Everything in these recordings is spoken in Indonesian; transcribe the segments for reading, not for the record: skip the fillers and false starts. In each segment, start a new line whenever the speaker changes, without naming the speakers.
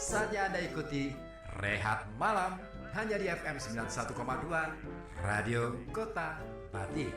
Saatnya Anda ikuti Rehat Malam hanya di FM 91,2 Radio Kota Batik.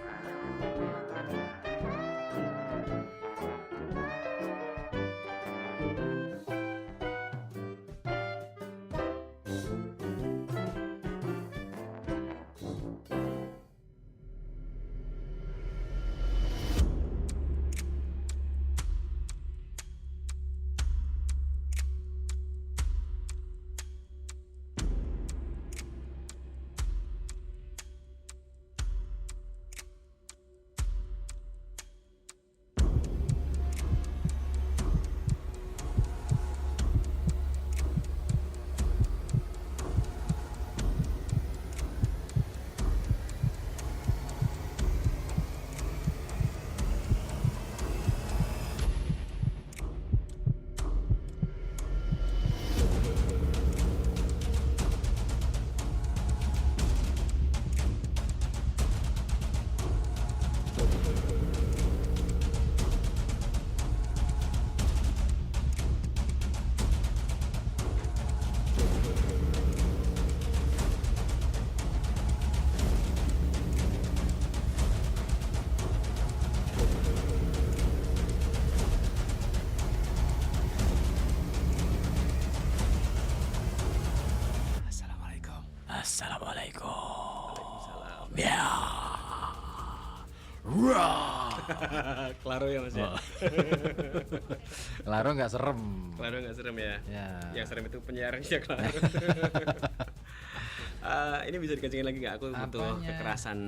Assalamualaikum.
Ya.
Klaro ya Mas ya.
Klaro nggak serem.
Klaro nggak serem ya.
Ya.
Yang serem itu penyiarnya Klaro. Ini bisa dikencengin lagi nggak? Aku butuh
Apanya?
kekerasan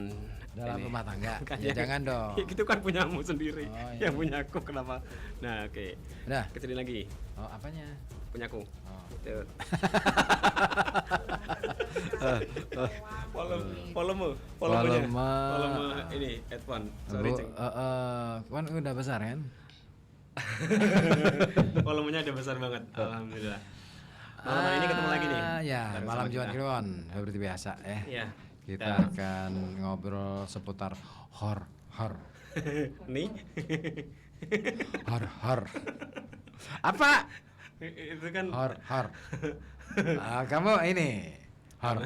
Dalam
ini.
rumah tangga.
Kan
Ya, jangan dong.
Itu kan punyamu sendiri.
Oh, iya.
Yang punya aku kenapa? Nah oke.
Udah.
Kecilin lagi.
Oh, apanya?
Punyaku.
Oh.
Itu. Volumenya. Volume ini headphone. Sorry
Bu,
Ceng.
kan udah besar kan?
Volumenya udah besar banget. Alhamdulillah. Malam hari ini ketemu lagi nih.
Ya,
bareng
malam
sama
Jumat
kita.
Kliwon seperti biasa ya.
Iya.
Kita
Dan-
akan ngobrol seputar hor.
nih.
Hor. Apa?
Itu kan
Hor. Kamu ini hor.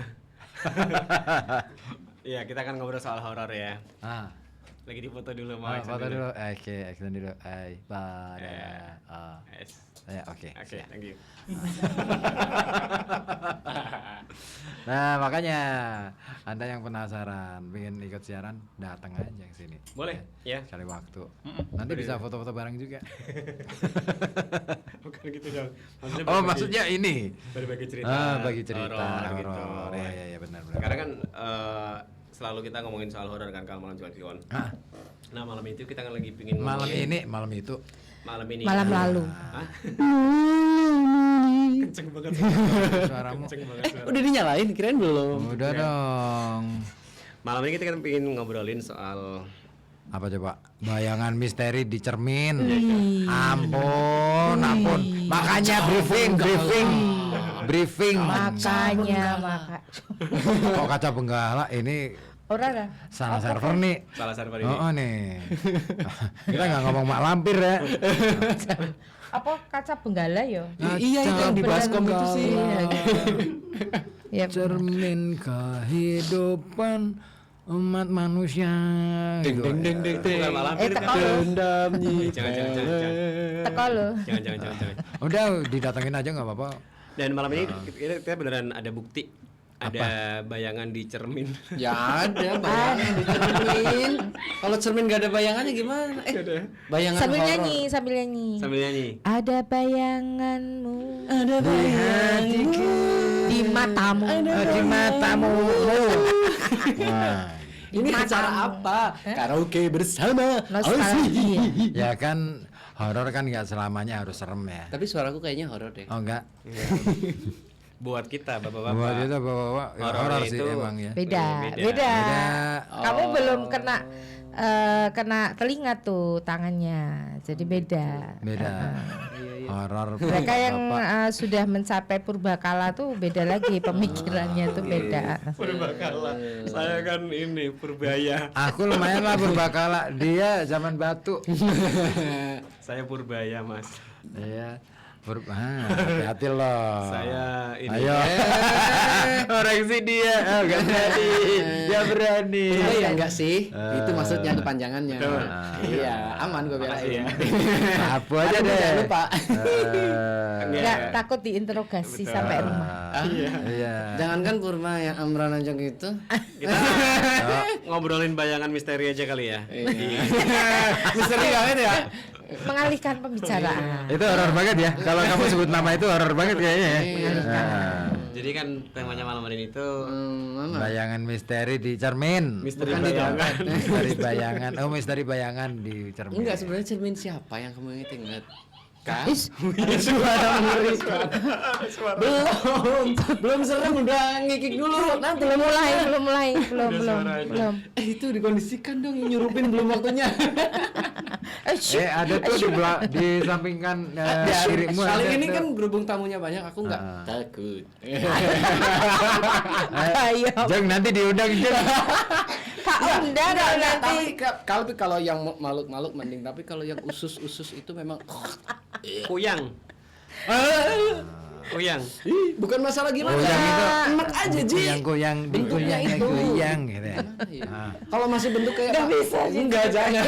Iya, kita akan ngobrol soal horor ya.
Ah.
Lagi dipoto dulu mau action
Foto dulu. Oke, action dulu. Bye.
Ya. Yes.
Ya, oke.
Oke, thank you.
Nah, makanya Anda yang penasaran pengen ikut siaran, datang aja ke sini.
Boleh, ya.
Sekali waktu. Nanti bisa foto-foto bareng juga.
Bukan gitu dong. Maksudnya
Oh, maksudnya ini.
berbagi cerita.
Bagi cerita
horor gitu.
horor. Iya, benar.
Karena kan selalu kita ngomongin soal horor kan kalau malam Jumat Kliwon.
Ah,
Nah, malam itu kita kan lagi pingin
malam
ngomongin-
ini, malam itu.
Malam ini.
Malam lalu.
Hah? Kenceng banget.
Suaramu.
Kenceng banget suara.
Udah dinyalain, kirain belum.
Udah dong.
Malam ini kita kan pengen ngobrolin soal
Apa coba? Bayangan misteri di cermin. Ampun. Makanya briefing.
Makanya
Kok kaca benggala ini
orang
salah server nih.
salah server ini.
Oh nih. Kita nggak ngomong mak lampir ya.
apa kaca benggala yo?
Iya, itu yang di
baskom itu sih. Ya,
Cermin kehidupan umat manusia. Gitu.
Bukan malam
Eh, teko lo.
Jangan.
Teko lo.
Jangan.
Udah didatengin aja nggak apa-apa.
Dan malam ini kita beneran ada bukti. Ada bayangan di cermin.
Ya ada bayangan di cermin. Kalau cermin gak ada bayangannya gimana? Bayangan
Sambil
horor.
nyanyi.
Sambil nyanyi.
Ada bayanganmu
Ada bayanganku
di matamu.
Di matamu. Nah,
Ini acara apa? Karaoke bersama.
Nostalgia.
ya kan horor kan nggak selamanya harus serem ya.
Tapi suaraku kayaknya horor deh.
Oh enggak.
Buat kita bapak-bapak.
Buat itu bawa horor sih
itu
emang ya.
Beda.
Beda.
Kamu belum kena telinga tuh tangannya. Jadi beda.
Beda. Horor.
Mereka yang
Bapak.
sudah mencapai purbakala tuh beda lagi pemikirannya tuh beda.
Purbakala. Saya kan ini purbaya.
Aku lumayan lah berbakala. Dia zaman batu.
Saya purbaya, Mas.
Iya. Hati-hati loh.
Saya ini.
Ayo. Orang sih dia. Enggak berani. Dia berani.
Oh ya enggak sih? Itu maksudnya kepanjangannya.
Betul.
Iya, aman gue belain.
Apa aja deh.
Jangan lupa.
Nggak takut diinterogasi sampai rumah.
Iya.
Jangankan Purma yang Amran Anjong itu.
Kita ngobrolin bayangan misteri aja kali ya.
Misteri banget ya.
Mengalihkan pembicaraan.
Itu horor banget ya. Kalau kamu sebut nama itu horor banget kayaknya ya.
Jadi kan temanya malam hari ini itu
Bayangan misteri di cermin.
misteri
Bukan di
bayangan.
Misteri bayangan. Oh, misteri bayangan di cermin.
Enggak, sebenarnya cermin siapa yang kamu inget? Kan?
Is,
Suara mengerikan. Belum serem udah ngikik dulu. Nah,
belum mulai.
itu dikondisikan dong, nyurupin belum waktunya.
Ada tuh di sampingkan kirimu.
Kali
ada
ini
tuh.
kan berhubung tamunya banyak, aku nggak takut.
ayo.
Jeng nanti diundang Jeng.
Kak undang kalau nanti.
Tapi kalau yang maluk-maluk mending, tapi kalau yang usus-usus itu memang
Kuyang. Kuyang.
Ih, bukan masalah gimana.
Kuyang itu
enak aja, Ji.
Kuyang
Bentuknya itu.
kuyang gitu ya.
Kalau masih bentuk kayak
Nggak bisa, Ji.
enggak jangan.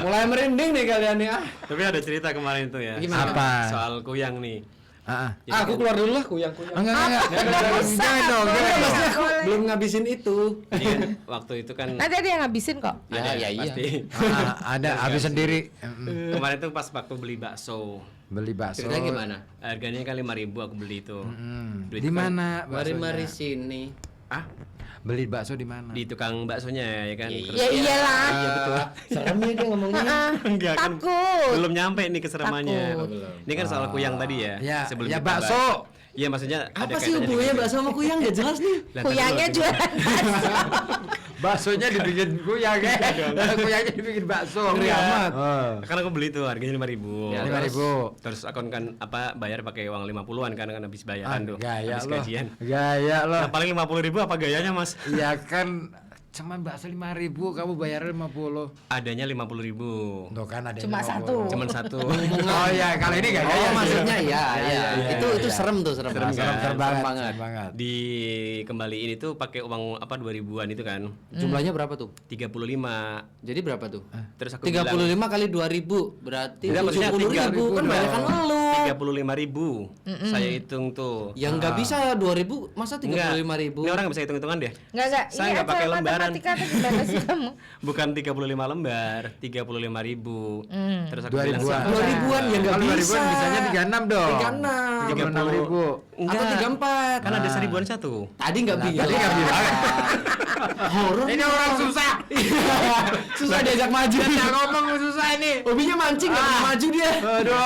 Mulai merinding nih kalian nih.
Tapi ada cerita kemarin tuh ya.
Gimana?
Apa?
Soal kuyang nih.
Aku keluar dulu lah kuyang.
Enggak. Jangan dong.
Belum ngabisin itu.
Jadi kan waktu itu kan
Nanti ada yang ngabisin kok.
ada
ya, iya.
pasti.
Ada habis sendiri.
Kemarin tuh pas waktu beli bakso.
Beli bakso.
Ceritanya gimana?
Harganya kan 5.000 aku beli itu. Beli
Di mana?
Mari-mari
baksonya?
sini.
Ah,
Beli bakso di mana?
di tukang baksonya ya kan. Terus-
Ya iyalah.
Iya betul. Seremnya dia ngomongnya.
Enggak kan.
Takut.
Belum nyampe nih keseremannya.
Takut.
Ini kan soal kuyang tadi ya.
Ya,
Sebelum
ya
kita
bakso.
bahas. Iya maksudnya
Apa
ada
sih
kaitannya
hubungannya
dengan-
bakso sama kuyang? Gak jelas nih.
Lah,
Kuyangnya
tadi
jualan bakso.
Baksonya dibikin kuyang ya. Kuyangnya dibikin bakso.
Ngeri amat.
Kan aku beli tuh harganya 5.000.
Ya, 5.000.
Terus aku kan bayar pakai uang 50-an kan habis bayaran tuh.
Gaya
habis
lo.
gajian.
Gaya lo.
Nah, paling 50.000 apa gayanya, Mas?
Ya kan cuman bakso 5.000 kamu bayar 50.
Adanya 50.000.
Tuh kan ada
Cuma
50.
satu.
Cuman satu.
Oh iya, kalau ini enggak gaya.
Oh maksudnya iya. Itu
iya.
serem tuh, serem.
Serem, kan?
Serem banget.
Dikembaliin itu pakai uang 2000-an itu kan.
Jumlahnya berapa tuh?
35.
Jadi berapa tuh?
Terus aku
35 kali 2000 berarti
Tidak, maksudnya
70.000 kan banyak kan lu.
35.000. Saya hitung tuh.
Yang nggak bisa 2000 masa 35.000?
Ini orang nggak bisa hitung-hitungan deh.
Enggak.
Saya
Ini
nggak pakai
aja
lembaran.
matematika tuh gimana sih kamu?
Bukan 35 lembar, 35.000. Terus aku
2000-an.
bilang sama
2000-an ya nggak
Kalau
bisa.
2000-an bisanya 36 dong.
36.
36.000.
Atau 34.
Kan ada 1000-an satu.
Tadi nggak bilang.
Tadi nggak bilang.
Horor.
Ini orang susah.
Susah diajak maju.
Dia ngomong susah ini.
Hobinya mancing nggak pernah maju dia.
Aduh.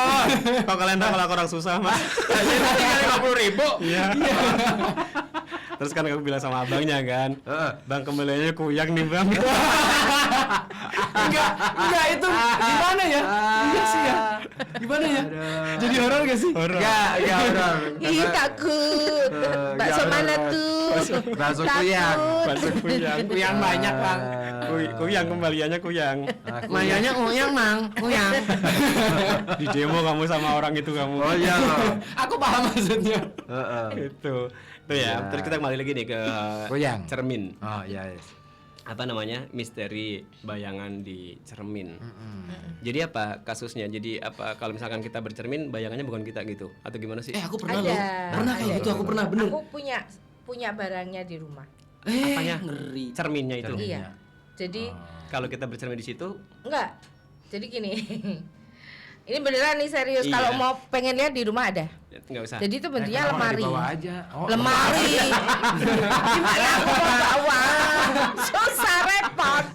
Kok kalian tahu kalau aku orang susah, Mas?
Ini tadi kan 50.000.
Iya. Terus kan aku bilang sama abangnya kan, Bang kembaliannya kuyang nih Bang.
Enggak itu gimana ya? Iya sih ya. Gimana ya? Jadi horor gak sih?
Enggak horor.
Ih takut. Bakso
horor.
mana tuh?
Bakso kuyang.
Bakso kuyang.
Kuyang banyak, Bang.
Kuyang kembaliannya kuyang.
Mayanya kuyang, Mang. Kuyang.
Di demo kamu sama orang itu kamu.
Oh iya loh.
Aku paham maksudnya.
Itu ya. Terus kita kembali lagi nih ke
Kuyang.
cermin.
Oh iya.
Apa namanya? Misteri bayangan di cermin. Jadi apa kasusnya? Jadi apa kalau misalkan kita bercermin bayangannya bukan kita gitu atau gimana sih?
Aku pernah
Ada.
loh. Pernah kayak gitu, aku pernah bener.
Aku punya barangnya di rumah.
Apanya?
Ngeri.
Cerminnya itu.
Iya. Jadi
Kalau kita bercermin di situ,
enggak. Jadi gini. Ini beneran nih serius.
Iya.
Kalau mau pengen lihat di rumah ada.
nggak usah.
Jadi itu bentuknya
Kenapa nggak
lemari.
dibawa aja. Oh,
Lemari. Gimana aku mau bawa? Susah repot.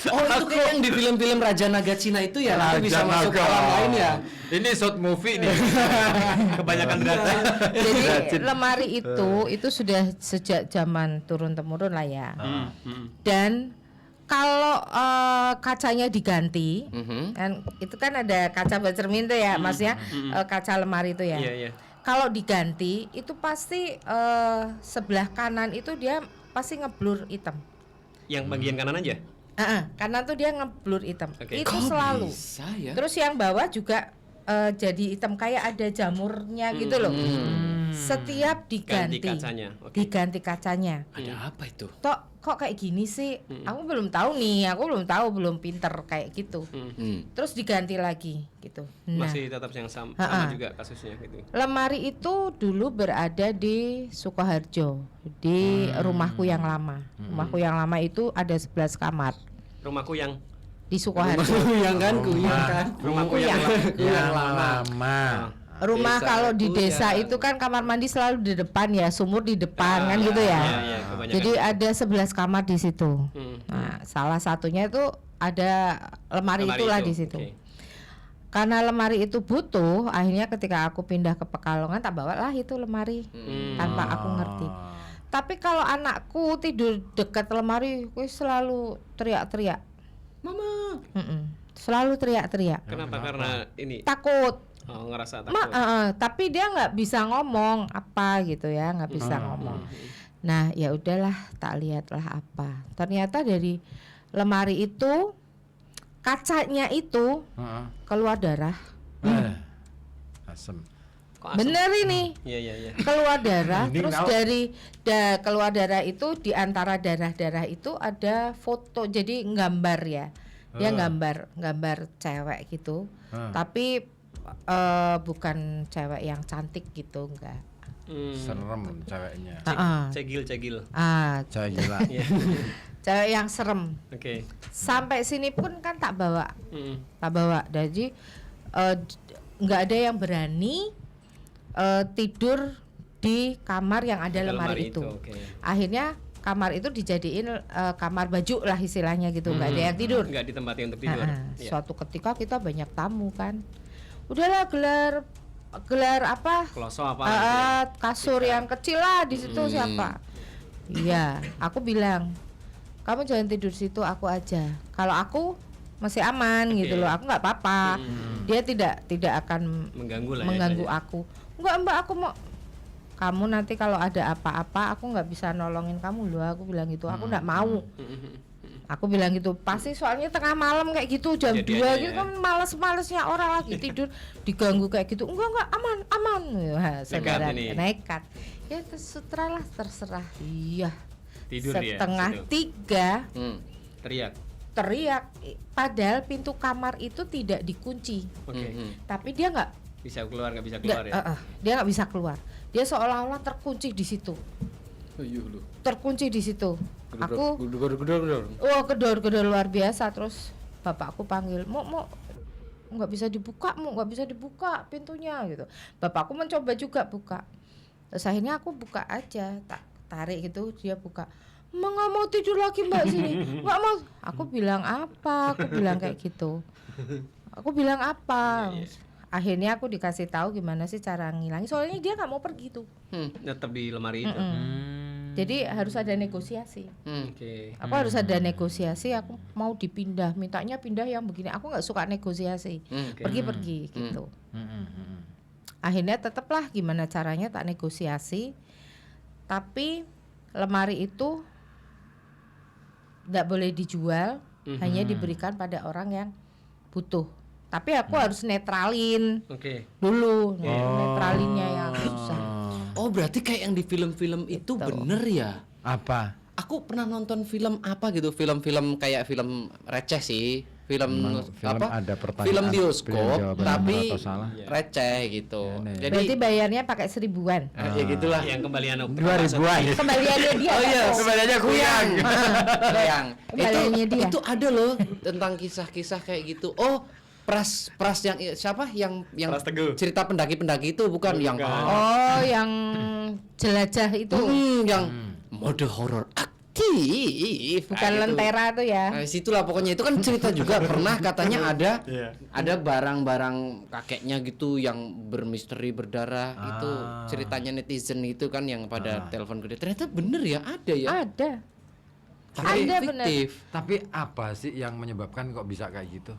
Oh itu kayak yang di film-film Raja Naga Cina itu ya, nanti bisa
Raja
masuk ke
Naga.
alam lain ya.
Ini short movie nih.
Kebanyakan data.
Jadi lemari itu sudah sejak zaman turun temurun lah ya. Dan kalau kacanya diganti, kan itu kan ada kaca bercermin tuh ya, maksudnya kaca lemari itu ya.
Iya, iya.
Kalau diganti itu pasti sebelah kanan itu dia pasti ngeblur hitam.
Yang bagian kanan aja.
Kanan tuh dia ngeblur hitam.
Oke.
Itu selalu.
Bisa ya.
Terus yang bawah juga jadi hitam kayak ada jamurnya gitu loh. Setiap
Ganti
diganti,
kacanya. Oke.
diganti kacanya.
Ada apa itu?
Tok kok kayak gini sih? Aku belum tahu nih, belum pinter kayak gitu. Terus diganti lagi gitu. Nah,
Masih tetap yang sama juga kasusnya gitu.
lemari itu dulu berada di Sukoharjo, di rumahku yang lama. Rumahku yang lama itu ada 11 kamar
Rumahku yang
di Sukoharjo.
Kuyang kan, kuyang kan.
rumahku
Kuyang.
Yang lama.
Rumah
Desa
kalau di desa
Kuyang.
itu kan kamar mandi selalu di depan ya, sumur di depan kan gitu ya.
Iya, kebanyakan.
Jadi ada 11 kamar di situ.
Hmm.
Nah, salah satunya itu ada lemari itulah di situ.
Oke.
Karena lemari itu butuh, akhirnya ketika aku pindah ke Pekalongan tak bawalah itu lemari tanpa aku ngerti. Tapi kalau anakku tidur dekat lemari, gue selalu teriak-teriak.
Mama.
Selalu teriak-teriak.
Kenapa? Karena ini
Takut.
ngerasa takut.
Tapi dia nggak bisa ngomong apa gitu ya, nggak bisa ngomong. Nah ya udahlah, tak lihatlah apa. Ternyata dari lemari itu kacanya itu keluar darah.
Asem.
Kok asem?
Bener ini.
Iya.
Keluar darah.
Ini
Terus
tahu.
dari keluar darah itu, di antara darah-darah itu ada foto, jadi gambar ya. Dia gambar cewek gitu. Tapi bukan cewek yang cantik gitu, enggak.
Serem ceweknya.
Cegil.
Cewek gila.
Iya.
Cewek yang serem.
Oke.
Sampai sini pun kan tak bawa.
Mm.
Tak bawa. Jadi nggak ada yang berani tidur di kamar yang ada lemari itu.
Oke.
Akhirnya kamar itu dijadiin kamar baju lah istilahnya gitu, nggak ada yang tidur.
Nggak ditempati untuk tidur. Iya.
Suatu ketika kita banyak tamu kan, udahlah gelar apa?
Kloso apa? gitu ya?
Kasur yang kecil lah di situ siapa? Iya, aku bilang kamu jangan tidur situ, aku aja. Kalau aku masih aman gitu loh, aku nggak apa-apa. Dia tidak akan
Mengganggu lah ya,
mengganggu
tadi.
aku. Enggak mbak, aku mau. Kamu nanti kalau ada apa-apa, aku nggak bisa nolongin kamu loh. Aku bilang gitu, aku nggak mau. Aku bilang gitu, pasti soalnya tengah malam kayak gitu jam 2
Kejadiannya
gitu
ya.
kan males-malesnya orang lagi tidur diganggu kayak gitu. Enggak aman. Wah, saudara
ini.
nekat. Ya terserah. Iya.
Tidur dia.
Setengah
situ.
3
Teriak.
teriak, padahal pintu kamar itu tidak dikunci.
Oke.
Tapi dia nggak
Nggak bisa keluar ya.
dia nggak bisa keluar. Dia seolah-olah terkunci di situ. Terkunci di situ. Aku gedor luar biasa. Terus bapakku panggil, mau nggak bisa dibuka pintunya gitu. Bapakku mencoba juga buka. Terus akhirnya aku buka aja, tak tarik gitu, dia buka. Nggak mau tidur lagi mbak sini, nggak mau. Aku bilang apa? Aku bilang kayak gitu. Aku bilang apa? Akhirnya aku dikasih tahu gimana sih cara ngilangin. Soalnya dia nggak mau pergi tuh.
Tetap di lemari itu.
Jadi harus ada negosiasi.
Oke.
Aku harus ada negosiasi. Aku mau dipindah, mintanya pindah yang begini. Aku nggak suka negosiasi. Pergi gitu. Akhirnya tetaplah gimana caranya tak negosiasi. Tapi lemari itu nggak boleh dijual, hanya diberikan pada orang yang butuh. Tapi aku harus netralin
Oke.
dulu, netralinnya yang susah.
Oh, berarti kayak yang di film-film itu bener ya?
Apa?
Aku pernah nonton film apa gitu, film-film kayak film receh sih, film
Film
apa?
ada pertanyaan,
Film
pilihan
bioskop,
jawaban
tapi
benar atau salah.
receh gitu.
Ya,
Berarti
Jadi
bayarnya pakai 1000-an.
ya gitulah.
Yang kembalian
2000-an.
Kembaliannya dia.
Oh iya,
Kembaliannya kuyang.
Yang
Kembaliannya dia.
itu ada loh tentang kisah-kisah kayak gitu. Oh, Pras yang siapa yang
Pras Teguh.
cerita pendaki-pendaki itu bukan yang
Oh, yang jelajah itu.
yang mode horor aktif.
Bukan
Kayak gitu.
lentera tuh ya.
Nah, situlah pokoknya itu kan cerita juga pernah katanya ada barang-barang kakeknya gitu yang bermisteri berdarah itu ceritanya netizen itu kan yang pada telepon gede ternyata bener ya ada ya.
Ada.
Tapi
Ada bener.
fiktif.
Tapi apa sih yang menyebabkan kok bisa kayak gitu?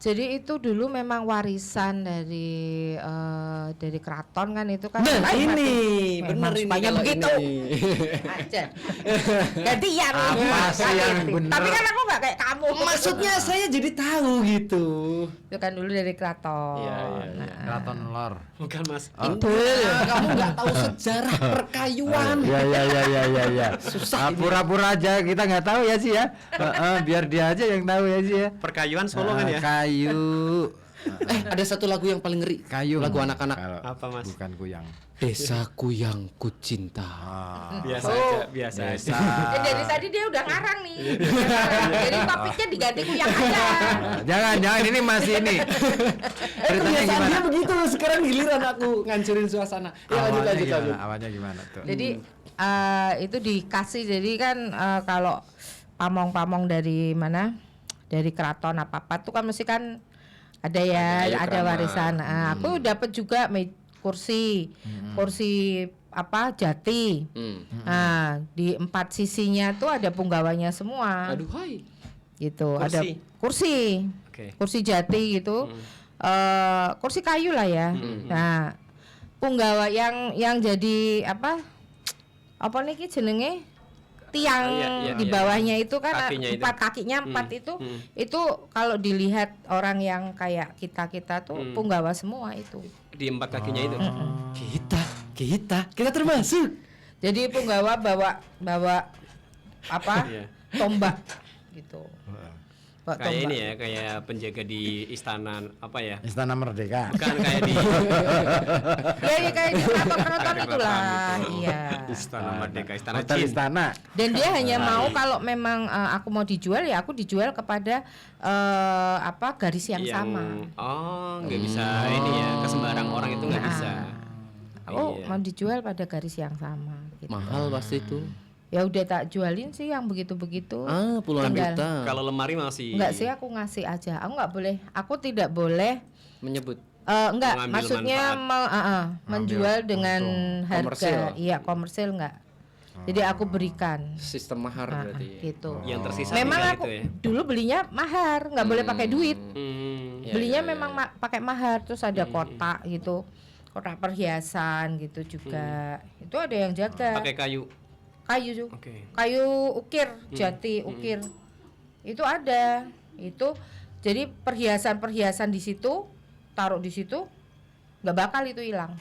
Jadi itu dulu memang warisan dari keraton kan itu kan.
Nah, ini
memang
benar ini
supaya
kalau
begitu.
ini.
Aja. Gantian.
Apa sih yang bener?
Tapi kan aku nggak kayak kamu.
Maksudnya saya jadi tahu gitu.
Itu kan dulu dari keraton.
Iya.
Keraton lor.
Bukan Mas.
Kamu nggak tahu sejarah perkayuan.
Ya.
Susah ini.
Pura-pura aja kita nggak tahu ya sih ya. Biar dia aja yang tahu ya sih ya.
Perkayuan Solo kan ya?
Kayu.
Ada satu lagu yang paling ngeri.
Kayu.
Lagu anak-anak.
Kalau
Apa, Mas?
Bukan kuyang.
Desaku yang kucinta.
Biasa
Oh.
aja.
Dari tadi dia udah ngarang nih. Jadi topiknya diganti kuyang aja.
Jangan ini masih ini. Ceritanya
Kebiasaan
gimana?
dia begitu. Sekarang giliran aku ngancurin suasana. Ya lanjut.
Awalnya gimana tuh?
Jadi itu dikasih, jadi kan kalau pamong-pamong dari mana, dari keraton apa tuh kan mesti kan ada ya,
Ada
ada
krama.
warisan. Aku dapat juga kursi apa jati. Nah di 4 sisinya tuh ada punggawanya semua.
Aduh hai.
Gitu.
Kursi?
Ada kursi,
Oke.
kursi jati gitu. Kursi kayu lah ya. Nah punggawa yang jadi apa nih jenenge tiang
Iya,
di bawahnya itu kan
Kakinya itu.
4 kakinya 4 itu kalau dilihat orang yang kayak kita tuh punggawa semua itu.
Di 4 kakinya itu.
Kita termasuk.
Jadi punggawa bawa apa
Iya.
tombak gitu. Bawa
Kayak
tombak.
ini ya, kayak penjaga di istana apa ya?
Istana Merdeka.
Bukan kayak di
Ya kayak di keraton
Di
itulah.
keraton gitu.
Iya.
Istana Merdeka, Istana
Hotel
Jin.
Istana.
Dan dia hanya mau kalau memang aku mau dijual ya aku dijual kepada garis yang sama.
Oh, nggak bisa ini ya, ke sembarang orang itu nggak bisa.
Oh,
Iya.
mau dijual pada garis yang sama gitu.
Mahal pasti itu.
Ya udah tak jualin sih yang begitu-begitu.
Puluhan
Tinggal.
juta.
Kalau lemari masih
Enggak sih, aku ngasih aja. Aku tidak boleh
Menyebut.
enggak,
Mengambil
maksudnya menjual dengan harga
Komersil.
komersil enggak. Jadi aku berikan
Sistem mahar berarti.
gitu.
yang tersisa
Memang
tinggal
aku
itu ya.
dulu belinya mahar, nggak boleh pakai duit.
Ya,
Belinya memang pakai mahar, terus ada kotak gitu. Kotak perhiasan gitu juga. Itu ada yang jaga.
Pakai kayu.
Kayu tuh.
Oke.
Kayu ukir, jati ukir. Itu ada. Itu jadi perhiasan-perhiasan di situ, taruh di situ, nggak bakal itu hilang.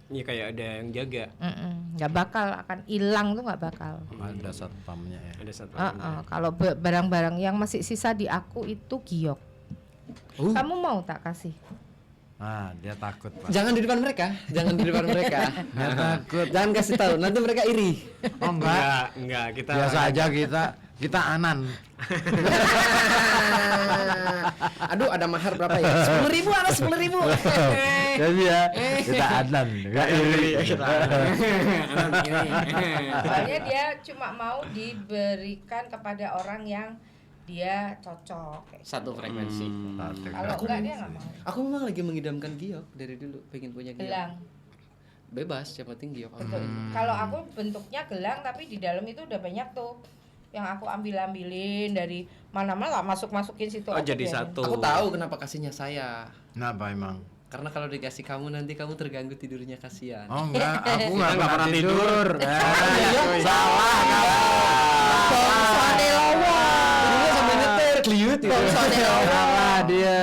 Ini kayak ada yang jaga.
Nggak bakal akan hilang tuh, nggak bakal.
Ada satpamnya ya.
Ada satu.
Kalau barang-barang yang masih sisa di aku itu giok. Kamu mau tak kasih?
Dia takut, Pak.
Jangan di depan mereka.
Dia takut.
Jangan kasih tahu, nanti mereka iri.
Oh enggak.
Enggak, kita
Biasa aja kita anan.
Aduh, ada mahar berapa ya? 10.000 ada 10.000.
Jadi ya kita anan. Enggak iri.
Soalnya dia cuma mau diberikan kepada orang yang dia cocok.
Satu frekuensi.
Kalau enggak dia nggak mau.
Aku memang lagi mengidamkan giok dari dulu, pengen punya giok.
Gelang.
Bebas, yang penting giok.
Kalau aku bentuknya gelang tapi di dalam itu udah banyak tuh yang aku ambilin dari mana-mana masukin situ.
Oh,
aja
jadi
biarin.
satu.
Aku tahu kenapa kasihnya saya.
Kenapa emang?
Karena kalau dikasih kamu nanti kamu terganggu tidurnya, kasihan.
Oh enggak, aku
Kita nggak pernah tidur.
Salah
Bongsone lowo.
Tidurnya sampai nyetir, kliut gitu.
Bongsone lowo.
Salah dia.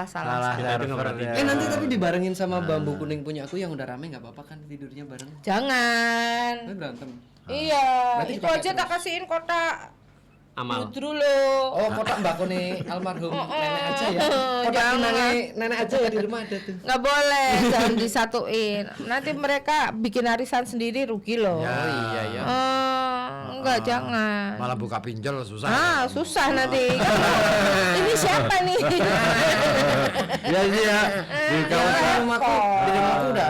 Salah.
Kita itu nggak pernah tidur.
Nanti tapi dibarengin sama bambu kuning punya aku yang udah rame, nggak apa-apa kan tidurnya bareng?
Jangan.
Berantem.
Iya,
Berarti
itu
dipakai
aja tak
terus.
kasihin kotak
Amal.
dulu.
Oh, kotak mbak Kone almarhum nenek aja ya. Kotak
jangan.
pinangnya nenek aja ya di rumah ada tuh.
Nggak boleh, jangan disatuin. Nanti mereka bikin arisan sendiri rugi loh.
Oh iya ya.
Enggak, jangan.
Malah buka pinjol susah.
Susah nanti. Ini siapa nih?
Ya iya. Di
Di
kawasan
rumahku, di rumahku udah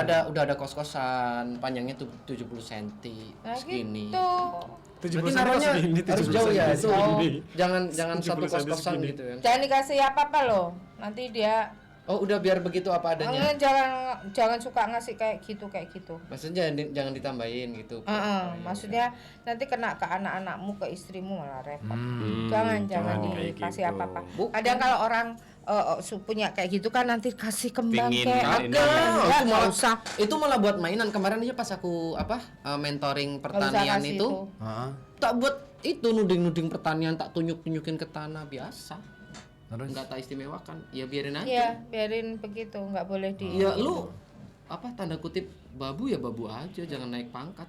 ada kos-kosan, panjangnya tuh 70 cm
Nah,
segini.
gitu.
Berarti naruhnya harus jauh ya. Jauh. Jangan satu
70
kos-kosan
segini.
gitu kan.
Jangan dikasih apa-apa loh. Nanti dia
Oh, udah biar begitu apa adanya.
Jangan suka ngasih kayak gitu.
Maksudnya jangan ditambahin gitu.
Maksudnya nanti kena ke anak-anakmu, ke istrimu malah repot. Jangan
kayak
dikasih
gitu.
apa-apa. Kadang kalau orang punya kayak gitu kan nanti kasih kembang
Pingin
kayak
kan,
enggak
malah
usah.
Itu malah buat mainan. Kemarin aja pas aku mentoring pertanian
kasih
itu,
Heeh.
tak buat itu nuding pertanian, tak tunjukin ke tanah biasa.
Terus
Enggak tak istimewakan. Ya biarin aja.
Iya, biarin begitu, nggak boleh di.
Ya lu tanda kutip babu ya babu aja, jangan naik pangkat.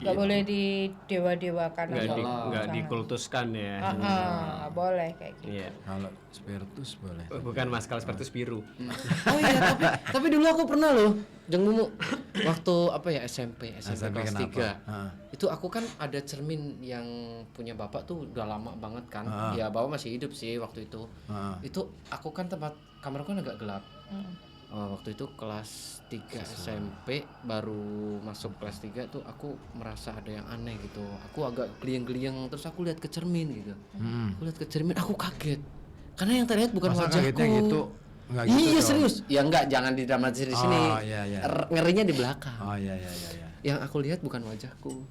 Nggak boleh di dewa-dewakan.
Nggak dikultuskan ya.
Nggak boleh kayak gitu.
Iya.
kalau spiritus boleh.
Bukan Mas, kalau seperti biru.
Oh iya, tapi dulu aku pernah loh, Jeng Mumu, waktu SMP kelas 3. Itu aku kan ada cermin yang punya bapak tuh udah lama banget kan. Ya bapak masih hidup sih waktu itu. Itu aku kan kamar kan agak gelap. Waktu itu kelas 3 SMP, baru masuk kelas 3 tuh aku merasa ada yang aneh gitu. Aku agak geliang-geliang, terus aku lihat ke cermin gitu. Aku lihat ke cermin, aku kaget. Karena yang terlihat bukan
Masa
wajahku.
kagetnya gitu? Enggak gitu,
Iya
Cok.
serius. Ya enggak, jangan didramatisir di sini.
Iya.
Ngerinya di belakang.
Oh iya.
Yang aku lihat bukan wajahku.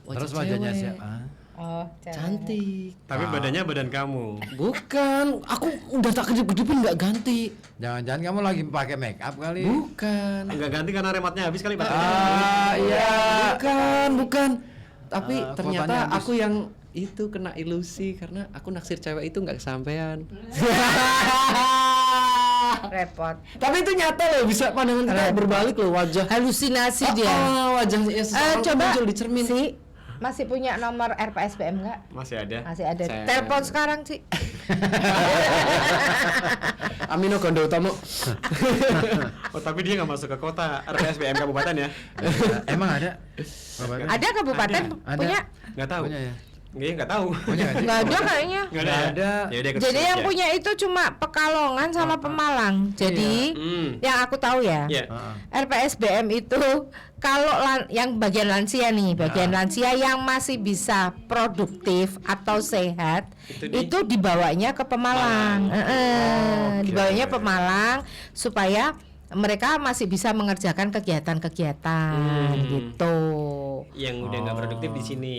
Terus wajahnya
cewek.
siapa?
Oh,
Cantik.
Tapi badannya badan kamu.
Bukan, aku udah tak kedip-kedipin nggak ganti.
Jangan-jangan kamu lagi pakai make up kali?
Bukan.
Enggak ganti karena remote-nya habis kali baterainya.
Iya. Bukan. Tapi ternyata
kuotanya habis.
aku yang itu kena ilusi karena aku naksir cewek itu nggak kesampaian.
repot.
Tapi itu nyata loh, bisa pandangan kita berbalik loh, wajah.
Halusinasi dia.
Wajahnya seseorang tuh
Coba
muncul di cermin.
masih punya nomor RPSBM nggak?
Masih ada.
Masih ada.
Saya-
Telepon sekarang sih.
Amino Gondo Utomo.
Oh, tapi dia nggak masuk ke kota RPSBM kabupaten ya?
Emang ada? Kabupaten?
Ada kabupaten
Ada.
punya?
Nggak tahu.
Punya ya?
Nggak tahu.
Punya nggak sih?
Nggak ada kayaknya.
Nggak
Nggak
ada.
ada.
Ya udah, ikut
Jadi
search
yang
ya.
punya itu cuma Pekalongan sama Pemalang. Jadi yang aku tahu ya,
Iya.
RPSBM itu kalau yang bagian lansia nih, bagian lansia yang masih bisa produktif atau sehat, itu dibawanya ke Pemalang. Dibawanya Pemalang supaya mereka masih bisa mengerjakan kegiatan-kegiatan gitu.
Yang udah nggak produktif di sini.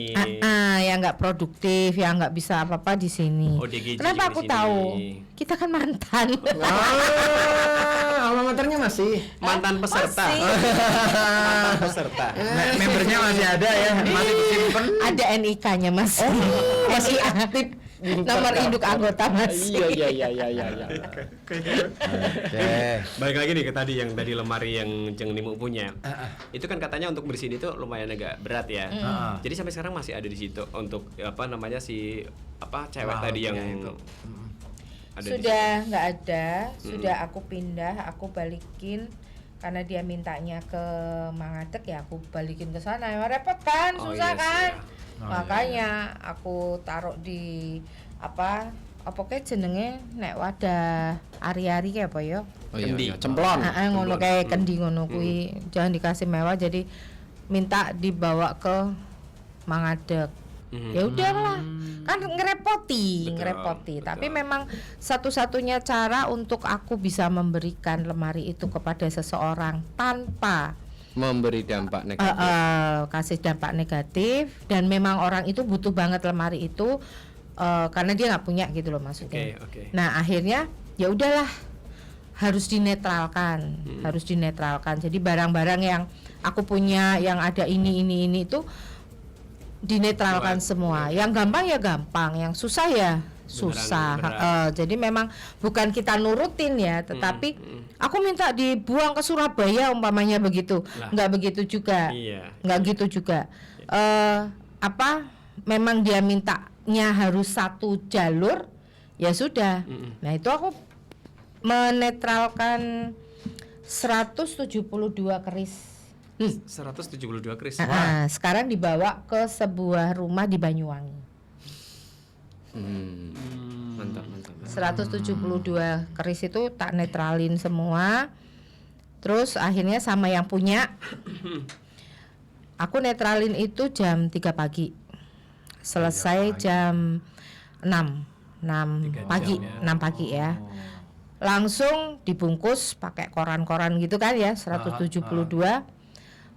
Yang nggak produktif, yang nggak bisa apa-apa di sini.
ODGJ
Kenapa
juga
aku
di sini.
tahu? Kita kan mantan.
Alma maternya masih.
Mantan peserta.
Masih.
Mantan peserta.
Membernya masih ada ya? Masih disimpan?
Ada NIK-nya Mas. Masih aktif. Nomor induk anggota masih.
Iya.
Oke.
Balik lagi nih ke tadi yang tadi lemari yang Jeng Nimu punya. Itu kan katanya untuk bersihin itu lumayan agak berat ya. Jadi sampai sekarang masih ada di situ untuk cewek tadi yang
itu.
ada di
Sudah nggak ada, sudah aku pindah, aku balikin karena dia mintanya ke Mangadek ya aku balikin ke sana. Ya, repot kan,
Oh,
susah
iya sih,
kan.
ya.
Makanya aku taruh di apa kayak jenenge nek wadah ari-ari kayak apa ya?
Oh iya,
Kendi.
cemplon.
Ngono kayak kendi ngono kuwi. Jangan dikasih mewah jadi minta dibawa ke Mangadek. Ya udahlah, kan ngerepoti.
Betul.
Tapi memang satu-satunya cara untuk aku bisa memberikan lemari itu kepada seseorang tanpa
Memberi dampak negatif.
kasih dampak negatif dan memang orang itu butuh banget lemari itu karena dia nggak punya gitu loh maksudnya.
Oke.
Nah akhirnya ya udahlah harus dinetralkan, Jadi barang-barang yang aku punya yang ada ini itu dinetralkan semua. Yang gampang ya gampang, yang susah ya susah.
berat.
Jadi memang bukan kita nurutin ya, tetapi aku minta dibuang ke Surabaya umpamanya begitu, nggak begitu juga,
Iya.
nggak gitu juga. Memang dia mintanya harus satu jalur, ya sudah. Nah itu aku menetralkan 172 keris.
172 keris.
Sekarang dibawa ke sebuah rumah di Banyuwangi.
Mantap.
172 keris itu tak netralin semua. Terus akhirnya sama yang punya aku netralin itu jam 3 pagi. Selesai jam 6 pagi ya. langsung dibungkus pakai koran-koran gitu kan ya, 172.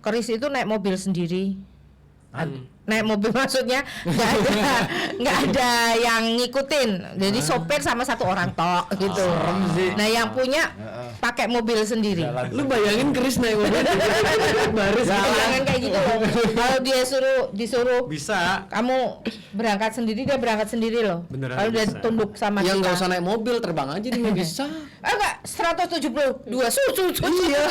Keris itu naik mobil sendiri. Naik mobil maksudnya nggak ada yang ngikutin, jadi sopir sama satu orang tok gitu. Nah yang punya pakai mobil sendiri.
Lu bayangin Keris naik mobil baris
Jangan kayak gitu loh. Kalau dia disuruh
Bisa.
kamu berangkat sendiri, dia berangkat sendiri loh.
Beneran
Kalau dia
bisa.
tunduk sama
yang
kita.
nggak usah naik mobil, terbang aja dia bisa.
Enggak, 172 Iya.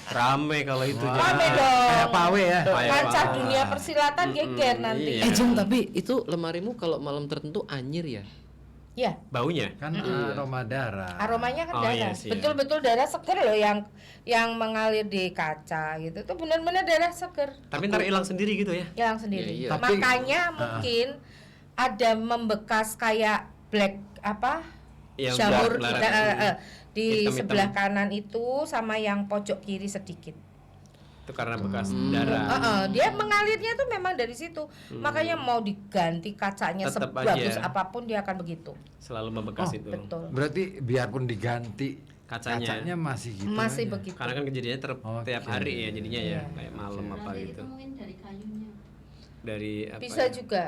Rame kalau itu.
Rame dong.
Kayak pawe ya.
Kancah dunia persilatan geger nanti.
Iya.
Jeng, tapi itu lemarimu kalau malam tertentu anyir ya?
Ya,
Baunya.
Kan aroma darah.
aromanya kan
Oh,
darah.
iya sih,
Betul-betul darah seger loh yang mengalir di kaca gitu. Itu benar-benar darah seger.
Tapi ntar hilang sendiri gitu ya.
Hilang sendiri.
Iya, iya.
Tapi-
Makanya mungkin ada membekas kayak black apa?
Yang
Jamur
belar-
kita
belar-
di
hitam-hitam.
sebelah kanan itu sama yang pojok kiri sedikit.
Itu karena bekas darah.
Dia mengalirnya tuh memang dari situ. Makanya mau diganti kacanya
Tetep
sebagus
aja.
apapun dia akan begitu.
Selalu membekas itu.
Betul.
Berarti biarpun diganti
Kacanya.
masih gitu.
Masih
aja.
begitu.
Karena kan kejadiannya tiap
Oke.
hari ya jadinya ya, kayak malam apa
Nanti
gitu.
itu mungkin dari kayunya.
Dari apa?
Bisa
ya?
juga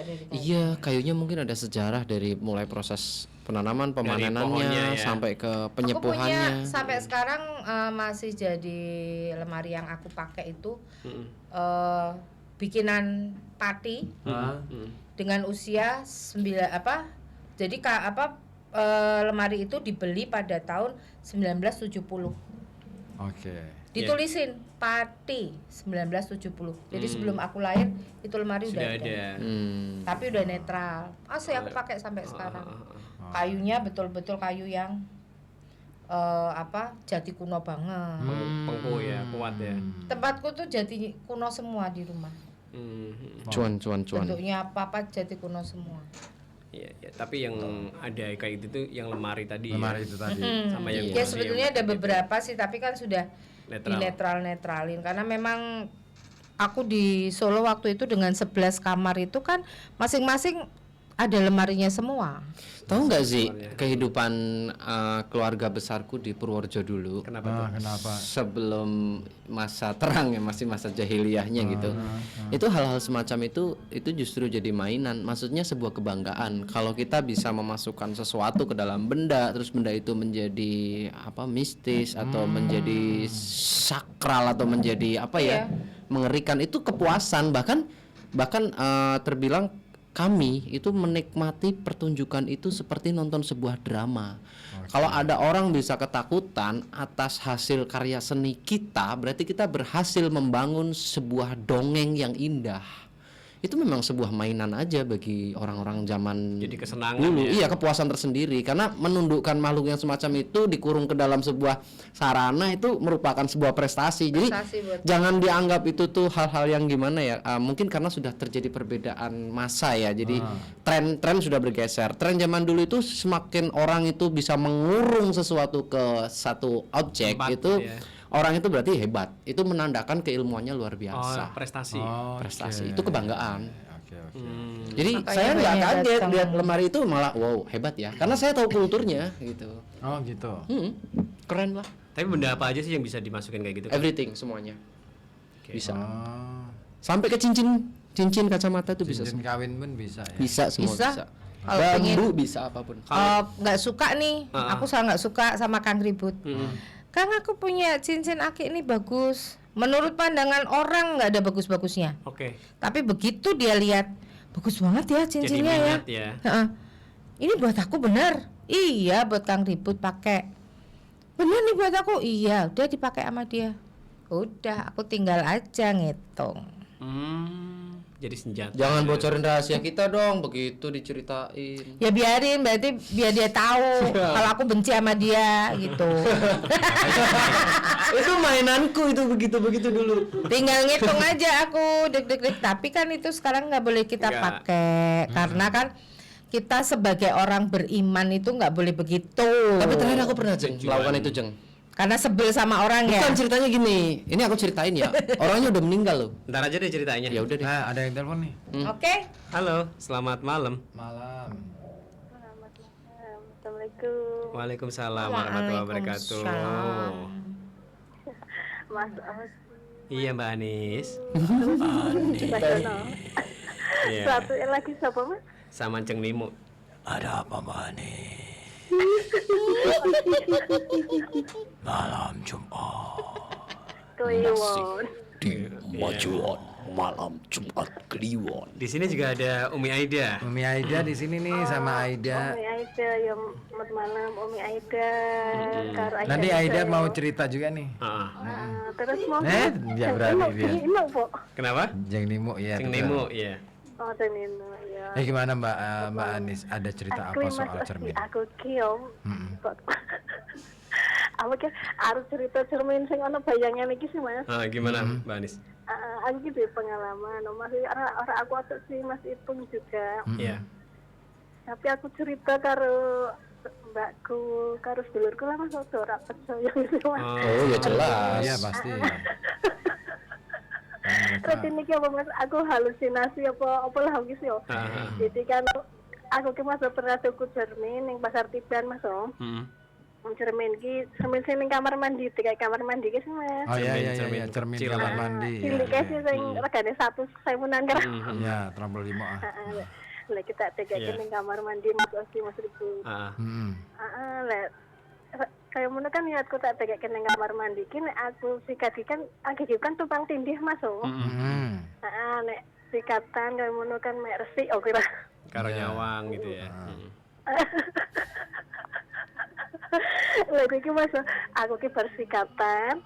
dari kayu.
Iya, kayunya mungkin ada sejarah dari mulai proses penanaman,
pohonnya
pemanenannya,
ya.
sampai ke
Aku punya
penyepuhannya.
sampai sekarang masih jadi lemari yang aku pakai itu
Mm-mm.
bikinan pati dengan usia 9 apa? Jadi lemari itu dibeli pada tahun 1970.
Oke.
Ditulisin pati 1970. Jadi sebelum aku lahir itu lemari
Sudah
udah ada.
ada.
Tapi udah netral. Masih aku pakai sampai sekarang. Kayunya betul-betul kayu yang jati kuno banget.
Pengku ya, kuat ya.
Tempatku tuh jati kuno semua di rumah.
Cuan.
Bentuknya apa jati kuno semua.
Iya, ya. Tapi yang ada kayak gitu tuh yang lemari tadi.
Lemari
ya.
itu tadi.
Sama yang
Ya
kursi
sebetulnya
yang
ada
tadi.
beberapa sih, tapi kan sudah
Netral.
netralin karena memang aku di Solo waktu itu dengan 11 kamar itu kan masing-masing ada lemarinya semua.
Tahu nggak sih kehidupan keluarga besarku di Purworejo dulu?
Kenapa tuh?
Kenapa?
Sebelum masa terang ya, masih masa jahiliyahnya gitu. Itu hal-hal semacam itu justru jadi mainan. Maksudnya sebuah kebanggaan kalau kita bisa memasukkan sesuatu ke dalam benda, terus benda itu menjadi apa mistis atau menjadi sakral atau menjadi apa ya? Mengerikan, itu kepuasan. Bahkan terbilang kami itu menikmati pertunjukan itu seperti nonton sebuah drama. Kalau ada orang bisa ketakutan atas hasil karya seni kita, berarti kita berhasil membangun sebuah dongeng yang indah. Itu memang sebuah mainan aja bagi orang-orang zaman
Jadi kesenangan
dulu.
ya.
Iya, kepuasan tersendiri karena menundukkan makhluk yang semacam itu dikurung ke dalam sebuah sarana itu merupakan sebuah prestasi. Jadi
Prestasi buat-
jangan dianggap itu tuh hal-hal yang gimana ya, mungkin karena sudah terjadi perbedaan masa ya, jadi tren sudah bergeser. Tren zaman dulu itu semakin orang itu bisa mengurung sesuatu ke satu objek
Tempat,
itu
ya.
orang itu berarti hebat, itu menandakan keilmuannya luar
Oh,
biasa.
prestasi.
Prestasi itu kebanggaan.
Oke.
Jadi
Makanya
saya nggak
banyak
kaget
datang.
lihat lemari itu, malah wow hebat ya, karena saya tahu kulturnya gitu.
Oh gitu.
Keren lah,
Tapi benda apa aja sih yang bisa dimasukin kayak gitu?
everything semuanya
Oke.
bisa.
Oh.
Sampai ke cincin kacamata itu bisa
Cincin kawin pun bisa ya.
bisa semua
Bisa.
bisa.
Kalau
Bambu bisa apapun.
nggak suka nih, aku nggak suka sama Kang Ribut. Kang, aku punya cincin akik ini bagus. Menurut pandangan orang nggak ada bagus-bagusnya.
Oke.
Tapi begitu dia lihat, bagus banget ya cincinnya ya.
minat ya.
Heeh. Ini buat aku bener. Iya, buat Kang Ribut pakai. Bener nih buat aku. Iya, udah dipakai sama dia. Udah, aku tinggal aja ngitung.
Jadi senjata.
Jangan bocorin rahasia kita dong, begitu diceritain.
Ya biarin, berarti biar dia tahu kalau aku benci sama dia gitu.
Itu mainanku itu begitu dulu.
Tinggal ngitung aja aku deg-deg. Tapi kan itu sekarang nggak boleh kita
Nggak.
pakai karena kan kita sebagai orang beriman itu nggak boleh begitu.
Tapi terakhir aku pernah melakukan itu Jeng.
Karena sebel sama orang ya.
Bukan, ceritanya gini. Ini aku ceritain ya. Orangnya udah meninggal loh.
Ntar aja deh ceritanya.
Ya udah deh.
Nah, ada yang telepon nih.
Oke.
Halo, selamat malam.
Malam.
Assalamualaikum.
Waalaikumsalam warahmatullahi wabarakatuh.
Waalaikumsalam.
Mas Os.
Iya Mbak Anis.
Mas Dono.
Iya.
Satu lagi siapa Mas?
Sama Ceng Nimo.
Ada apa Mbak Ani? Malam Jumat.
Kliwon.
Majuan malam Jumat Kliwon.
Di sini juga ada Umi Aida.
Umi Aida di sini nih sama Aida.
Umi Aida ya selamat malam Umi Aida. Karo
Nanti Aida
ya.
mau cerita juga nih.
Ah.
Terus mau
Ya berani dia.
Ini Po.
Kenapa?
Jeng Nimo ya.
Ceng
betul.
Nimo, iya.
Oh, Tenino ya.
Gimana Mbak Anis? Ada cerita apa
Mas
soal
Osi,
cermin?
aku kiom. Aku kan harus cerita cermin sing ana bayangan iki sih Mas.
Ah, gimana Mbak Anis?
Aku gitu pengalaman, Mas orang aku atau si Mas Ipung juga.
Iya.
Tapi aku cerita karo mbakku, karo sedulurku lah Mas ora percaya gitu Mas.
Oh ya jelas.
Iya pasti.
Terus ini apa Mas, aku halusinasi apa lah gitu yo. Jadi kan aku ki Mas pernah tuku cermin ning pasar Tiban Mas.
Heeh.
Cermin sing ning kamar mandi, kayak kamar mandi ki sih Mas.
Oh iya iya
Cermin
iya cermin
kecil
kamar
lah.
mandi.
Cilik sih sing regane 1.000-an kan.
Ya, trompol 5 ah.
Lah kita tegake ning kamar mandi Mas Osi Mas Ribu.
Hmm.
Lah kayak mana kan niatku tak tegake ning kamar mandi ki nek aku sikat iki kan tumpang tindih Mas.
Hmm.
Nek sikatan kayak mana kan mek resik kira.
Karo nyawang gitu ya.
Lha iki Mas, aku ki bersikatan.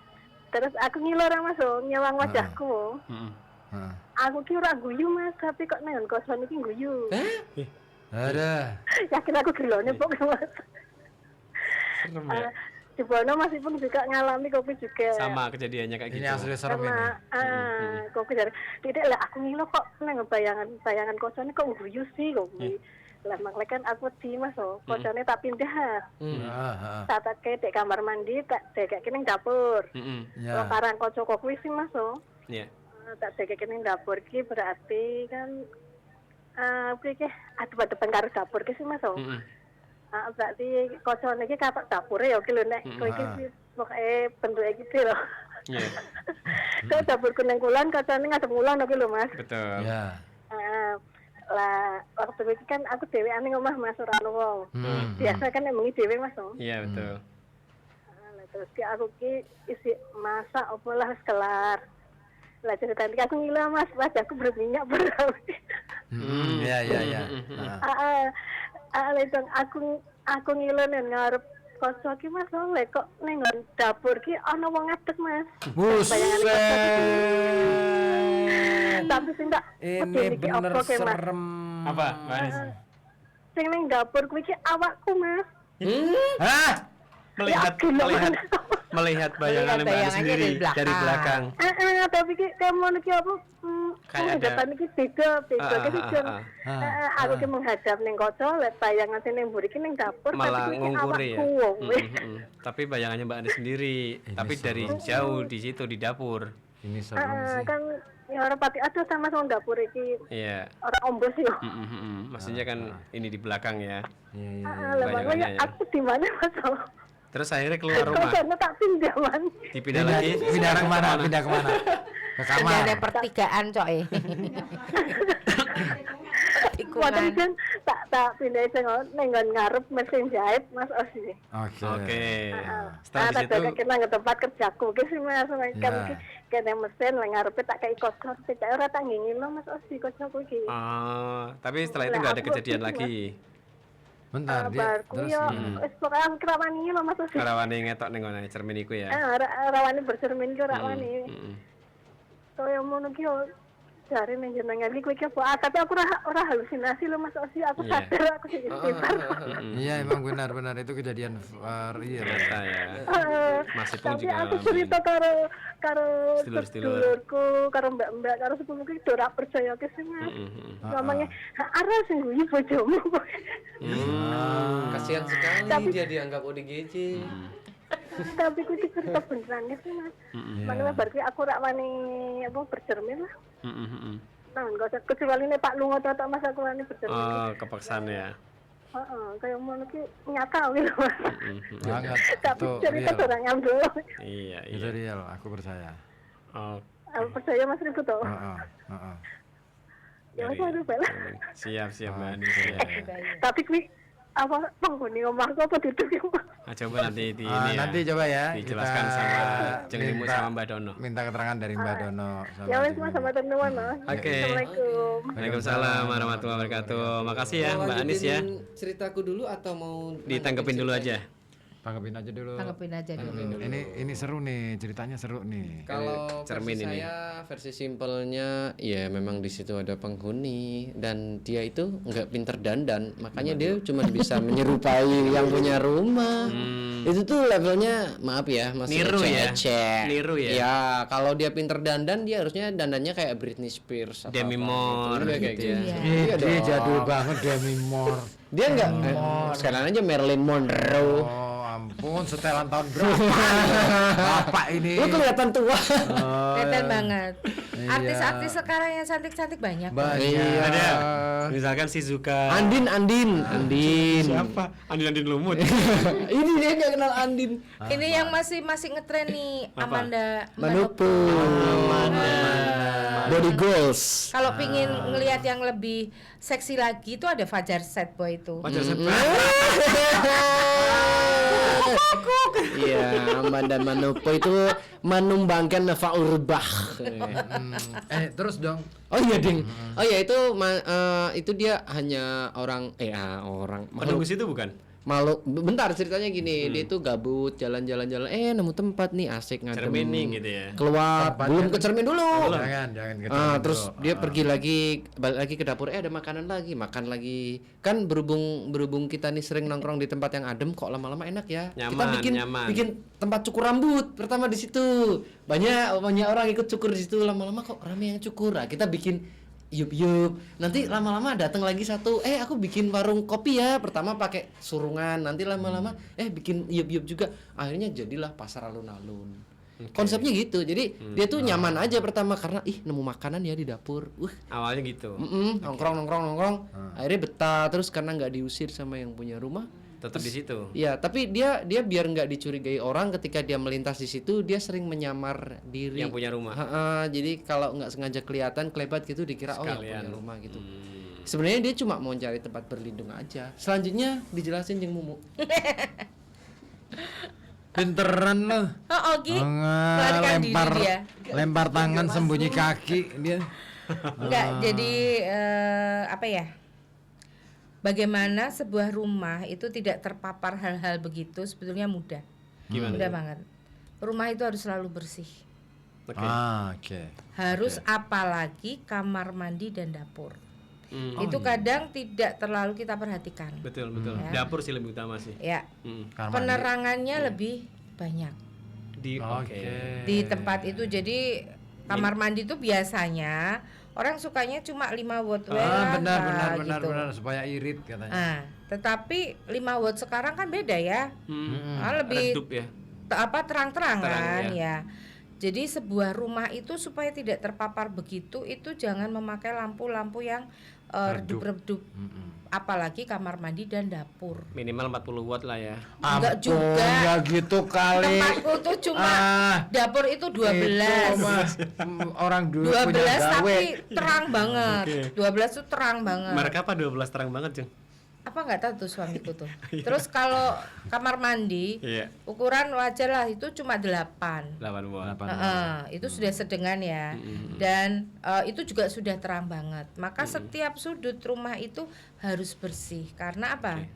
Terus aku ngilor Mas, nyawang wajahku.
Heeh.
Aku ki ora guyu Mas, tapi kok nang kosan iki guyu.
Ada.
Yakin aku gelone pok Mas.
Serem ya.
Cibono Mas Ipung juga ngalami kopi juga.
Sama kejadiannya kayak
Ini
gitu.
asli serem ini.
Kopi dari tidak lah aku ngilo kok nang bayangan kosone kok guyu sih kopi. Lah makanya kan aku di Mas, kosone tak pindah.
Heeh.
Tak dek kamar mandi tak dekake ning dapur.
Heeh.
Ya.
Karang kocok kuwi sih Mas.
Iya.
Tak dekake ning dapur ki berarti kan iki adep-adepan karo dapur ki sih Mas.
Heeh.
Berarti kocone iki katok dapure ya ki lho nek kowe iki pokoke bentuke gitu lho.
Iya.
Kok dapurku ning kulon kocone ngadep kulon ki lho Mas.
Betul.
Ya.
Lah waktu itu kan aku dhewean ning omah Mas ora ono wong. Biasa kan emengi dhewe Mas.
Iya betul.
Lah terus ki aku ki isi masak opo lah wis kelar. Lah cerita iki aku ngila Mas, wajahku berminyak berawi.
Ya ya ya.
Aku ngila nang ngarep kocok ki Mas, oleh kok ning dapur ki ana wong ngadeg Mas. Tapi sing tak
Ini bener
apa ke Mas?
serem.
Apa, Mbak Anis?
Sing ning dapur kuwi ki awakku Mas.
Hah?
Melihat bayangan Mbak Anis sendiri dari belakang.
Tapi ki kamu iki apa?
Kayak ada.
Depan iki beda ki. Aku ki menghadap ning kaca, lek bayangan sing ning mburi ki ning dapur
Malah
tapi ki
ngungkuri ya.
awakku.
Tapi bayangannya Mbak Anis sendiri, tapi dari jauh di situ di dapur.
Ini serem sih.
Kan ya ora pati ada sama dapur iki.
Iya.
Ora ombos yo.
Maksudnya kan ini di belakang ya.
Iya iya.
Lah makanya
Bayangannya ya.
aku di mana Mas?
Terus akhirnya keluar rumah.
Koconya tak pindah Man.
Dipindah lagi.
Pindah kemana? Pindah kemana? Ke kamar.
Ada pertigaan coy.
Wadah
Tikungan.
kan tak pindah sing ning ngarep mesin jahit Mas Osi.
Oke. Setelah di
Tak
situ
ada nang tempat kerjaku ki sih Mas, kan
Ya.
iki kene mesin nang ngarepe tak kei kocok, tak ora tak ngingin lo Mas Osi kocokku iki.
tapi setelah itu nggak ada kejadian lagi.
Bentar dia
Barku
terus
yo wis pokoke aku krawani lo Mas Osi.
Karawani ngetok ning ngene cermin iku ya.
Rawani bercermin ki ora wani.
Heeh.
Kaya ngono ki yo jare ning jenengan iki kowe iki apa? Tapi aku ora halusinasi lo Mas Osi, aku
Iya.
sadar aku sing istighfar.
Iya emang benar itu kejadian real.
Ternyata ya. Masih pun
Tapi
juga
aku
ngalamin.
cerita karo
Sedulur-sedulur.
sedulurku, karo mbak-mbak, karo sepupuku iki ora percaya ke sih Mas. Ngomongnya, "Ara sing guyu bojomu."
Kasihan sekali
Tapi-
dia dianggap ODGJ.
Tapi ku iki cerita beneran ya sih Mas. Makanya berarti aku ora wani apa bercermin lah. Nah, enggak usah kecuali nek Pak Lunga atau Mas aku wani bercermin.
Oh, kepaksaan ya.
kayak mau ki nyata gitu Mas.
Banget.
Tapi
Itu
cerita
real.
orang yang dulu.
Iya,
Itu
iya.
real, aku percaya.
Oh,
Aku percaya Mas Rifut toh.
Heeh.
Ya Mas aduh bela.
siap
Oh,
Mbak Anis ya.
Tapi kuwi apa penghuni omahku apa duduk ya Mas?
Coba nanti di ini ya.
Nanti coba ya
dijelaskan
kita
sama Jeng Limu
minta-
sama Mbak Dono.
Minta keterangan dari Mbak Dono sama
Ya wes
Jeng
Mas
Limu.
sama teman Mas.
Oke.
Assalamualaikum.
Waalaikumsalam warahmatullahi wabarakatuh. Makasih ya
Mau
Mbak Anis ya.
lanjutin ceritaku dulu atau mau
Ditanggepin dulu aja.
Tanggepin aja dulu.
Tanggepin aja dulu.
Ini seru nih, ceritanya seru nih.
Kalau
Cermin
versi
ini.
saya versi simpelnya ya memang di situ ada penghuni dan dia itu nggak pinter dandan, makanya dia cuma bisa menyerupai yang punya rumah. Itu tuh levelnya maaf ya masih
Niru ya?
ecek.
Niru ya?
Ya kalau dia pinter dandan dia harusnya dandannya kayak Britney Spears atau
Demi
apa
Moore
gitu. Iya, kayak
gitu
gitu.
ya.
Iya
Dia
dong.
jadul banget Demi Moore.
Dia nggak sekarang aja Marilyn Monroe.
Oh ampun, setelan tahun berapa? Bapak ini.
Lu kelihatan tua.
Kelihatan banget.
Iya.
Artis-artis sekarang yang cantik-cantik banyak.
Banyak.
Iya.
Ada. Misalkan Shizuka.
Andin.
Siapa? Andin Lumut.
Ini dia nggak kenal Andin.
Ini yang masih ngetren nih Amanda
Manopo. Body goals.
Kalau pingin ngelihat yang lebih seksi lagi itu ada Fajar Set Boy itu.
Wajar siapa?
Iya, Amanda Manopo itu menumbangkan Nafaul Bah.
Terus dong.
Oh iya ding. Oh iya itu dia hanya orang
Penunggu situ bukan?
malu. Bentar ceritanya gini, dia itu gabut jalan-jalan nemu tempat nih asik ngadem.
Cermining gitu ya.
Keluar, belum ke cermin dulu.
Jangan kita
Terus dia pergi lagi, balik lagi ke dapur, ada makanan lagi, makan lagi. Kan berhubung kita nih sering nongkrong di tempat yang adem, kok lama-lama enak ya. Kita
Nyaman.
bikin tempat cukur rambut pertama di situ. Banyak orang ikut cukur di situ, lama-lama kok rame yang cukur. Nah, kita bikin yup. Nanti lama-lama datang lagi satu, aku bikin warung kopi ya. Pertama pakai surungan, nanti lama-lama bikin yup juga. Akhirnya jadilah pasar alun-alun. Konsepnya gitu. Jadi dia tuh nyaman aja pertama karena nemu makanan ya di dapur.
Awalnya gitu.
Nongkrong. Akhirnya betah terus karena nggak diusir sama yang punya rumah.
Tetap di situ.
Iya, tapi dia biar nggak dicurigai orang ketika dia melintas di situ, dia sering menyamar diri.
Yang punya rumah.
Jadi kalau nggak sengaja kelihatan kelebat gitu dikira yang
Sekalian.
punya rumah gitu. Sebenarnya dia cuma mau cari tempat berlindung aja. Selanjutnya dijelasin Jeng Mumu.
Pinteran loh.
Gi. Melarikan diri
Lempar
dia.
lempar tangan sembunyi kaki dia.
Enggak, jadi apa ya? Bagaimana sebuah rumah itu tidak terpapar hal-hal begitu sebetulnya mudah.
Gimana?
Mudah banget. Rumah itu harus selalu bersih.
Oke.
Oke.
Harus apalagi kamar mandi dan dapur. Itu
iya.
kadang tidak terlalu kita perhatikan.
Betul.
Ya.
Dapur sih lebih utama sih.
Ya.
Kamar mandi.
Penerangannya lebih banyak
Oke.
di tempat itu. Jadi kamar mandi itu biasanya orang sukanya cuma 5 watt
Benar
gitu.
supaya irit katanya.
Nah, tetapi 5 watt sekarang kan beda ya. Lebih
Redup ya.
terang-terangan
Terang,
ya. Jadi sebuah rumah itu supaya tidak terpapar begitu itu jangan memakai lampu-lampu yang redup-redup. Apalagi kamar mandi dan dapur.
Minimal 40 watt lah ya.
Enggak juga.
Ya gitu kali.
Tempatku tuh cuma dapur itu 12.
Itu mah, orang dulu
12
punya gawe.
tapi terang banget. 12 tuh terang banget.
Merek apa 12 terang banget, Jeng?
Apa nggak tahu tuh suamiku tuh. Terus kalau kamar mandi
Iya.
ukuran wajar lah itu cuma 8.
8 watt.
Itu sudah sedengan ya. Dan itu juga sudah terang banget. Maka setiap sudut rumah itu harus bersih. Karena apa?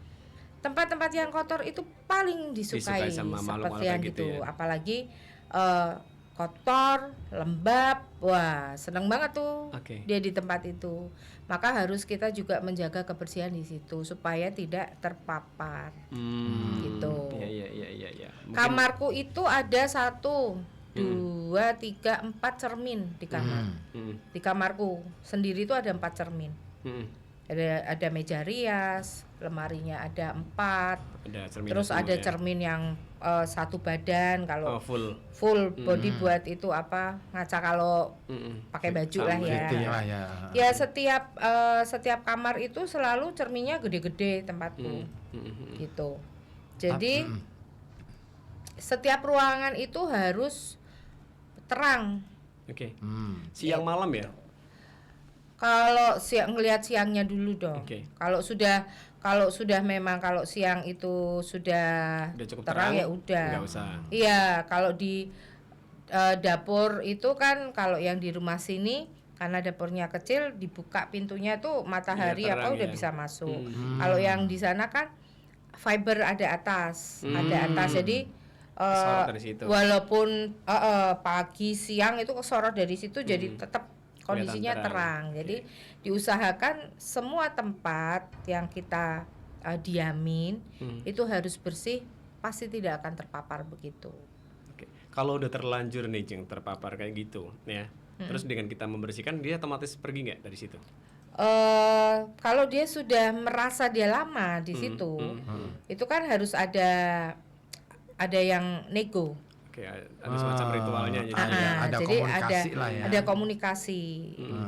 Tempat-tempat yang kotor itu paling disukai
sama makhluk-makhluk
seperti yang
kayak gitu
gitu.
ya.
Apalagi kotor, lembab. Wah, seneng banget tuh
Oke.
dia di tempat itu. Maka harus kita juga menjaga kebersihan di situ supaya tidak terpapar. Gitu.
Iya. Mungkin-
Kamarku itu ada 1, 2, 3, 4 cermin di kamar. Di kamarku sendiri itu ada 4 cermin. ada meja rias, lemarinya ada 4,
Ada cermin
terus
semua
ada
ya.
cermin yang satu badan kalau
Full.
body buat itu apa ngaca kalau pakai baju lah
Sama
ya.
Itu lah ya.
Ya setiap kamar itu selalu cerminnya gede-gede tempatku gitu. Jadi setiap ruangan itu harus terang.
Oke.
Iya.
Siang malam ya?
Kalau ngelihat siangnya dulu dong.
Oke.
Kalau sudah memang kalau siang itu sudah
Udah cukup
terang ya udah.
Nggak usah.
Iya, kalau di dapur itu kan kalau yang di rumah sini karena dapurnya kecil dibuka pintunya tuh matahari
Iya, terang
udah
ya.
bisa masuk. Kalau yang di sana kan fiber ada atas. Jadi
Kesorot dari situ.
walaupun pagi siang itu kesorot dari situ jadi tetap kondisinya
Kelihatan terang.
terang. Jadi diusahakan semua tempat yang kita diamin itu harus bersih, pasti tidak akan terpapar begitu.
Oke. Kalau udah terlanjur nih Jeng terpapar kayak gitu ya. Terus dengan kita membersihkan dia otomatis pergi nggak dari situ?
Kalau dia sudah merasa dia lama di situ, itu kan harus ada yang nego.
Oke, ada semacam ritualnya jadi.
ada
jadi
komunikasi lah ya.
ada komunikasi.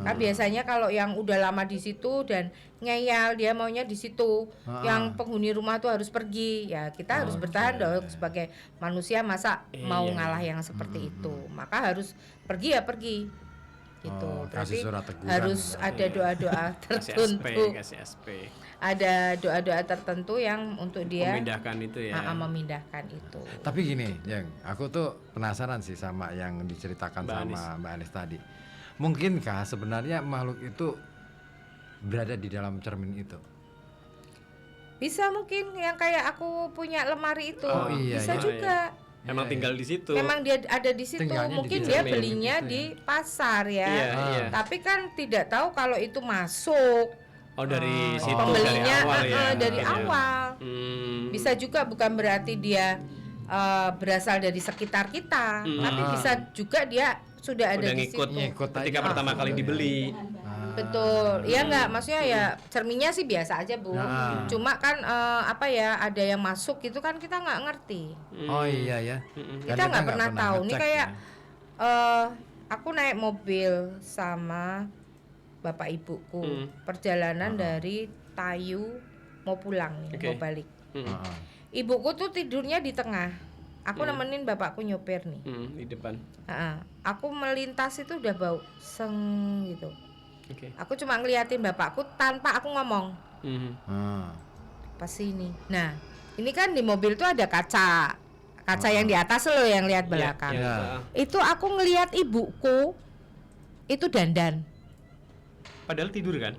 Kan biasanya kalau yang udah lama di situ dan ngeyel dia maunya di situ, yang penghuni rumah tuh harus pergi. Ya kita harus bertahan dong sebagai manusia, masa mau ngalah yang seperti itu. Maka harus pergi ya pergi. Gitu.
Kasih
Berarti
surat teguran.
harus ada doa-doa tertentu.
Kasih SP.
Ada doa-doa tertentu yang untuk dia
Memindahkan itu ya.
memindahkan itu.
Tapi gini, Jeng, aku tuh penasaran sih sama yang diceritakan
Mbak
sama Mbak Anis tadi. Mungkinkah sebenarnya makhluk itu berada di dalam cermin itu?
Bisa mungkin yang kayak aku punya lemari itu.
Oh, iya,
Bisa
iya.
juga.
Emang tinggal di situ.
Memang dia ada di situ.
Tinggalnya di
Mungkin
dalam
dia
cermin
belinya
gitu ya.
di pasar ya.
Iya.
Tapi kan tidak tahu kalau itu masuk.
Oh dari situ
Pembelinya
dari awal ya.
dari
mungkin ya.
awal.
Hmm.
Bisa juga bukan berarti dia berasal dari sekitar kita, tapi bisa juga dia sudah ada
Udah
di
ngikut
situ.
Ngikut
ketika
aja.
pertama kali dibeli.
Betul, iya nggak, maksudnya ya cerminnya sih biasa aja Bu.
Nah.
Cuma kan ada yang masuk gitu kan kita nggak ngerti.
Oh iya ya.
Kita nggak pernah tahu. Ini
ngecek
kayak
ya.
aku naik mobil sama bapak ibuku, perjalanan dari Tayu mau pulang nih,
Oke.
mau balik.
Heeh.
Ibuku tuh tidurnya di tengah. Aku nemenin bapakku nyopir nih.
Di depan.
Aku melintas itu udah bau seng gitu.
Oke.
Aku cuma ngeliatin bapakku tanpa aku ngomong.
Ah.
Pas ini. Nah, ini kan di mobil tuh ada kaca. Kaca yang di atas lo yang lihat belakang.
Ya.
Itu aku ngeliat ibuku itu dandan.
Padahal tidur kan?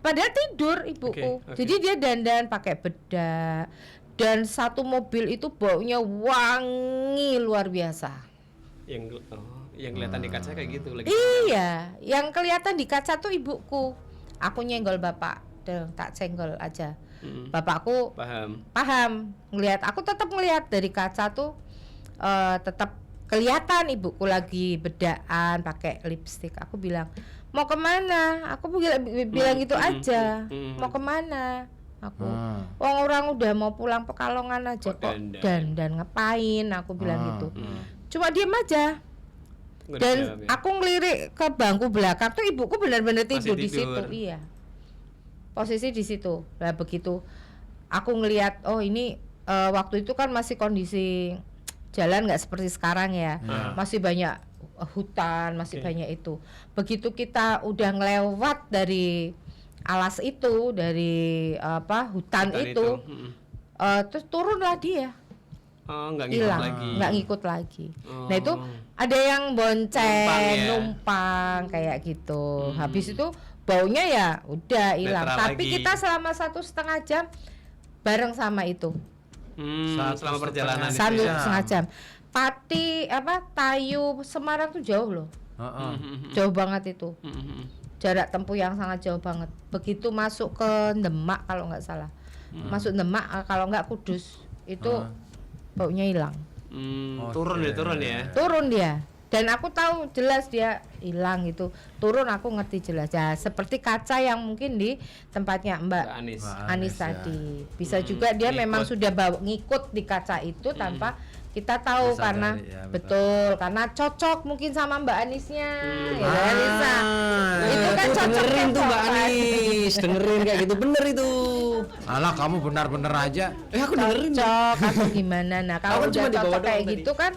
Padahal tidur ibuku.
Oke.
Jadi dia dandan pakai bedak. Dan satu mobil itu baunya wangi luar biasa.
Yang kelihatan di kaca kayak gitu lagi.
Iya, yang kelihatan di kaca tuh ibuku. Aku nyenggol bapak, tak senggol aja. Bapakku paham ngelihat. Aku tetap ngelihat dari kaca tuh, tetap kelihatan ibuku lagi bedaan, pakai lipstik. Aku bilang mau kemana? Aku bilang gitu aja. Mau kemana? Aku, orang udah mau pulang Pekalongan aja kok dandan ngapain? Aku bilang gitu. Cuma diem aja. Dan aku ngelirik ke bangku belakang tuh ibuku benar-benar tidur di situ. Iya. Posisi di situ. Nah begitu aku ngelihat, oh ini waktu itu kan masih kondisi jalan nggak seperti sekarang ya. Masih banyak hutan, masih banyak itu. Begitu kita udah ngelewat dari alas itu, dari hutan itu. Terus turunlah dia.
Nggak ngikut
Hilang,
lagi.
nggak ngikut lagi. Nah itu ada yang bonceng, numpang kayak gitu. Habis itu baunya ya udah hilang. Tapi
lagi.
kita selama 1,5 jam bareng sama itu.
Selama perjalanan itu
1,5 jam. Pati Tayu Semarang tuh jauh loh. Jauh banget itu. Jarak tempuh yang sangat jauh banget. Begitu masuk ke Demak kalau nggak salah. Masuk Demak kalau nggak Kudus itu baunya hilang.
Turun ya.
Turun dia. Dan aku tahu jelas dia hilang gitu. Turun aku ngerti jelas. Ya, seperti kaca yang mungkin di tempatnya Mbak
Anis.
Anis
ya.
tadi. Bisa juga dia memang sudah ngikut di kaca itu tanpa kita tahu
Disadari,
karena
ya,
betul karena cocok mungkin sama Mbak Anisnya. Ya kan, Lisa? Itu kan cocok
Dengerin tuh Mbak
kan?
Anis, dengerin kayak gitu bener itu.
Alah kamu benar-benar aja.
Aku dengerin.
Cocok atau gimana. Nah, kalau
Aku kan cuma
udah
di bawah
cocok kayak
doang
gitu kan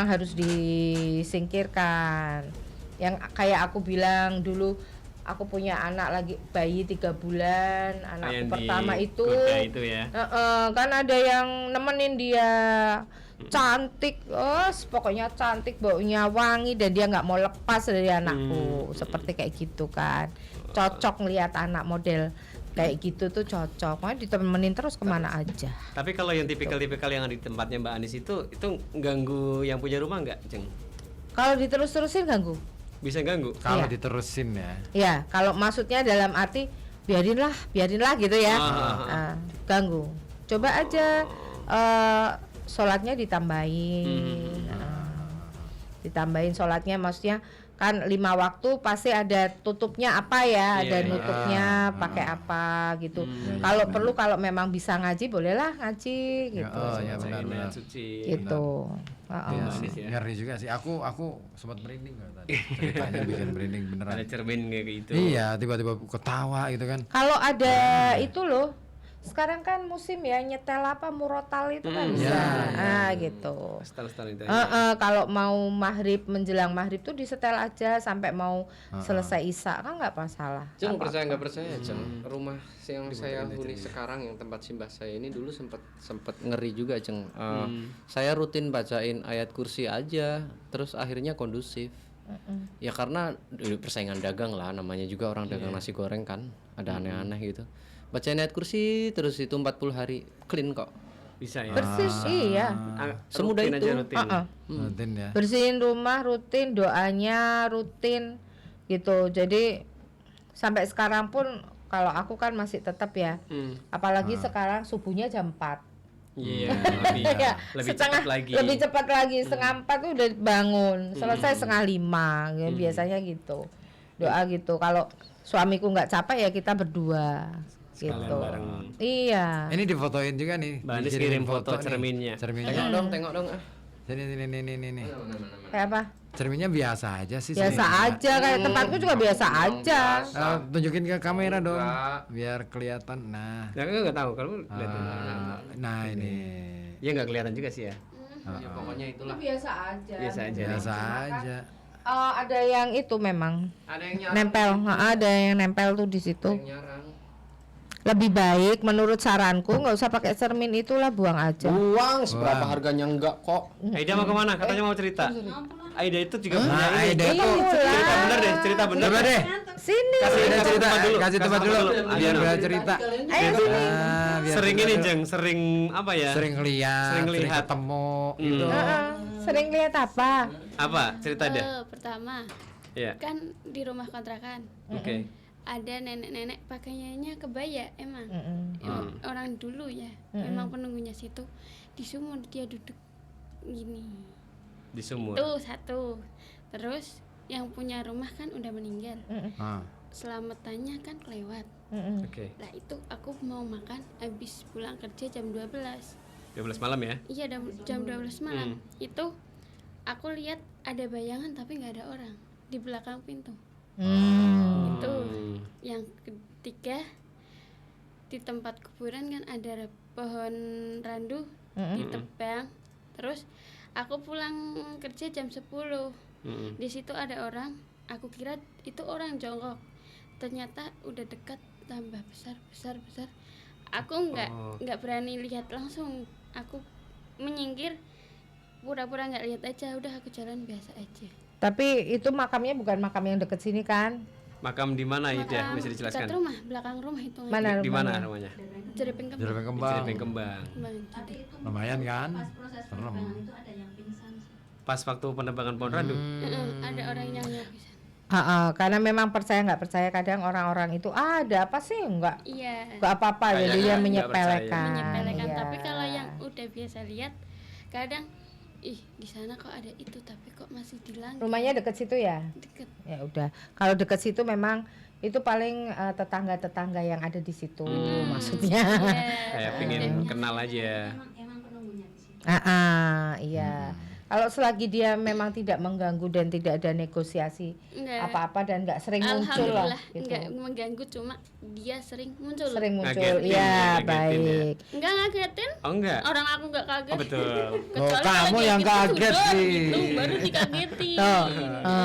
harus disingkirkan. Yang kayak aku bilang dulu, aku punya anak lagi bayi 3 bulan, anakku
Yang di
pertama itu,
kuda itu ya.
kan ada yang nemenin dia, cantik, pokoknya cantik, baunya wangi dan dia nggak mau lepas dari anakku, seperti kayak gitu kan. Cocok ngelihat anak model kayak gitu tuh cocok, makanya ditemenin terus kemana aja.
Tapi kalau yang tipikal-tipikal yang ada di tempatnya Mbak Anis itu ganggu yang punya rumah nggak, Ceng?
Kalau diterus-terusin ganggu.
Bisa ganggu?
Kalau
Iya.
diterusin ya.
Ya, kalau maksudnya dalam arti biarinlah gitu ya. Ganggu. Coba aja sholatnya ditambahin. Ditambahin sholatnya, maksudnya kan 5 waktu pasti ada tutupnya apa ya, ada nutupnya pakai apa gitu. Kalau perlu, kalau memang bisa ngaji bolehlah ngaji gitu.
Oh ya benar-benar.
Suci.
Gitu.
Iya sih, ngeri juga sih. Aku sempat merinding nggak tadi. Ceritanya bikin merinding beneran.
Ada cermin kayak gitu.
Iya, tiba-tiba ketawa gitu kan.
Kalau ada itu loh, sekarang kan musim ya nyetel apa murotal itu kan bisa, gitu.
Setel-setel itu.
Kalau mau maghrib, menjelang maghrib tuh disetel aja sampai mau selesai isya kan nggak masalah.
Jeng, percaya nggak percaya Jeng, rumah yang saya huni sekarang yang tempat simbah saya ini dulu sempat ngeri juga Jeng. Saya rutin bacain ayat kursi aja, terus akhirnya kondusif. Ya karena persaingan dagang lah, namanya juga orang dagang nasi goreng kan, ada aneh-aneh gitu. Bacain ayat kursi terus itu 40 hari clean kok.
Bisa ya.
Persis iya.
Semudah
Rutin
itu.
aja, rutin.
Rutin ya.
Bersihin rumah rutin, doanya rutin gitu. Jadi sampai sekarang pun kalau aku kan masih tetap ya. Apalagi sekarang subuhnya jam 4.
Iya,
Ya,
lebih cepat lagi.
Lebih cepat lagi, setengah 4 tuh udah bangun, selesai setengah 5, ya, biasanya gitu. Doa gitu. Kalau suamiku nggak capek ya kita berdua, gitu.
bareng.
Iya.
Ini difotoin juga nih.
Mbak Anis
Dikirimin
kirim foto
nih.
cerminnya.
Cerminnya.
Tengok dong.
Ini.
Kayak apa?
Cerminnya biasa aja sih.
Biasa aja, kayak tempatku juga biasa aja.
Tunjukin ke kamera dong, biar kelihatan. Nah,
Ya kan nggak tahu kalau lihat.
nah ini.
Ya nggak kelihatan juga sih ya.
Ya pokoknya itulah.
Biasa aja.
Biasa aja.
Biasa aja.
Ada yang itu memang
Ada yang nyarang.
nempel, ada yang nempel tuh di situ.
Nyarang.
Lebih baik menurut saranku nggak usah pakai cermin, itulah buang aja.
Buang seberapa harganya enggak kok.
Aida mau kemana? Katanya mau cerita. Aida itu juga punya
Nah,
ini.
Aida
Iya,
tuh
Cerita bener deh, cerita bener.
coba deh.
Sini.
Aida cerita,
tempat dulu.
kasih tempat dulu, biar
Ayo,
dia cerita.
Ayo sini.
Biar
Sering
cerita
ini
dulu.
Jeng, sering apa ya?
Sering lihat,
Sering
sering
lihat.
ketemu gitu.
Sering lihat apa?
Apa? Cerita deh.
Pertama
Iya.
kan di rumah kontrakan
Oke.
ada nenek-nenek pakaiannya kebaya emang orang dulu ya, memang penunggunya situ di sumur dia duduk gini
Di sumur.
tuh satu. Terus yang punya rumah kan udah meninggal,
Ah.
selamatannya kan kelewat.
Oke.
Lah itu aku mau makan habis pulang kerja jam 12.
12 malam ya.
Iya jam 12 malam. Itu aku lihat ada bayangan tapi nggak ada orang di belakang pintu. Itu yang ketiga, di tempat kuburan kan ada pohon randu ditebang. Terus aku pulang kerja jam 10. Di situ ada orang, aku kira itu orang jongkok. Ternyata udah dekat, tambah besar. Aku nggak berani lihat langsung. Aku menyingkir, pura-pura nggak lihat aja. Udah aku jalan biasa aja.
Tapi itu makamnya bukan makam yang deket sini kan?
Makam di mana itu ya?
Makam
Bisa dijelaskan.
dekat rumah, belakang rumah itu.
Mana
Di mana
rumahnya?
rumahnya?
Jerepeng kembang.
Jerepeng
Di
kembang.
Jerepeng Kembang.
Lumayan kan? Serem.
Pas waktu penebangan pohon randu.
Ada orang yang nyakisan.
Karena memang percaya nggak percaya, kadang orang-orang itu ada apa sih nggak
Iya.
apa-apa, jadi dia
nggak
menyepelekan.
Menyepelekan.
Iya.
Tapi kalau yang udah biasa lihat, kadang ih di sana kok ada itu tapi kok masih dilanggar.
Rumahnya deket situ ya?
Deket.
Ya udah. Kalau deket situ memang itu paling tetangga-tetangga yang ada di situ maksudnya.
Kayak pengen kenal aja.
Iya. Kalau selagi dia memang tidak mengganggu dan tidak ada negosiasi
Enggak.
apa-apa dan nggak sering muncul lah
Alhamdulillah
gitu.
enggak mengganggu, cuma dia sering muncul.
Sering muncul.
Ngagetin
Iya,
ya, ngagetin
baik.
Enggak ngagetin.
Oh enggak.
Orang aku enggak kaget.
Oh betul.
Kecuali
kamu
kalau dia
yang
gitu
kaget
sudor
sih.
gitu, baru dikagetin.
Tuh.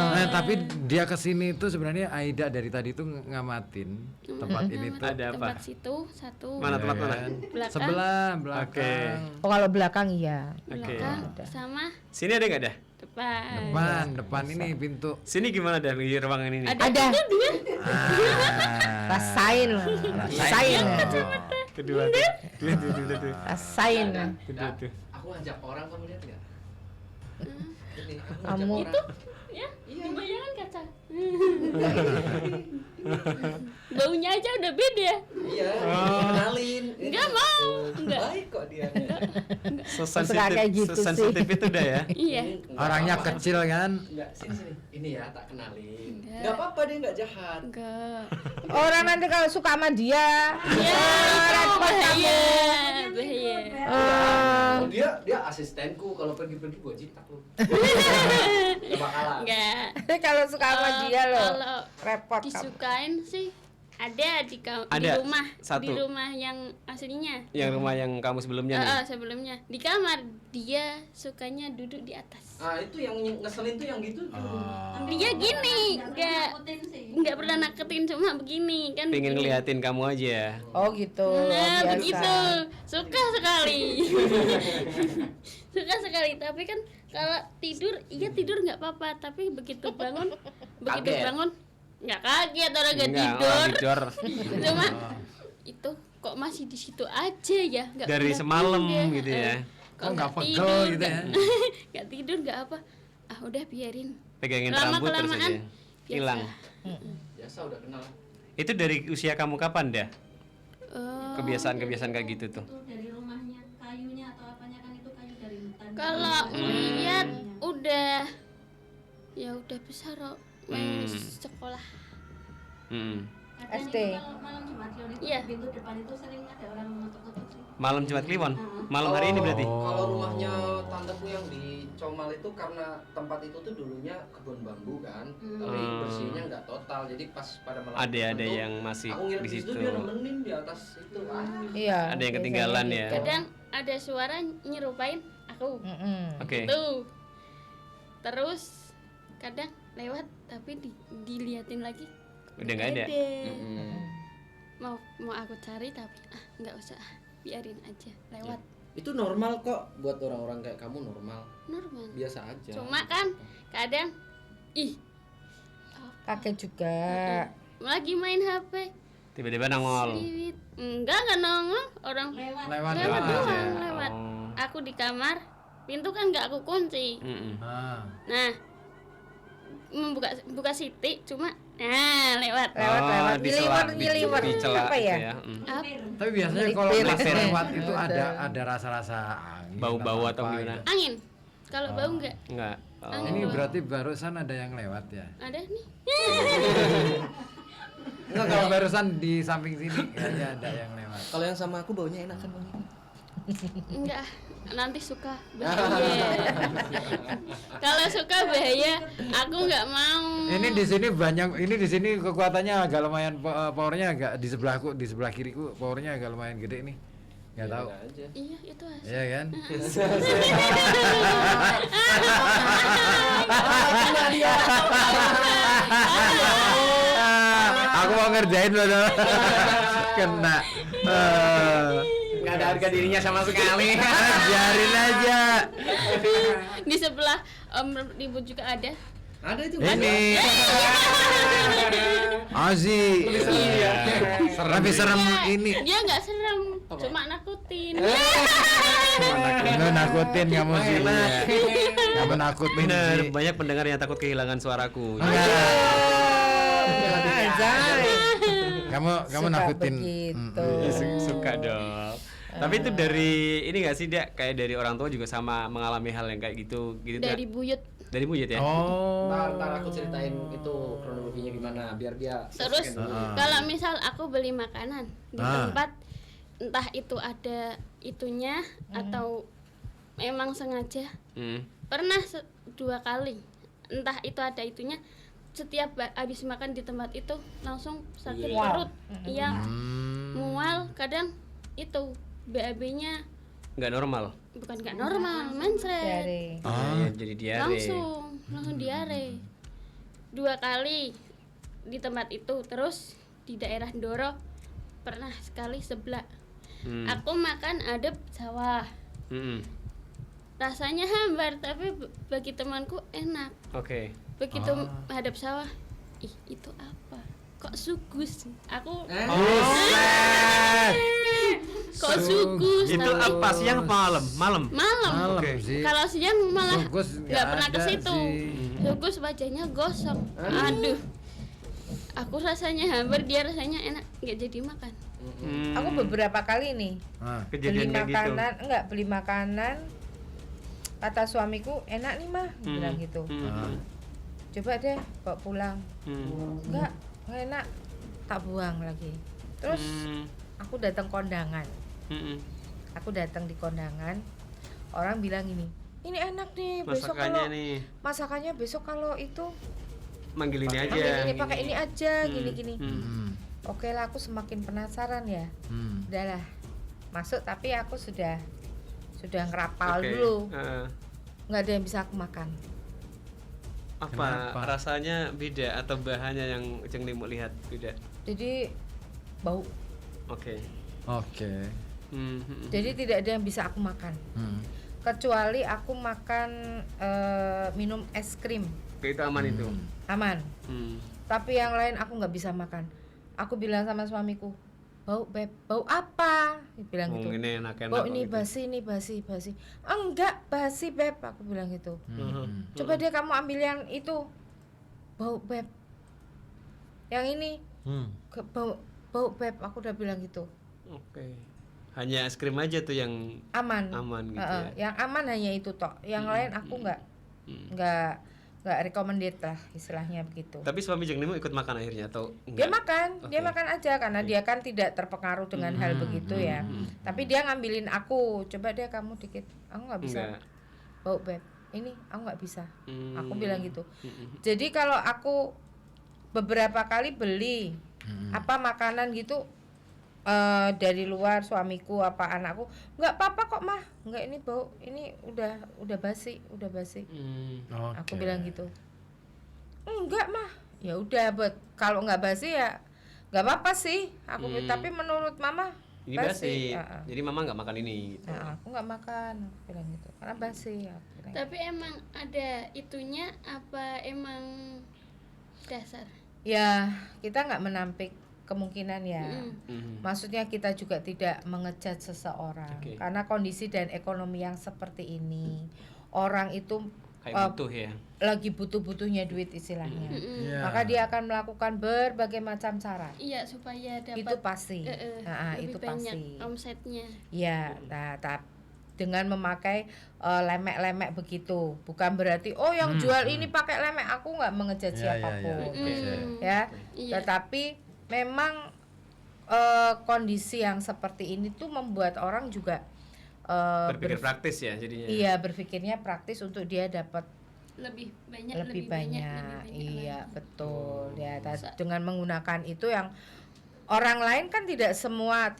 Nah, tapi dia kesini itu sebenarnya Aida dari tadi tuh ngamatin tempat ini tuh.
Ada apa?
Tempat situ satu.
Mana tempat mana?
Belakang.
Sebelah belakang.
Oh, kalau belakang iya.
Oke.
Belakang sama
Sini ada nggak dah?
depan.
Depan ini pintu.
Sini gimana dah di ruangan ini?
Ada.
Itu dia.
Rasain lah. Rasain.
Kedua tuh.
Rasain.
Kedua tuh.
Aku ngajak orang, kamu lihat nggak? Ini aku ngajak
Kamu
orang.
Ya, bayangan kaca. Baunya aja udah beda.
Iya, kenalin.
Enggak mau. Enggak.
Baik kok dia.
Kayak gitu sih.
Sensitif itu dah ya.
Iya.
Orangnya kecil kan?
Enggak, sini. Ini ya, tak kenalin. Enggak apa-apa, dia enggak jahat.
Enggak.
Orang nanti kalau suka sama dia,
Iya,
repot
bahaya.
kamu.
Bahaya.
Oh, dia asistenku, kalau pergi-pergi gua jitak lu. Enggak bakalan.
Enggak.
Kalau suka sama dia loh,
Kalau
repot kamu.
disukain sih ada di
Ada,
rumah,
satu.
di rumah yang aslinya.
Yang rumah yang kamu sebelumnya nih.
Sebelumnya di kamar dia sukanya duduk di atas.
Ah, itu yang ngeselin tuh yang gitu.
Dia gini, nggak pernah naketin, cuma begini kan.
Pengen
begini.
ngeliatin kamu aja.
Oh gitu.
Nah,
biasa.
begitu. Suka sekali. Suka sekali, tapi kan kalau tidur, iya tidur nggak apa-apa, tapi begitu bangun
Kaget.
nggak kaget orang nggak
Enggak,
tidur.
orang tidur.
Cuma itu kok masih di situ aja ya, nggak
Dari
pernah
semalam
pindah.
gitu ya.
Kok
nggak
nggak
pegel
tidur
gitu ya.
nggak tidur nggak apa, udah biarin.
Pegangin rambut terus
Lama-kelamaan
aja. Hilang.
Biasa udah kenal.
Itu dari usia kamu kapan dah?
Eh,
Kebiasaan-kebiasaan kayak gitu tuh.
Dari rumahnya, kayunya atau apanya kan itu kayu dari hutan.
kalau lihat udah ya udah besar kok, main sekolah.
Kadang
SD.
itu kalau malam Jumat Kliwon itu
Iya.
di pintu depan itu sering ada orang ngetuk-ngetuk sih.
Malam Jumat Kliwon. Malam hari ini berarti.
Kalau rumahnya tanteku yang di Comal itu karena tempat itu tuh dulunya kebun bambu kan, tapi bersihnya nggak total. Jadi pas pada malam
Ada
tertentu,
yang masih
aku nginep
di
di situ
situ.
dia nemenin di atas itu.
Iya.
Ada yang ketinggalan
biasanya
ya.
gitu.
Kadang ada suara nyerupain aku.
Oke.
Tuh. Terus kadang lewat tapi diliatin lagi.
Udah nggak ada.
Mau aku cari tapi nggak usah, biarin aja lewat.
Itu normal kok buat orang-orang kayak kamu, normal,
Normal.
biasa aja.
Cuma kan kadang
Kakek juga.
lagi main HP.
Tiba-tiba nongol.
Sliwit. Enggak nongol, orang
Lewat.
Lewat
lewat
aja.
doang, lewat.
Oh.
Aku di kamar, pintu kan nggak aku kunci.
Ah.
Nah, buka siti, cuma lewat.
Lewat. Nyeliwer
di celah
apa ya?
itu ya.
Tapi biasanya kalau pas lewat itu ada rasa-rasa angin.
Bau-bau
apa
atau
gitu.
gimana?
Angin. Kalau bau enggak
Enggak. Oh.
Angin.
Ini berarti barusan ada yang lewat ya?
ada nih.
Enggak, kalau barusan di samping sini kayaknya ada yang lewat.
Kalau yang sama aku baunya enak kan baunya?
Enggak, nanti suka bahaya. Kalau suka bahaya, aku nggak mau.
Ini di sini kekuatannya agak lumayan, powernya agak di sebelah kiriku powernya agak lumayan gede nih. Enggak tahu.
Aja.
Iya, itu asli.
Iya kan? Aku mau ngerjain loh. Kena.
Nggak ada harga dirinya sama sekali.
Biarin aja.
Di sebelah ribut juga ada.
Ada itu.
Ini Azi. Tapi serem ini.
Dia nggak serem, cuma nakutin.
Lu nakutin kamu sih. Kamu nakutin
Bener,
sih.
banyak pendengar yang takut kehilangan suaraku.
Anjay.
Kamu
Suka
nakutin.
begitu.
Suka dong. Tapi itu dari ini nggak sih, Dak? Kayak dari orang tua juga sama mengalami hal yang kayak gitu Dak?
Dari buyut.
Dari buyut ya?
Oh.
Ntar aku ceritain itu kronologinya gimana biar dia
Terus kalau misal aku beli makanan di tempat, entah itu ada itunya atau memang sengaja, pernah 2 kali, entah itu ada itunya, setiap habis makan di tempat itu langsung sakit perut, iya, mual, kadang itu BAB-nya
Nggak normal.
bukan nggak normal, mencret,
Ya, jadi diare.
langsung diare 2 kali di tempat itu. Terus di daerah Ndoro pernah sekali seblak. Aku makan adep sawah, rasanya hambar tapi bagi temanku enak.
Oke.
Begitu hadap sawah, ih itu apa, kok sugus, aku kok sugus.
Itu
tapi
apa, siang apa malam? Malam.
malam.
Oke. Sih.
Kalau siang malah
Sugus
nggak pernah ke
ada
situ.
sih.
Sugus wajahnya gosok. Aduh. Aku rasanya hambar, dia rasanya enak, nggak jadi makan.
Aku beberapa kali nih beli
Kejadian kayak gitu.
makanan, beli makanan. Kata suamiku, enak nih mah, bilang gitu. Coba deh bawa pulang. Enggak enak, tak buang lagi. Terus aku datang kondangan. Aku datang di kondangan, orang bilang ini enak nih, besok
Masakannya
kalau
nih.
masakannya besok kalau itu
Manggil ini aja.
pakai ini pakai ini aja, gini.
Hmm.
Oke lah, aku semakin penasaran ya.
Hmm.
Udahlah, masuk, tapi aku sudah ngerapal
Oke.
dulu.
Heeh.
Nggak ada yang bisa aku makan.
Apa
Kenapa?
rasanya beda atau bahannya yang Jeng Limu lihat beda?
Jadi bau.
Oke.
Oke.
Jadi tidak ada yang bisa aku makan. Kecuali aku makan minum es krim,
Oke, itu aman itu.
aman.
Hmm.
Tapi yang lain aku nggak bisa makan. Aku bilang sama suamiku, bau beb, bau apa? Dia bilang gitu.
Ini enak-enak.
Bau
kok
ini
gitu.
basi, ini basi. Enggak basi beb, aku bilang gitu. Coba dia kamu ambil yang itu, bau beb. Yang ini, bau beb, aku udah bilang gitu.
Oke. Hanya es krim aja tuh yang
Aman.
aman gitu
Heeh,
ya.
yang aman hanya itu tok. Yang lain aku nggak recommended lah, istilahnya begitu.
Tapi suami Jeng Limu ikut makan akhirnya atau
Dia
enggak?
makan, dia
Oke.
makan aja karena dia kan tidak terpengaruh dengan hal begitu ya. Tapi dia ngambilin aku, coba deh kamu dikit. Aku nggak bisa.
Enggak.
Bau beb. Ini aku nggak bisa.
Hmm.
Aku bilang gitu. Jadi kalau aku beberapa kali beli apa makanan gitu dari luar, suamiku apa anakku, nggak apa-apa kok mah, nggak, ini bau, ini udah basi. Aku bilang gitu. Enggak mah, ya udah, buat kalau nggak basi ya nggak apa-apa sih. Aku tapi menurut mama
Ini basi.
Heeh.
Jadi mama nggak makan ini gitu.
Nah, aku nggak makan, aku bilang gitu karena basi. Aku bilang.
Tapi emang ada itunya apa emang dasar?
Ya kita nggak menampik kemungkinan ya.
Mhm.
Maksudnya kita juga tidak mengejat seseorang
Oke.
karena kondisi dan ekonomi yang seperti ini, orang itu
Kayak butuh ya.
lagi butuh-butuhnya duit istilahnya.
Iya.
Maka dia akan melakukan berbagai macam cara.
Iya, supaya dapat
Itu pasti. Nah,
lebih
itu
banyak
pasti.
omsetnya.
Ya, nah, dengan memakai lemek-lemek begitu, bukan berarti yang jual ini pakai lemek. Aku nggak mengejat siapapun, ya.
Iya.
Tetapi memang kondisi yang seperti ini tuh membuat orang juga
Berpikir praktis ya jadinya.
iya, berpikirnya praktis untuk dia dapat
Lebih banyak,
lebih banyak. Iya,
lagi.
betul. Ya, dengan menggunakan itu yang orang lain kan tidak semua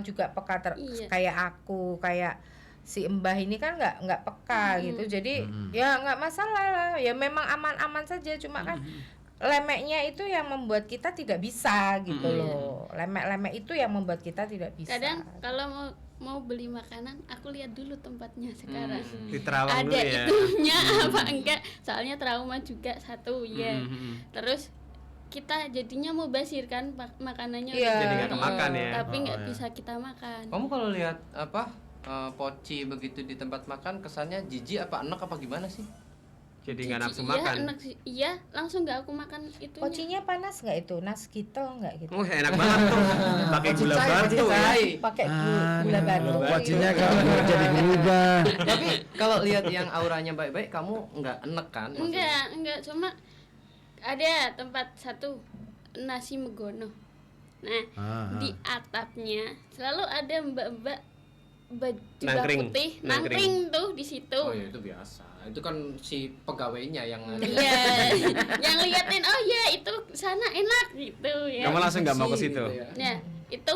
juga peka
Iya.
kayak aku, kayak si Mbah ini kan nggak peka gitu. Jadi ya nggak masalah lah. Ya memang aman-aman saja, cuma kan lemeknya itu yang membuat kita tidak bisa gitu loh. Lemek-lemek itu yang membuat kita tidak bisa.
Kadang kalau mau beli makanan, aku lihat dulu tempatnya sekarang.
Diterawang
Ada
dulu ya.
itunya apa enggak? Soalnya trauma juga satu ya. Terus kita jadinya mau basir kan makanannya
Iya.
udah
Jadi nggak kemakan ya.
tapi nggak bisa kita makan.
Kamu kalau lihat apa poci begitu di tempat makan kesannya jijik apa enak apa gimana sih?
Jadi nggak nafsu
Iya,
makan.
iya, langsung nggak aku makan itu.
Pocinya panas nggak itu? Nasgito nggak gitu?
Oh, enak banget tuh. Pakai gula batu ya.
Pakai gula batu.
Pocinya kamu jadi berubah.
Tapi kalau lihat yang auranya baik-baik, kamu nggak enek kan? Maksudnya?
Enggak, cuma ada tempat satu nasi megono. Nah, di atapnya selalu ada mbak-mbak baju
Nangkring,
putih
nangkring.
nangkring tuh di situ.
Oh ya itu biasa. Itu kan si pegawainya yang ada.
Iya, yang liatin, oh ya itu sana enak gitu ya.
Kamu langsung nggak mau ke situ.
Gitu ya.
Nah, itu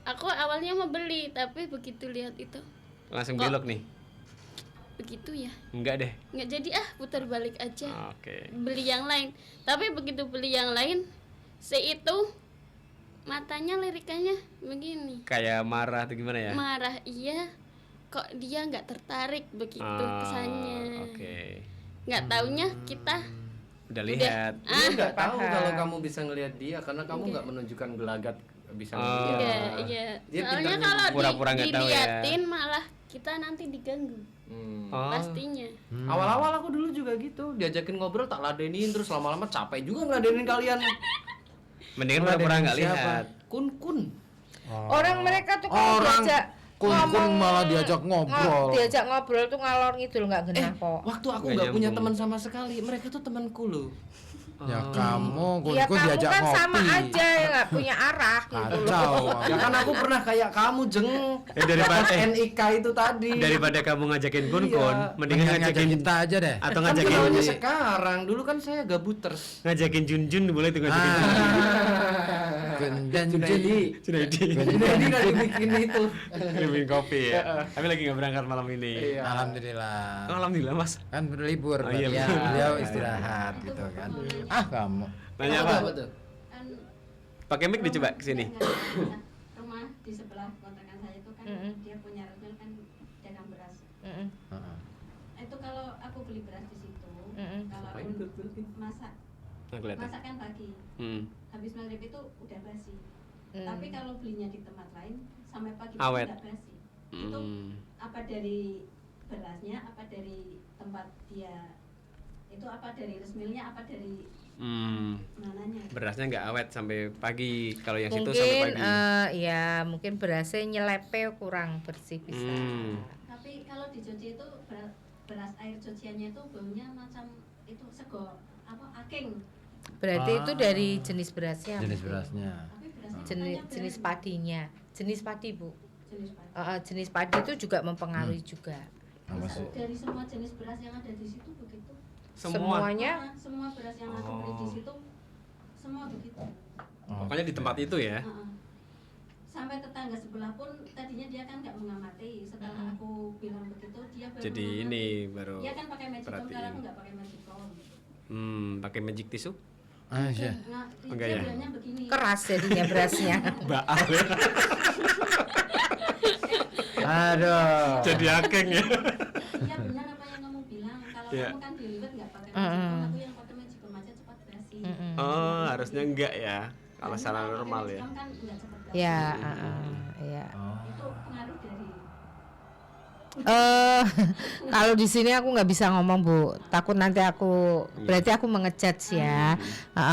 aku awalnya mau beli, tapi begitu lihat itu
Langsung
Kok?
belok nih.
begitu ya.
Enggak deh.
Nggak jadi putar balik aja.
Oke.
Beli yang lain. Tapi begitu beli yang lain, itu matanya lirikannya begini.
Kayak marah atau gimana ya?
Marah, iya. Kok dia nggak tertarik begitu
Ah,
kesannya.
Oke.
Nggak taunya kita
Udah lihat.
Dia nggak tahu
paham.
kalau kamu bisa ngelihat dia karena kamu nggak menunjukkan gelagat bisa ngelihat.
Iya, iya.
Dia
Soalnya
pintarnya
kalau
pura-pura nggak tahu ya.
diliatin malah kita nanti diganggu.
Oh.
Pastinya.
Awal-awal aku dulu juga gitu, diajakin ngobrol tak ladenin terus lama-lama capek juga ngeladenin kalian.
Mendingan pura-pura nggak lihat.
Kun.
Orang mereka tuh kalau
Orang
diajak
kun
ngomong,
malah diajak ngobrol.
diajak ngobrol tuh ngalor ngidul nggak genah kok.
Waktu aku
Nggak
nggak punya
nyambung.
teman sama sekali, mereka tuh temanku loh.
Ya kamu
Iya
kun
kamu
diajak
kan
ngopi.
sama aja ya nggak punya arah gitu loh.
Kacau.
Ya kan aku pernah kayak kamu jeng.
Daripada
NIK itu tadi.
daripada kamu ngajakin kun-kun,
Iya.
mendingan
Ngajak
ngajakin
kita aja deh.
atau
Kan
ngajakin
kenalnya sekarang, dulu kan saya gabuters.
ngajakin Junjun boleh tuh ngajakin
Dan
Junaidi.
Junaidi.
Junaidi nggak dibikin itu.
Minum kopi ya. Tapi lagi nggak berangkat malam ini.
Iya.
Alhamdulillah.
Oh, alhamdulillah Mas.
Kan berlibur,
Oh, iya,
ya,
betul.
beliau istirahat gitu kan. Kamu.
Nanya
Apa
apa?
tuh?
Kan
Pakai mic dicoba kesini.
rumah di sebelah kontrakan saya itu kan dia punya resmil kan dagang beras.
Mm-mm.
Itu kalau aku beli beras di situ, kalau
Ngapain
aku
tuh?
masak
Nah, kelihatan.
masakan pagi, habis maghrib itu udah basi. Tapi kalau belinya di tempat lain sampai pagi itu
Awet.
nggak basi. Itu apa dari berasnya, apa dari tempat dia itu, apa dari resmilnya, apa dari mananya?
Berasnya nggak awet sampai pagi. Kalau yang situ sampai
Mungkin
pagi.
ya mungkin berasnya nyelepe kurang bersih bisa.
Tapi kalau dicuci itu beras air cuciannya itu baunya macam itu sego apa aking.
Berarti itu dari jenis berasnya.
Jenis berasnya.
Tapi berasnya
Jenis
katanya
jenis
beras.
padinya. Jenis padi, Bu.
Jenis padi.
Jenis padi itu juga mempengaruhi juga.
Dari semua jenis beras yang ada di situ begitu.
Semuanya
Semua beras yang aku beli di situ semua begitu.
Pokoknya di tempat itu ya.
Sampai tetangga sebelah pun tadinya dia kan nggak mengamati. Setelah aku bilang begitu dia baru
Jadi
mengamati.
ini baru
Dia kan pakai magicom,
perhatiin.
kalau aku nggak pakai magicom.
Pakai magic tisu?
Iya.
Enggak
Dia
ya?
bilangnya begini.
keras jadinya berasnya.
Baal ya.
Aduh.
Jadi akeng ya.
Iya benar apa yang kamu bilang. Kalau
Iya.
kamu kan diliwet nggak pakai magicom, aku yang pakai magicom aja cepat basi.
Oh, harusnya enggak ya. Kalau
Karena
salah
pakai
normal ya.
magicom kan nggak cepat basi.
Ya, ya.
Itu pengaruh dari
Kalau di sini aku nggak bisa ngomong, Bu. Takut nanti aku berarti aku mengejudge ya,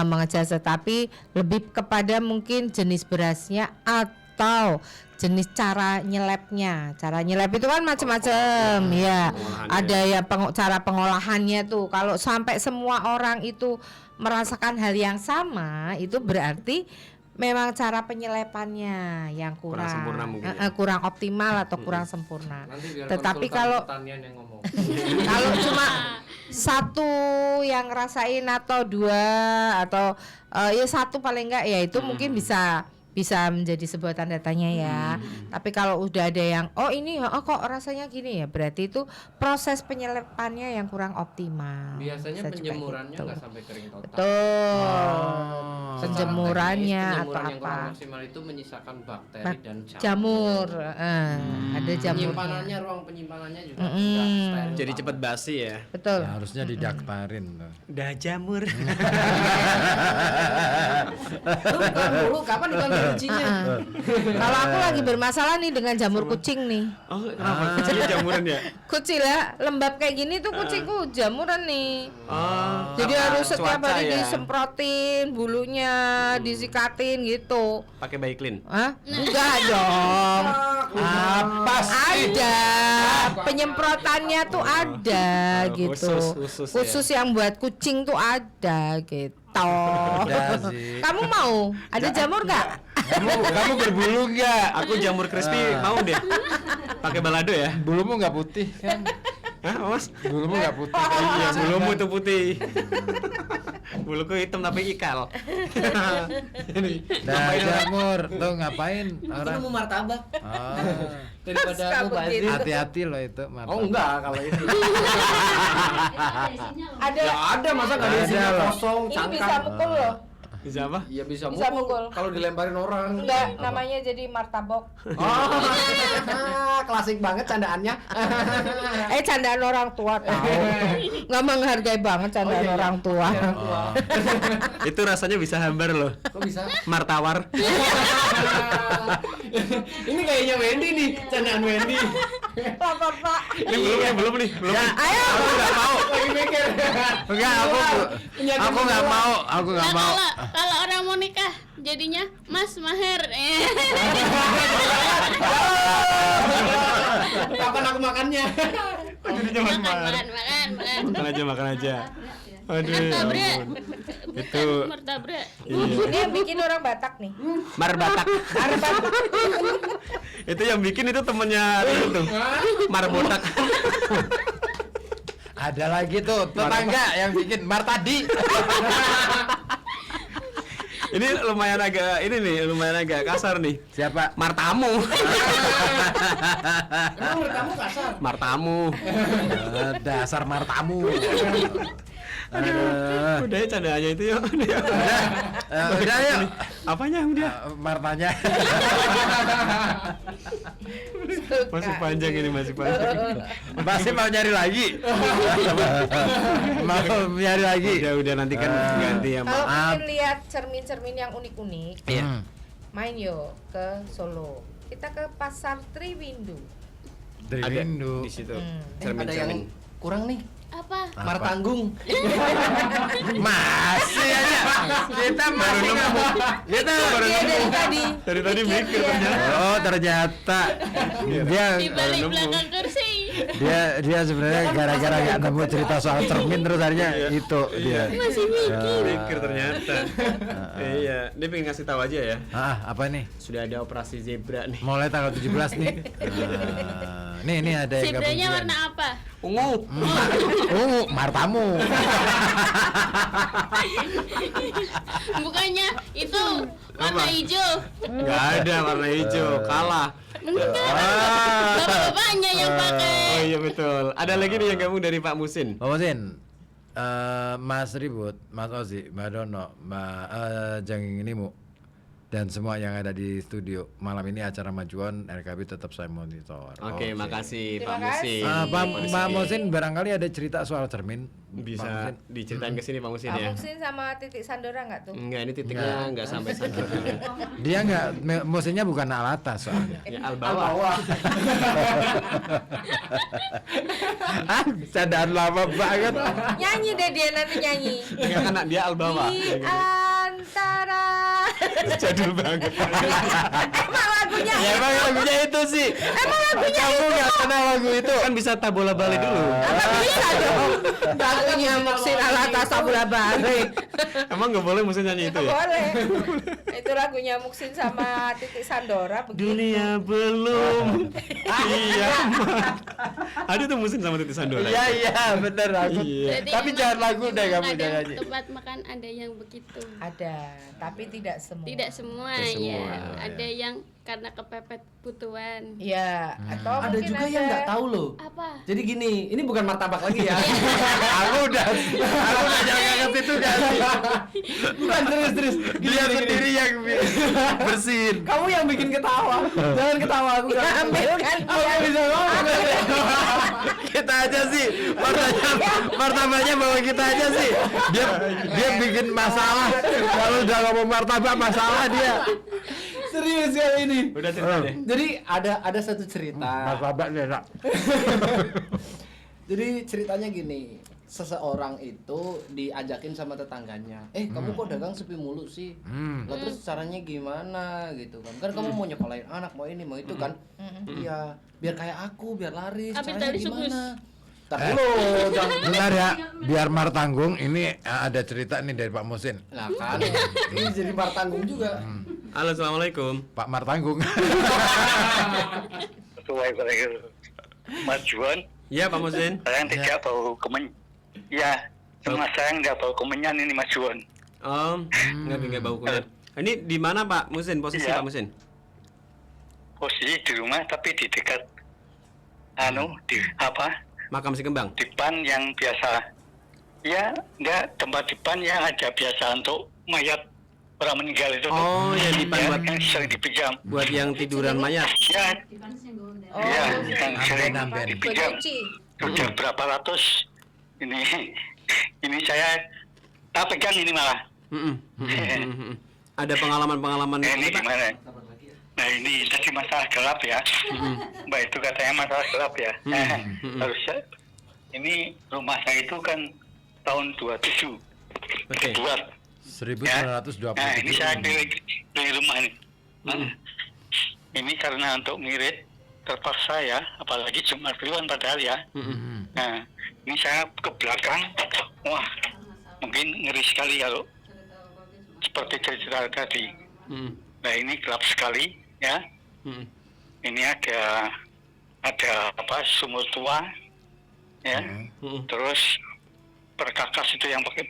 mengejudge. Tapi lebih kepada mungkin jenis berasnya atau jenis cara nyelepnya. Cara nyelep itu kan macam-macam ya. Ada ya cara pengolahannya tuh. Kalau sampai semua orang itu merasakan hal yang sama, itu berarti memang cara penyelepannya yang kurang
sempurna mungkin ya.
kurang optimal atau kurang sempurna.
Nanti biar
Tetapi
konsultan
kalau
pertanian yang ngomong.
kalau cuma satu yang ngerasain atau dua atau ya satu paling enggak ya itu mungkin bisa menjadi sebuah tanda tanya ya. Tapi kalau udah ada yang ini kok rasanya gini ya, berarti itu proses penyelepannya yang kurang optimal.
Biasanya
Bisa juga
penjemurannya
gitu.
nggak sampai kering total.
Betul. Penjemurannya
Secara teknis,
atau
penjemuran yang kurang
apa?
maksimal itu menyisakan bakteri dan
Jamur, ada jamurnya.
Penyimpanannya, ruang penyimpanannya juga
Mm-mm.
nggak steril
Jadi
banget.
cepet basi ya.
Betul.
Ya, harusnya didaktarin tuh.
Udah jamur.
Lu bukan dulu kapan diganti kuncinya.
Kalau aku lagi bermasalah nih dengan jamur kucing nih.
Oh, kenapa? Kucingnya jamuran ya?
Kucing lah, lembab kayak gini tuh kucingku jamuran nih.
Oh.
Jadi harus setiap
cuaca
hari
ya?
disemprotin, bulunya disikatin gitu.
Pakai Baiklin.
Hah? Enggak dong.
Apa sih?
Ada penyemprotannya tuh ada gitu.
Khusus ya.
Yang buat kucing tuh ada gitu.
Ada sih.
Kamu mau? Ada jamur nggak?
Kamu berbulu nggak?
Aku jamur crispy mau deh. Pakai balado ya?
Bulumu nggak putih kan?
Hah, Mas?
Bulumu nggak putih.
Iya, bulumu itu putih. Buluku hitam tapi ikal.
Nah, jamur tuh ngapain
Aku
orang?
nemu martabak
Oh,
daripada aku bazir.
hati-hati loh itu.
Oh enggak kalau itu.
Itu ada isinya loh.
Ada.
Ya ada masa nggak ada
Ada
isinya
loh.
kosong,
Ini bisa
cangkang.
mukul loh.
Bisa apa?
Iya bisa
Bisa mukul.
kalau dilemparin orang.
Enggak, namanya jadi martabak.
Oh, klasik banget candaannya.
Candaan orang tua tahu. Nggak menghargai banget candaan orang tua.
Itu rasanya bisa hambar loh.
Kok bisa?
Martawar.
Ini kayaknya Wendy nih, candaan Wendy.
Lapor Pak.
Ini belum nih.
Ayo.
Aku nggak mau.
Lagi mikir.
Enggak, aku nggak mau. Aku nggak
Nah,
mau.
kalau orang mau nikah jadinya Mas Maher.
Kapan aku makannya?
Makan aja. Aduh.
Martabak.
Itu
Martabak.
Ini yang bikin orang Batak nih.
Marbatak. Itu yang bikin itu temennya itu tuh. Marbotak.
Ada lagi tuh tetangga yang bikin martadi.
Ini lumayan agak kasar nih.
Siapa?
Martamu.
Emang menurut kamu kasar?
Martamu.
Dasar martamu. Aduh.
Udah ya candaannya itu yuk.
Udah yuk.
Apanya udah?
Martanya.
Masih panjang ini, masih panjang.
Masih mau nyari lagi. Mau nyari lagi.
Udah nanti kan ganti ya,
Kalau
Mak.
pengen lihat cermin-cermin yang unik-unik,
Iya.
main yuk ke Solo. Kita ke Pasar Triwindu.
Dari
Ada
Windu.
di situ.
Ada yang kurang nih.
Apa?
Martanggung.
Masih aja. Kita masih kita baru
Iya dari tadi.
Dari tadi
Mikir
mikir
dia.
ternyata.
Oh, ternyata dia
Di balik belakang kursi.
dia sebenarnya gara-gara nggak nemu cerita soal cermin terus akhirnya itu dia.
Masih mikir.
Mikir ternyata. Iya, dia pengen ngasih tahu aja ya.
Apa nih?
Sudah ada operasi zebra nih.
Mulai tanggal 17 nih. Nih ada yang
Zebranya warna apa?
Ungu.
martamu.
Bukannya itu warna hijau.
Enggak ada warna hijau, kalah.
Bapak-bapaknya yang pakai.
Oh iya betul. Ada lagi nih yang gabung dari Pak Musin.
Pak Musin, Mas Ribut, Mas Ozi, Mbak Dono, Mbak Jeng Nimu, dan semua yang ada di studio malam ini acara majuan RKB tetap saya monitor.
Oke, makasih
Terima
Pak Musin.
Pak Musin barangkali ada cerita soal cermin. Pak
Bisa
Musin.
diceritain ke sini Pak Musin
Pak
ya.
Muksin sama Titik Sandora nggak tuh?
Enggak, ini titiknya enggak sampai sana.
Dia nggak, musinnya bukan al atas soalnya.
Ya al bawah.
Candaan lama banget.
Nyanyi deh dia nanti nyanyi.
Enggak kan dia al bawah.
Di antara.
Jadul banget.
Emang lagunya
Ya emang lagunya itu sih.
Emang lagunya
Kamu nggak kenal lagu itu?
Kan bisa tabola balik dulu.
Emang bisa dong. Lagunya Muksin Alatas Tabula Balik.
Emang nggak boleh Musin nyanyi itu ya?
Boleh. Itu lagunya Muksin sama Titik Sandora begitu.
Dunia belum. Iya. Ada tuh Musin sama Titi Sandora.
Iya bener aku.
Iya.
Jadi
Tapi
emang-
jangan lagu deh
emang
kamu
ada
jangan nyanyi.
tempat makan ada yang begitu.
Ada, tapi tidak semua.
Tidak semua,
Tidak semua,
ya.
ya.
Ada yang karena kepepet butuhan.
Ya, atau
Ada
mungkin
juga yang nggak tahu loh.
Apa?
Jadi gini, ini bukan martabak lagi ya.
Aku udah jangan ke situ kan.
Bukan terus.
Dia sendiri yang bersihin.
Kamu yang bikin ketawa. Jangan ketawa aku nggak
ambil kan
Aku
dia.
bisa ngomong.
Kita aja sih martabaknya bawa kita aja sih. Dia bikin masalah. Kalau udah ngomong martabak masalah dia.
Serius kali ini.
Udah cerita deh.
Jadi ada satu cerita.
Mas Babak nih, Nak.
Jadi ceritanya gini, seseorang itu diajakin sama tetangganya, kamu kok dagang sepi mulu sih? Lah terus caranya gimana gitu kan? Kan kamu mau nyekolahin anak, mau ini, mau itu kan? Iya, biar kayak aku, biar laris.
Ambil
Caranya
tali sukus.
gimana? Tapi lo jangan
Bentar ya, biar Mar tanggung. Ini ada cerita nih dari Pak Musin.
lah kan, ini jadi bar tanggung juga.
Halo, assalamualaikum.
Pak Mar tanggung.
Mas Juan,
Iya, Pak Musin.
saya yang tidak bau ya, sama saya nggak bau kemenyan ini Mas Juan.
Nggak bau kulit. Ini di mana Pak Musin? Posisi
Iya.
Pak Musin?
Posisi di rumah tapi di dekat di
Makam si Kembang.
depan yang biasa, ya nggak tempat depan yang ada biasa untuk mayat orang meninggal itu.
Oh, yang depan
ya,
buat
yang sering dipinjam.
buat yang tiduran mayat.
Ya,
Oh,
ya, yang sering
Amben.
dipinjam.
Bercuci.
Sudah berapa ratus ini saya pegang ini malah.
Ada pengalaman-pengalaman
Ini
Pak?
gimana? Nah ini tadi masalah gelap ya. Mbak itu katanya masalah gelap ya. Harusnya ini rumah saya itu kan tahun 27
Oke.
dibuat.
1927.
Nah ini saya pilih rumah ini. Ini karena untuk ngirit terpaksa ya, apalagi Jumat Kliwon padahal ya. Nah ini saya ke belakang, wah mungkin ngeri sekali kalau seperti cerita tadi. Nah ini gelap sekali ya. Ini ada sumur tua ya. Terus perkakas itu yang pakai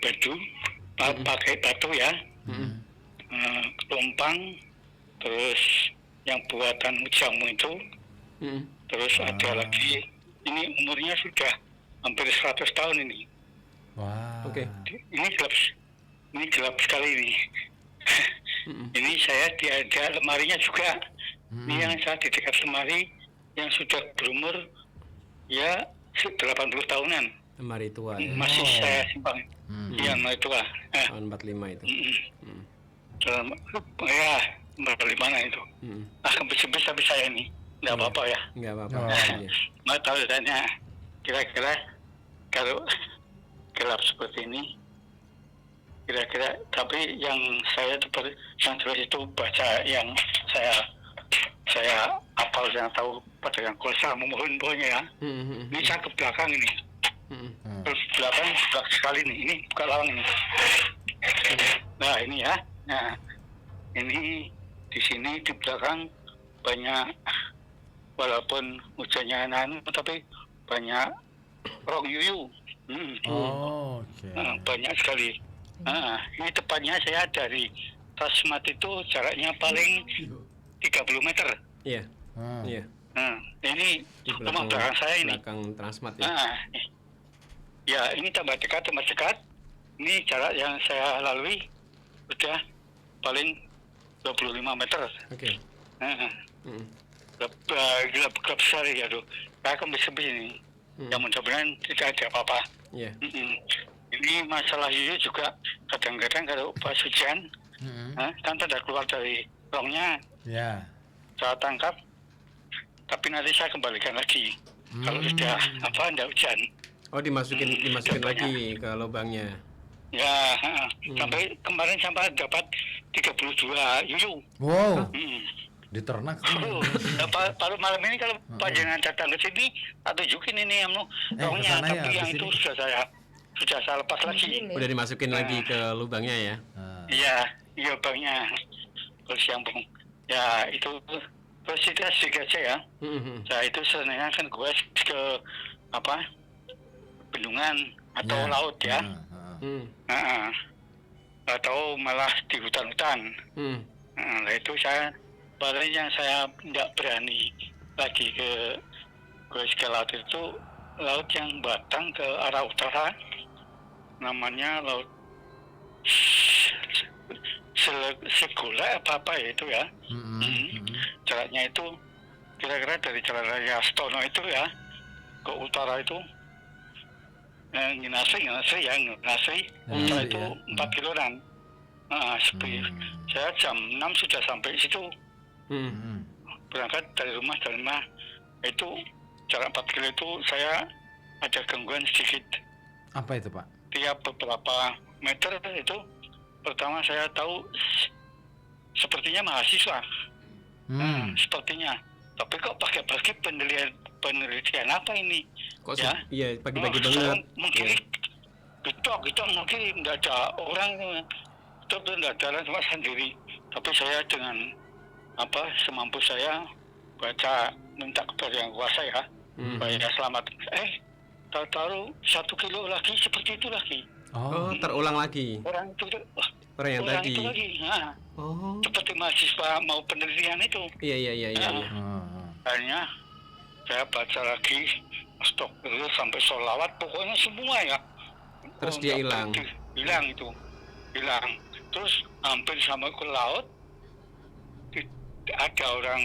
batu ya. Pelumpang, terus yang buatan jamu itu. Terus ada lagi, ini umurnya sudah hampir 100 tahun ini.
Wah.
Oke.
Ini gelap sekali ini. Ini saya ada lemarinya juga. Ini yang saya di dekat lemari yang sudah berumur ya 80 tahunan.
Lemari tua ya.
Masih saya simpan. Iya, lemari tua.
Tahun 45 itu.
Ya, balik mana itu? Bisa saya ini. Nggak apa-apa ya.
Enggak apa-apa. Iya.
Mau tahu tanya, kira-kira kalau gelap seperti ini, kira-kira, tapi yang saya yang jelas itu baca yang saya hafal, yang tahu pada yang kuasa memohon pokoknya ya. Ini saya ke belakang ini. Terus belakang sekali nih, ini buka lawang ini. Nah ini ya, nah ini di sini di belakang banyak, walaupun hujannya tapi banyak rong yuyu.
Oke.
Banyak sekali. Ini tepatnya saya dari Tasmat itu jaraknya paling 30 meter.
Iya. Iya.
Ini
Di
rumah belakang saya ini.
Belakang Transmart ya.
Ya, ini tambah dekat. Ini jarak yang saya lalui sudah paling 25 meter.
Oke.
Gelap sekali ya tuh. Saya akan bisa ini. Yang mudah-mudahan tidak ada apa-apa.
Iya.
Ini masalah yuyu juga kadang-kadang kalau pas hujan, kan tidak keluar dari rongnya,
Ya.
saya tangkap, tapi nanti saya kembalikan lagi. Kalau sudah tidak hujan.
Oh, dimasukin lagi ke lubangnya.
Ya, sampai kemarin sampai dapat 32 yuyu.
Wow. Diternak.
Baru malam ini kalau panjangan datang ke sini, tak tunjukin ini rongnya,
kesana
tapi
ya,
yang
kesini.
itu sudah saya lepas lagi.
Udah dimasukin lagi ke lubangnya ya.
Iya bangnya. Terus yang ya itu terus itu asik aja ya. Saya itu sebenarnya kan gue ke bendungan atau laut ya. Atau malah di hutan-hutan. Nah itu saya paling yang saya tidak berani lagi ke laut itu, laut yang batang ke arah utara, namanya laut Segula apa ya itu ya. Jaraknya itu kira-kira dari Jalan Raya Stono itu ya ke utara itu Nginasri utara itu 4 kiloan. Saya jam 6 sudah sampai situ. Berangkat dari rumah itu jarak 4 kilo itu saya ada gangguan sedikit.
Apa itu Pak?
Tiap beberapa meter itu pertama saya tahu sepertinya mahasiswa. Sepertinya. Tapi kok pakai penelitian apa ini?
Kok
ya?
Iya, pagi-pagi
Saya
banget.
mungkin gitu mungkin nggak ada orang, itu nggak jalan cuma sendiri. Tapi saya dengan semampu saya baca, minta kepada yang kuasa ya, supaya selamat. Tahu 1 kilo lagi seperti itu lagi.
Oh, terulang lagi.
Orang itu
yang
orang
tadi.
itu lagi. Nah,
Oh.
seperti mahasiswa mau penelitian itu.
Iya.
Akhirnya saya baca lagi, astagfirullah sampai sholawat, pokoknya semua ya.
Terus dia hilang.
Hilang. Terus hampir sampai ke laut, ada orang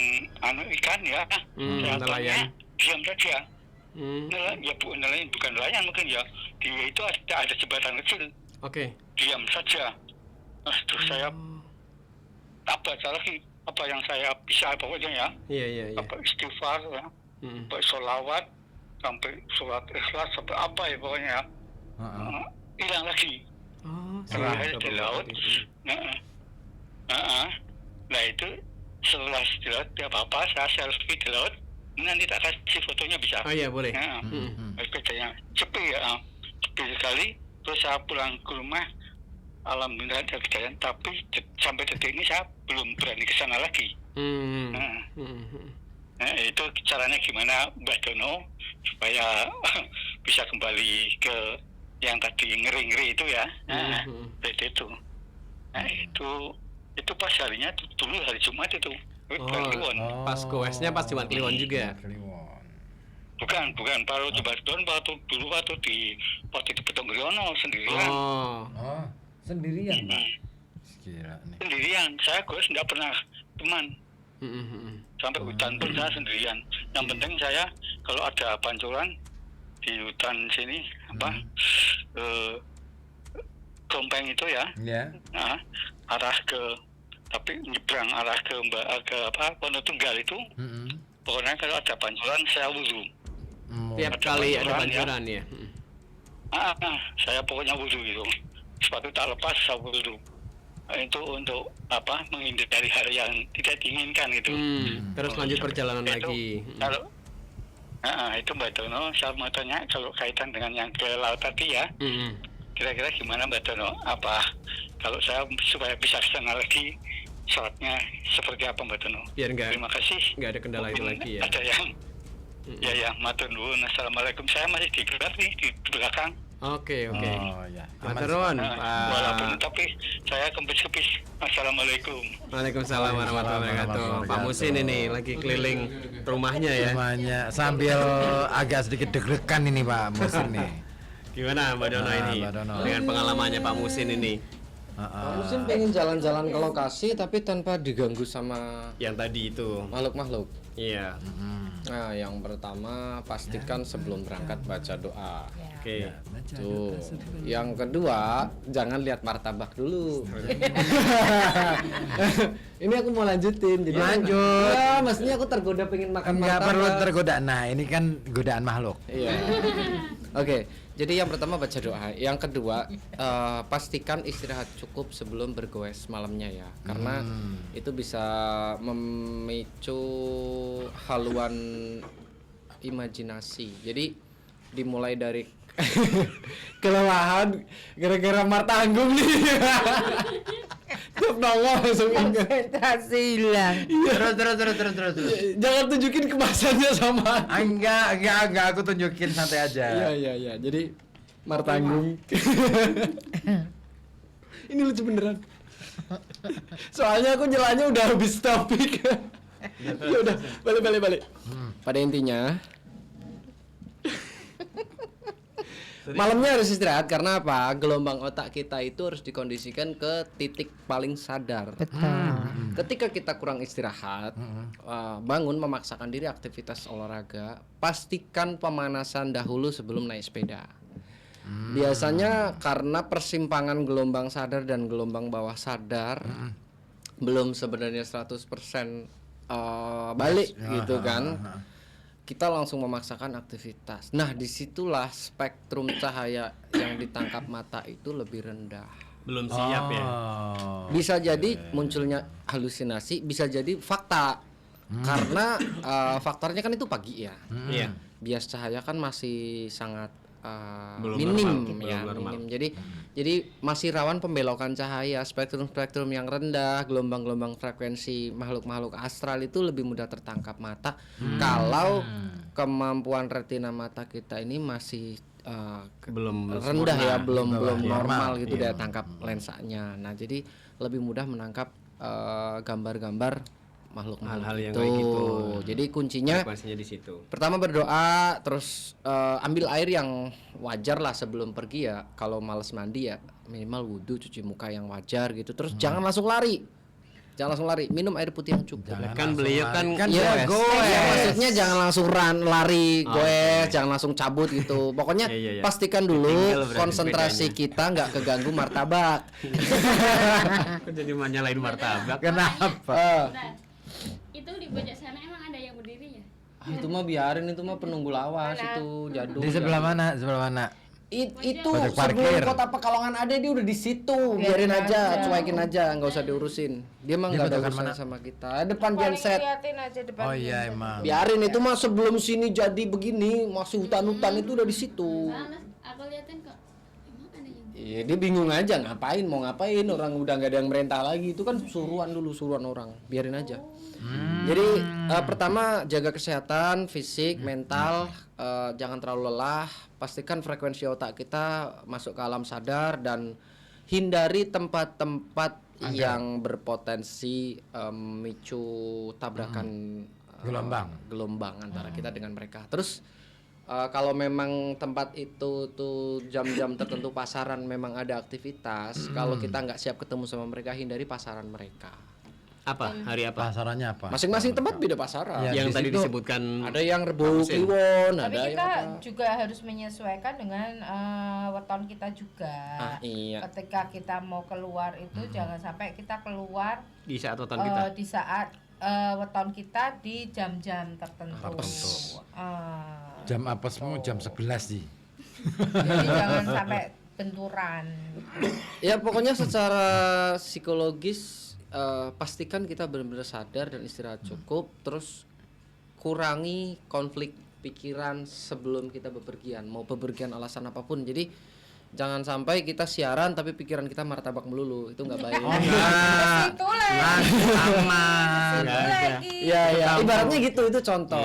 ikan ya,
nelayan.
diam saja. Bukan nelayan mungkin ya. Dia itu ada jembatan kecil.
Oke.
Diam saja. Terus saya tak baca lagi apa yang saya bisa pokoknya ya.
Iya.
Apa istighfar ya. Sampai sholawat, sampai surat ikhlas, sampai apa ya pokoknya ya. Hilang lagi. Terakhir di laut. Nah itu setelah di laut ya apa saya selfie di laut. Nanti tak kasih fotonya bisa.
Oh iya boleh.
Sepedanya sepi ya, sepi sekali. Terus saya pulang ke rumah, alhamdulillah ada kejadian. Tapi sampai detik ini saya belum berani ke sana lagi. Nah, itu caranya gimana Mbak Dono supaya bisa kembali ke yang tadi ngeri-ngeri itu ya. Seperti itu. Nah itu pas harinya dulu hari Jumat itu.
Pas goesnya pas Jumat Kliwon juga.
Bukan baru Jumat Kliwon waktu di Petonggiriono sendirian.
Sendirian Pak. Gila nih.
Sendirian, saya goes nggak pernah teman. Sampai hutan pun saya sendirian. Yang penting saya kalau ada pancuran di hutan sini Gompeng itu ya. Nah, arah ke tapi nyebrang arah ke Pondok Tunggal itu. Pokoknya kalau ada pancuran saya wudhu.
Tiap kali ada pancuran ya.
Saya pokoknya wudhu gitu. Sepatu tak lepas saya wudhu. Itu untuk menghindari hal yang tidak diinginkan gitu.
Terus lanjut perjalanan lagi.
Kalau itu Mbak Dono, saya mau tanya kalau kaitan dengan yang ke laut tadi ya. Kira-kira gimana Mbak Dono? Kalau saya supaya bisa kesana lagi, syaratnya seperti apa Mbak Dono?
Biar
Terima kasih.
Nggak ada kendala itu lagi ya.
Ada yang ya matur nuwun. Assalamualaikum. Saya masih di gerak nih di belakang.
Oke.
Oh ya.
Matur nuwun, Pak.
Walaupun tapi saya kempis-kempis. Assalamualaikum.
Waalaikumsalam warahmatullahi wabarakatuh. Pak Musin ini lagi keliling rumahnya ya.
Rumahnya sambil agak sedikit deg-degan ini Pak Musin nih.
Gimana Mbak Dono ini?
Mbak Dono.
Dengan pengalamannya Pak Musin ini.
Musim pengen jalan-jalan ke lokasi tapi tanpa diganggu sama
yang tadi itu
makhluk-makhluk.
Iya.
Nah, yang pertama pastikan sebelum berangkat baca doa.
Oke.
Tuh. Yang kedua, jangan lihat martabak dulu. Ini aku mau lanjutin. Jadi
lanjut.
Ya, maksudnya aku tergoda pengen makan
Nggak
martabak.
perlu tergoda. Nah, ini kan godaan makhluk.
Iya. Oke. Jadi yang pertama baca doa, yang kedua pastikan istirahat cukup sebelum bergoes malamnya ya, karena itu bisa memicu haluan imajinasi. Jadi dimulai dari kelelahan gara-gara martanggung nih. Tiap nongol langsung
Konsentrasi hilang.
Terus.
Jangan tunjukin kemasannya sama.
Enggak, aku tunjukin santai aja.
Iya. Jadi martanggung. Ini lucu beneran. Soalnya aku jalannya udah habis topik. Ya udah, balik. Pada intinya malamnya harus istirahat karena apa? Gelombang otak kita itu harus dikondisikan ke titik paling sadar.
Betul.
Ketika kita kurang istirahat, bangun memaksakan diri aktivitas olahraga, pastikan pemanasan dahulu sebelum naik sepeda. Biasanya karena persimpangan gelombang sadar dan gelombang bawah sadar belum sebenarnya 100% balik gitu kan. Kita langsung memaksakan aktivitas. Nah, disitulah spektrum cahaya yang ditangkap mata itu lebih rendah.
Belum siap ya.
Bisa jadi munculnya halusinasi, bisa jadi fakta. Karena faktornya kan itu pagi ya.
Iya.
Bias cahaya kan masih sangat
Belum
minim
normal,
ya,
belum normal.
minim. Jadi masih rawan pembelokan cahaya. Spektrum-spektrum yang rendah, gelombang-gelombang frekuensi makhluk-makhluk astral itu lebih mudah tertangkap mata kalau kemampuan retina mata kita ini masih
Belum
rendah ya, belum
Normal,
normal gitu
iya.
dia tangkap lensanya. Nah, jadi lebih mudah menangkap gambar-gambar makhluk-makhluk
Hal-hal yang
itu.
kayak gitu.
Jadi kuncinya
frekuensinya di situ.
pertama berdoa, terus ambil air yang wajar lah sebelum pergi ya. Kalau males mandi ya minimal wudhu, cuci muka yang wajar gitu. Terus jangan langsung lari, minum air putih yang cukup.
Kan beliau kan
Iya, iya, maksudnya jangan langsung lari, goes,
oke.
jangan langsung cabut gitu. Pokoknya
Iya.
pastikan dulu
Ditinggal berarti
konsentrasi kita nggak keganggu martabak.
Kok jadi nyalain martabak?
Kenapa?
Nah, itu di pojok sana emang ada yang berdiri ya?
Itu mah biarin, itu mah penunggu lawas itu jadul.
Di sebelah mana? Sebelah mana?
Itu
Pojok
sebelum
parkir.
Kota Pekalongan ada dia udah di situ. Biarin aja, cuekin aja, nggak usah diurusin. Dia mah
Di
nggak ada
pojokan
urusan
mana?
sama kita. Depan genset.
Liatin aja depan
Oh iya
genset.
emang.
Biarin, itu mah sebelum sini jadi begini masih hutan-hutan itu udah di situ.
Soalnya aku liatin kok emang ada yang
Iya, dia bingung aja mau ngapain, orang udah nggak ada yang merintah lagi. Itu kan suruhan orang, biarin aja. Jadi pertama jaga kesehatan fisik, mental, jangan terlalu lelah, pastikan frekuensi otak kita masuk ke alam sadar dan hindari tempat-tempat yang berpotensi memicu tabrakan gelombang antara kita dengan mereka. Terus kalau memang tempat itu tuh jam-jam tertentu pasaran memang ada aktivitas, kalau kita nggak siap ketemu sama mereka, hindari pasaran mereka.
Apa? Hari apa?
Pasarannya apa?
Masing-masing tempat beda pasaran.
Ya,
Yang
di
tadi
situ
disebutkan
Ada yang Rebo Kliwon,
Tapi
ada yang
kita
apa.
juga harus menyesuaikan dengan weton kita juga.
Iya.
Ketika kita mau keluar itu jangan sampai kita keluar
di saat weton kita.
di saat weton kita di jam-jam tertentu.
Jam apesmu jam 11 sih.
Jadi jangan sampai benturan.
Ya pokoknya secara psikologis pastikan kita benar-benar sadar dan istirahat cukup, terus kurangi konflik pikiran sebelum kita bepergian, mau bepergian alasan apapun. Jadi jangan sampai kita siaran tapi pikiran kita martabak melulu, itu nggak baik.
Itu lagi.
Aman.
Itu lagi.
Iya ya, ibaratnya gitu, itu contoh.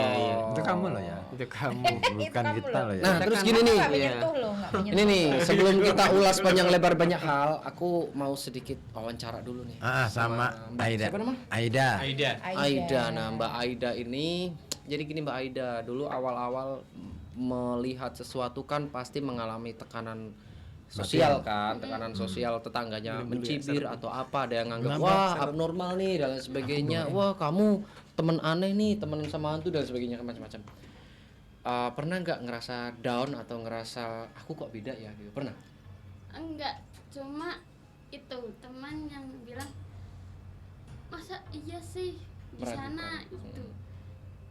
Itu kamu loh ya.
Itu kamu.
Bukan
kamu
kita
loh.
loh ya.
Nah, terus gini nih.
Nggak menyentuh loh, nggak menyentuh.
Ini nih, sebelum kita ulas panjang lebar banyak hal, aku mau sedikit wawancara dulu nih.
Sama
Mbak,
Aida.
siapa nama?
Aida.
Aida. Nah, Mbak Aida ini, jadi gini Mbak Aida, dulu awal-awal melihat sesuatu kan pasti mengalami tekanan sosial kan, tekanan sosial, tetangganya mencibir atau apa, ada yang nganggap wah abnormal nih dan lain sebagainya, wah kamu temen aneh nih, temenan sama hantu dan sebagainya, macam-macam. Pernah nggak ngerasa down atau ngerasa aku kok beda ya gitu? Pernah?
enggak, cuma itu teman yang bilang masa iya sih di
Meragukan.
sana itu.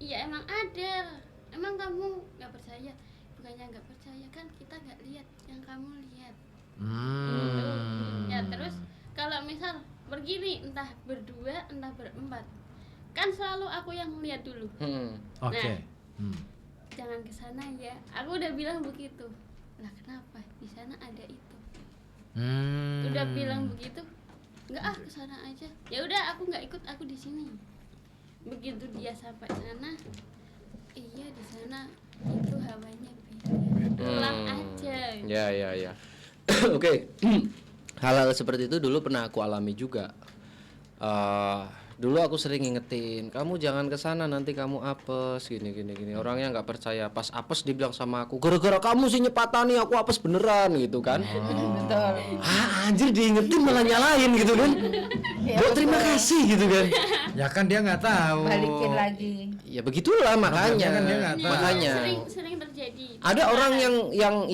Iya emang ada. Emang kamu nggak percaya? Bukannya nggak percaya kan kita nggak lihat yang kamu lihat. Gitu. Ya terus kalau misal pergi nih entah berdua entah berempat, kan selalu aku yang lihat dulu.
Oke.
Jangan ke sana ya. Aku udah bilang begitu. Lah kenapa? Di sana ada itu. Udah bilang begitu. Enggak ke sana aja. Ya udah aku nggak ikut, aku di sini. Begitu dia sampai sana, iya di sana itu hawanya beda. Pulang aja.
Ya. Oke. Hal-hal seperti itu dulu pernah aku alami juga. Dulu aku sering ngingetin, kamu jangan ke sana nanti kamu apes gini. Orangnya nggak percaya. Pas apes dibilang sama aku, gara-gara kamu sih nyepatani aku apes beneran gitu kan.
Betul.
Anjir diingetin malah nyalain gitu kan. Gua terima kasih gitu kan.
Ya kan dia nggak tahu.
Balikin lagi.
Ya begitulah makanya.
Kan dia nggak tahu.
Makanya.
Sering terjadi.
Ada orang yang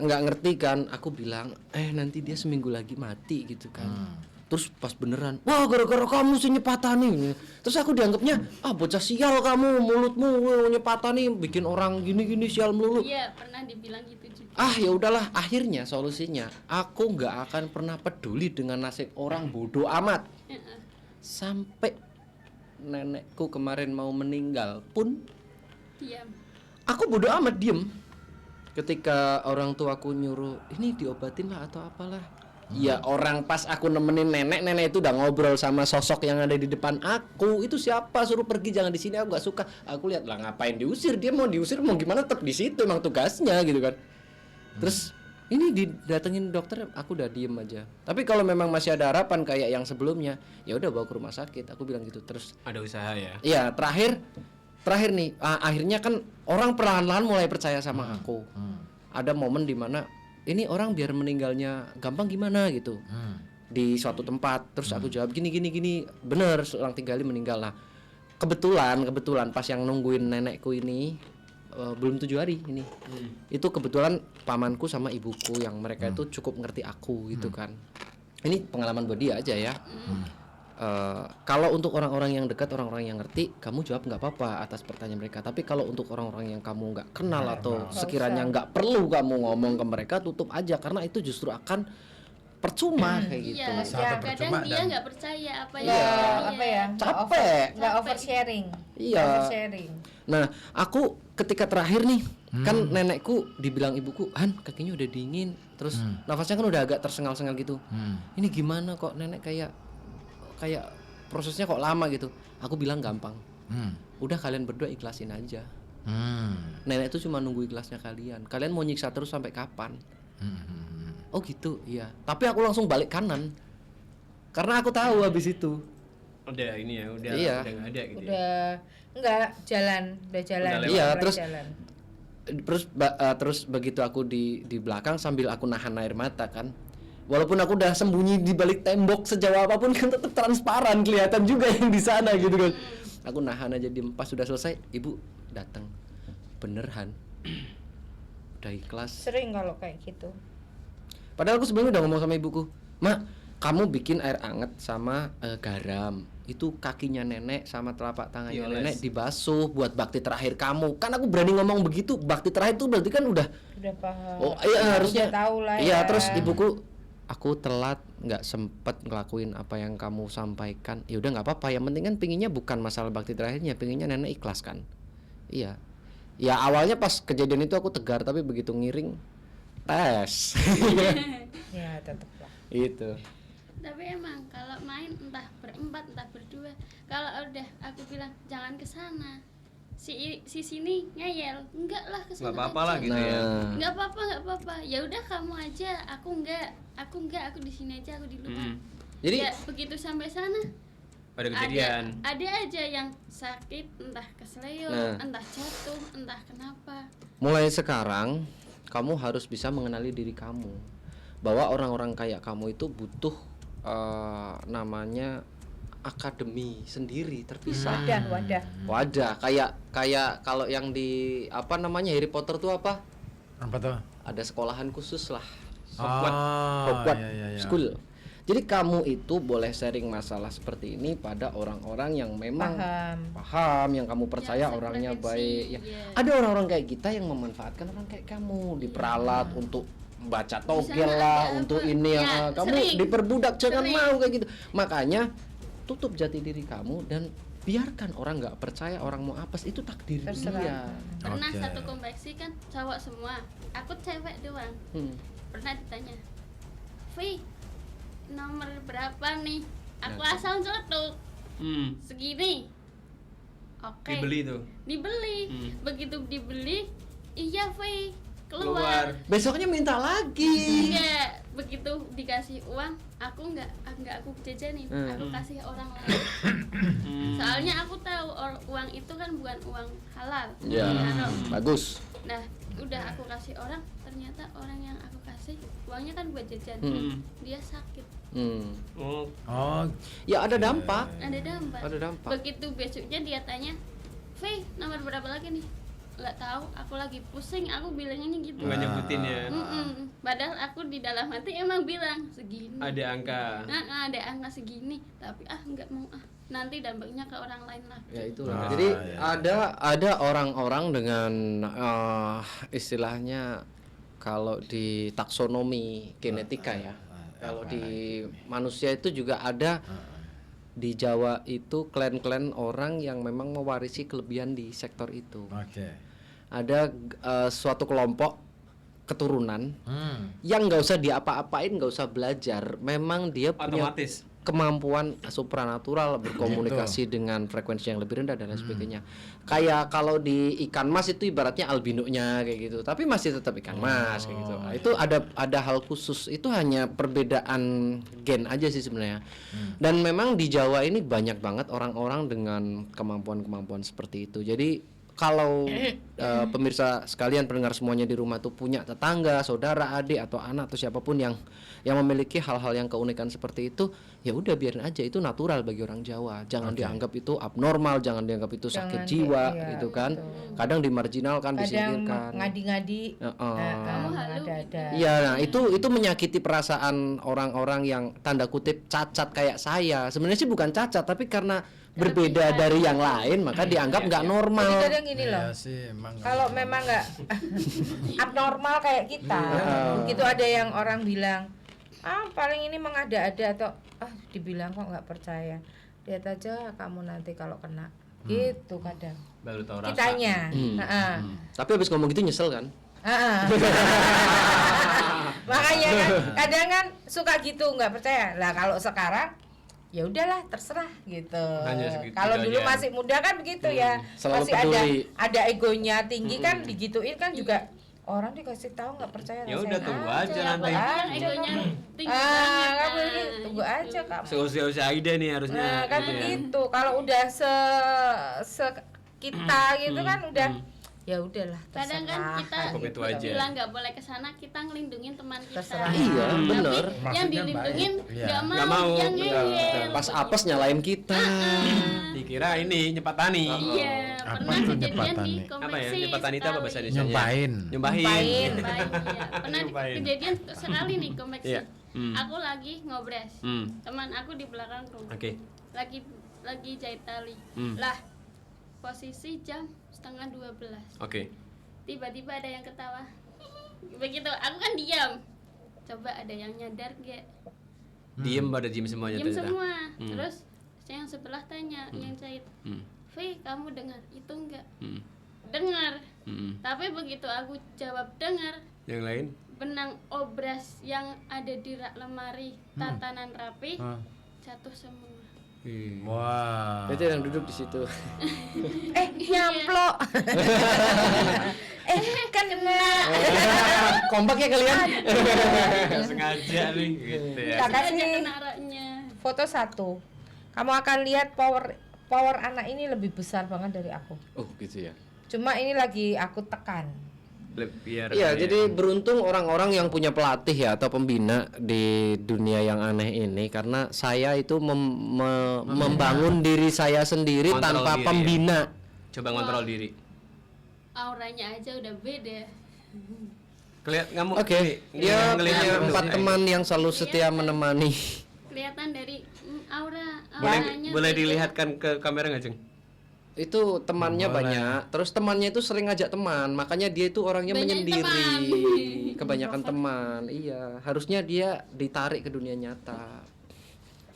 nggak ngerti kan. Aku bilang, nanti dia seminggu lagi mati gitu kan. Terus pas beneran, wah gara-gara kamu sih nyepatani. Terus aku dianggapnya, bocah sial kamu, mulutmu nyepatani bikin orang gini-gini sial melulu.
Iya, pernah dibilang gitu juga.
Ya udahlah, akhirnya solusinya aku nggak akan pernah peduli dengan nasib orang, bodoh amat. Sampai nenekku kemarin mau meninggal pun
Diam.
aku bodoh amat diem. Ketika orang tuaku nyuruh ini diobatin lah atau apalah, ya orang pas aku nemenin nenek itu udah ngobrol sama sosok yang ada di depan aku. Itu siapa, suruh pergi, jangan di sini, aku nggak suka. Aku lihat lah, ngapain diusir, dia mau diusir mau gimana tetap di situ, emang tugasnya gitu kan. Terus ini didatengin dokter, aku udah diem aja. Tapi kalau memang masih ada harapan kayak yang sebelumnya, ya udah bawa ke rumah sakit, aku bilang gitu. Terus
Ada usaha ya.
iya, terakhir nih, akhirnya kan orang perlahan-lahan mulai percaya sama aku. Ada momen dimana ini orang biar meninggalnya gampang gimana gitu, di suatu tempat. Terus aku jawab gini, bener seorang tinggali meninggal. Nah kebetulan pas yang nungguin nenekku ini belum 7 hari ini, itu kebetulan pamanku sama ibuku yang mereka itu cukup ngerti aku gitu kan. Ini pengalaman buat dia aja ya. Kalau untuk orang-orang yang dekat, orang-orang yang ngerti, kamu jawab nggak apa-apa atas pertanyaan mereka. Tapi kalau untuk orang-orang yang kamu nggak kenal atau sekiranya nggak perlu kamu ngomong ke mereka, tutup aja, karena itu justru akan percuma kayak gitu.
Iya, kadang dia nggak percaya apa
ya?
Capek.
Nggak oversharing.
Iya.
Oversharing.
Nah, aku ketika terakhir nih, kan nenekku dibilang ibuku, Han kakinya udah dingin, terus nafasnya kan udah agak tersengal-sengal gitu. Ini gimana kok nenek kayak prosesnya kok lama gitu. Aku bilang gampang. Udah kalian berdua ikhlasin aja. Nenek itu cuma nunggu ikhlasnya kalian. Kalian mau nyiksa terus sampai kapan? Oh gitu, iya. Tapi aku langsung balik kanan. Karena aku tahu habis itu.
Udah ini ya, udah nggak ada gitu.
Udah jalan.
Iya, terus
jalan.
Terus begitu aku di belakang sambil aku nahan air mata kan. Walaupun aku udah sembunyi di balik tembok sejauh apapun kan tetap transparan, kelihatan juga yang di sana gitu kan. Aku nahan aja diem. Pas sudah selesai, ibu datang. Bener Han, udah ikhlas.
Sering kalau kayak gitu.
Padahal aku sebelumnya udah ngomong sama ibuku, Mak, kamu bikin air anget sama garam. Itu kakinya nenek sama telapak tangannya nenek dibasuh buat bakti terakhir kamu. Kan aku berani ngomong begitu. Bakti terakhir itu berarti kan udah
paham.
Oh iya, harusnya
tahu lah
iya,
ya.
terus ibuku, aku telat nggak sempet ngelakuin apa yang kamu sampaikan. Ya udah nggak apa-apa, yang penting kan pinginnya bukan masalah bakti terakhirnya, pinginnya nenek ikhlas kan. Iya. Ya awalnya pas kejadian itu aku tegar, tapi begitu ngiring tes.
Ya tetap lah.
Itu.
Tapi emang kalau main entah berempat entah berdua, kalau udah aku bilang jangan ke sana, si sini ngeyel, enggak lah ke sana.
Nggak apa-apa lah gitu ya.
Nggak apa-apa. Ya udah kamu aja, aku enggak, aku di sini aja, aku di luar.
Jadi
ya begitu sampai sana
ada kejadian.
Ada aja yang sakit, entah kesleo, entah jatuh, entah kenapa.
mulai sekarang kamu harus bisa mengenali diri kamu, bahwa orang-orang kayak kamu itu butuh namanya akademi sendiri terpisah. Wadah kayak kalau yang di apa namanya Harry Potter tuh apa
tuh?
Ada sekolahan khusus lah,
Hogwarts
School. Jadi kamu itu boleh sharing masalah seperti ini pada orang-orang yang memang paham, yang kamu percaya orangnya baik. Ya. Ada orang-orang kayak kita yang memanfaatkan orang kayak kamu, diperalat untuk baca togel lah, untuk ini yang kamu diperbudak, jangan mau kayak gitu. Makanya tutup jati diri kamu dan biarkan orang nggak percaya, orang mau apes, itu takdir dia.
Pernah satu kompleksi kan cowok semua, aku cewek doang. Pernah ditanya, Vi, nomor berapa nih? Aku asal cetuk segini. Oke.
Dibeli tuh.
Dibeli. Begitu dibeli, iya Vi, keluar.
Besoknya minta lagi.
Iya, begitu dikasih uang, aku nggak aku jajanin, aku kasih orang lain. Soalnya aku tahu uang itu kan bukan uang halal.
Ya, bagus.
Nah, udah aku kasih orang, ternyata orang yang aku kasih uangnya kan buat jajan. Dia sakit.
Ya ada dampak.
Ada dampak. Begitu besoknya dia tanya, "V, nomor berapa lagi nih?" nggak tahu aku lagi pusing, aku bilangnya gitu.
Nggak nyebutin ya.
Padahal aku di dalam hati emang bilang segini.
Ada angka.
Ada angka segini, tapi nggak mau nanti dampaknya ke orang lain lagi.
Ya itu. Jadi ada orang-orang dengan istilahnya kalau di taksonomi genetika ya. Kalau di manusia itu juga ada di Jawa itu klan-klan orang yang memang mewarisi kelebihan di sektor itu. Ada suatu kelompok keturunan yang nggak usah diapa-apain, nggak usah belajar, memang dia punya
Otomatis.
kemampuan supranatural berkomunikasi dengan frekuensi yang lebih rendah dan lain sebagainya. Kayak kalau di ikan mas itu ibaratnya albinonya kayak gitu, tapi masih tetap ikan mas kayak gitu. Nah, itu ada hal khusus, itu hanya perbedaan gen aja sih sebenarnya. Dan memang di Jawa ini banyak banget orang-orang dengan kemampuan-kemampuan seperti itu. Jadi kalau pemirsa sekalian, pendengar semuanya di rumah tuh punya tetangga, saudara, adik atau anak atau siapapun yang memiliki hal-hal yang keunikan seperti itu, ya udah biarin aja, itu natural bagi orang Jawa. Jangan dianggap itu abnormal, jangan dianggap itu sakit jiwa gitu kan. Betul. Kadang dimarginalkan, disingkirkan.
Ngadi-ngadi.
Kamu halu.
Iya, nah itu menyakiti perasaan orang-orang yang tanda kutip cacat kayak saya. Sebenarnya sih bukan cacat, tapi karena berbeda dari yang lain maka dianggap nggak normal.
Jadi kadang gini loh, kalau memang nggak abnormal kayak kita, begitu ada yang orang bilang paling ini mengada-ada atau dibilang kok nggak percaya, lihat aja kamu nanti kalau kena, gitu kadang.
Baru tahu rasa.
Kitanya.
Tapi habis ngomong gitu nyesel kan?
Makanya kan kadang kan suka gitu nggak percaya. Lah kalau sekarang ya udahlah terserah gitu. Kalau dulu
aja.
masih muda kan begitu ya,
Selalu
masih
peduli.
ada egonya tinggi kan, digituin kan juga orang dikasih tahu nggak percaya.
Ya udah tunggu aja nanti.
Yang egonya tinggi banget.
Kamu ini tunggu aja kamu.
Seusia Aida nih harusnya.
Kan
gitu ya.
begitu. Kalau udah kita gitu kan udah ya udahlah
Kadang
terserah.
kan kita
Cukup itu aja.
bilang nggak boleh kesana, kita ngelindungin teman kita.
Terserah.
Iya,
Tapi
bener.
yang dilindungin nggak
Nggak
mau,
mau.
yang ngeyel.
Pas apes nyalain kita.
Dikira ini nyepatani.
Iya,
Apa
pernah
tuh
kejadian
nyepatani?
di
Apa ya?
konveksi
Nyepatani itu apa bahasa
sekali.
Indonesia?
Nyumpahin.
Nyumpahin.
Baik, iya. Pernah
Nyumpahin.
kejadian sekali nih konveksi.
Iya.
Aku lagi ngobres. Teman aku di belakang rumah.
Oke.
Lagi jahit tali. Lah, posisi jam 11:30.
Oke.
Tiba-tiba ada yang ketawa. Begitu, aku kan diam. Coba ada yang nyadar gak?
Diem pada diem semuanya
Diam
ternyata.
semua. Terus yang sebelah tanya, yang jahit, "Vi, kamu dengar itu enggak?" Dengar. Tapi begitu aku jawab dengar,
Yang lain?
benang obras yang ada di rak lemari tatanan rapi jatuh semua.
Wah.
Itu yang duduk di situ.
Nyamplok. Kan kena.
Kompak ya kalian?
Nggak sengaja nih gitu ya.
Tak kasih
Kena raknya.
foto 1. Kamu akan lihat power anak ini lebih besar banget dari aku.
Oh gitu ya.
Cuma ini lagi aku tekan.
Biar
Iya, jadi beruntung orang-orang yang punya pelatih ya atau pembina di dunia yang aneh ini, karena saya itu membangun diri saya sendiri
Kontrol
tanpa
diri,
pembina.
coba ngontrol diri.
Auranya aja udah beda.
Kamu
Oke, dia
ngelihat
punya
terus
4
nih.
teman yang selalu setia menemani.
Kelihatan dari auranya
Boleh
beda.
dilihatkan ke kamera nggak, Jeng?
Itu temannya banyak, terus temannya itu sering ngajak teman, makanya dia itu orangnya
Banyak
menyendiri.
teman.
Kebanyakan teman, iya. Harusnya dia ditarik ke dunia nyata.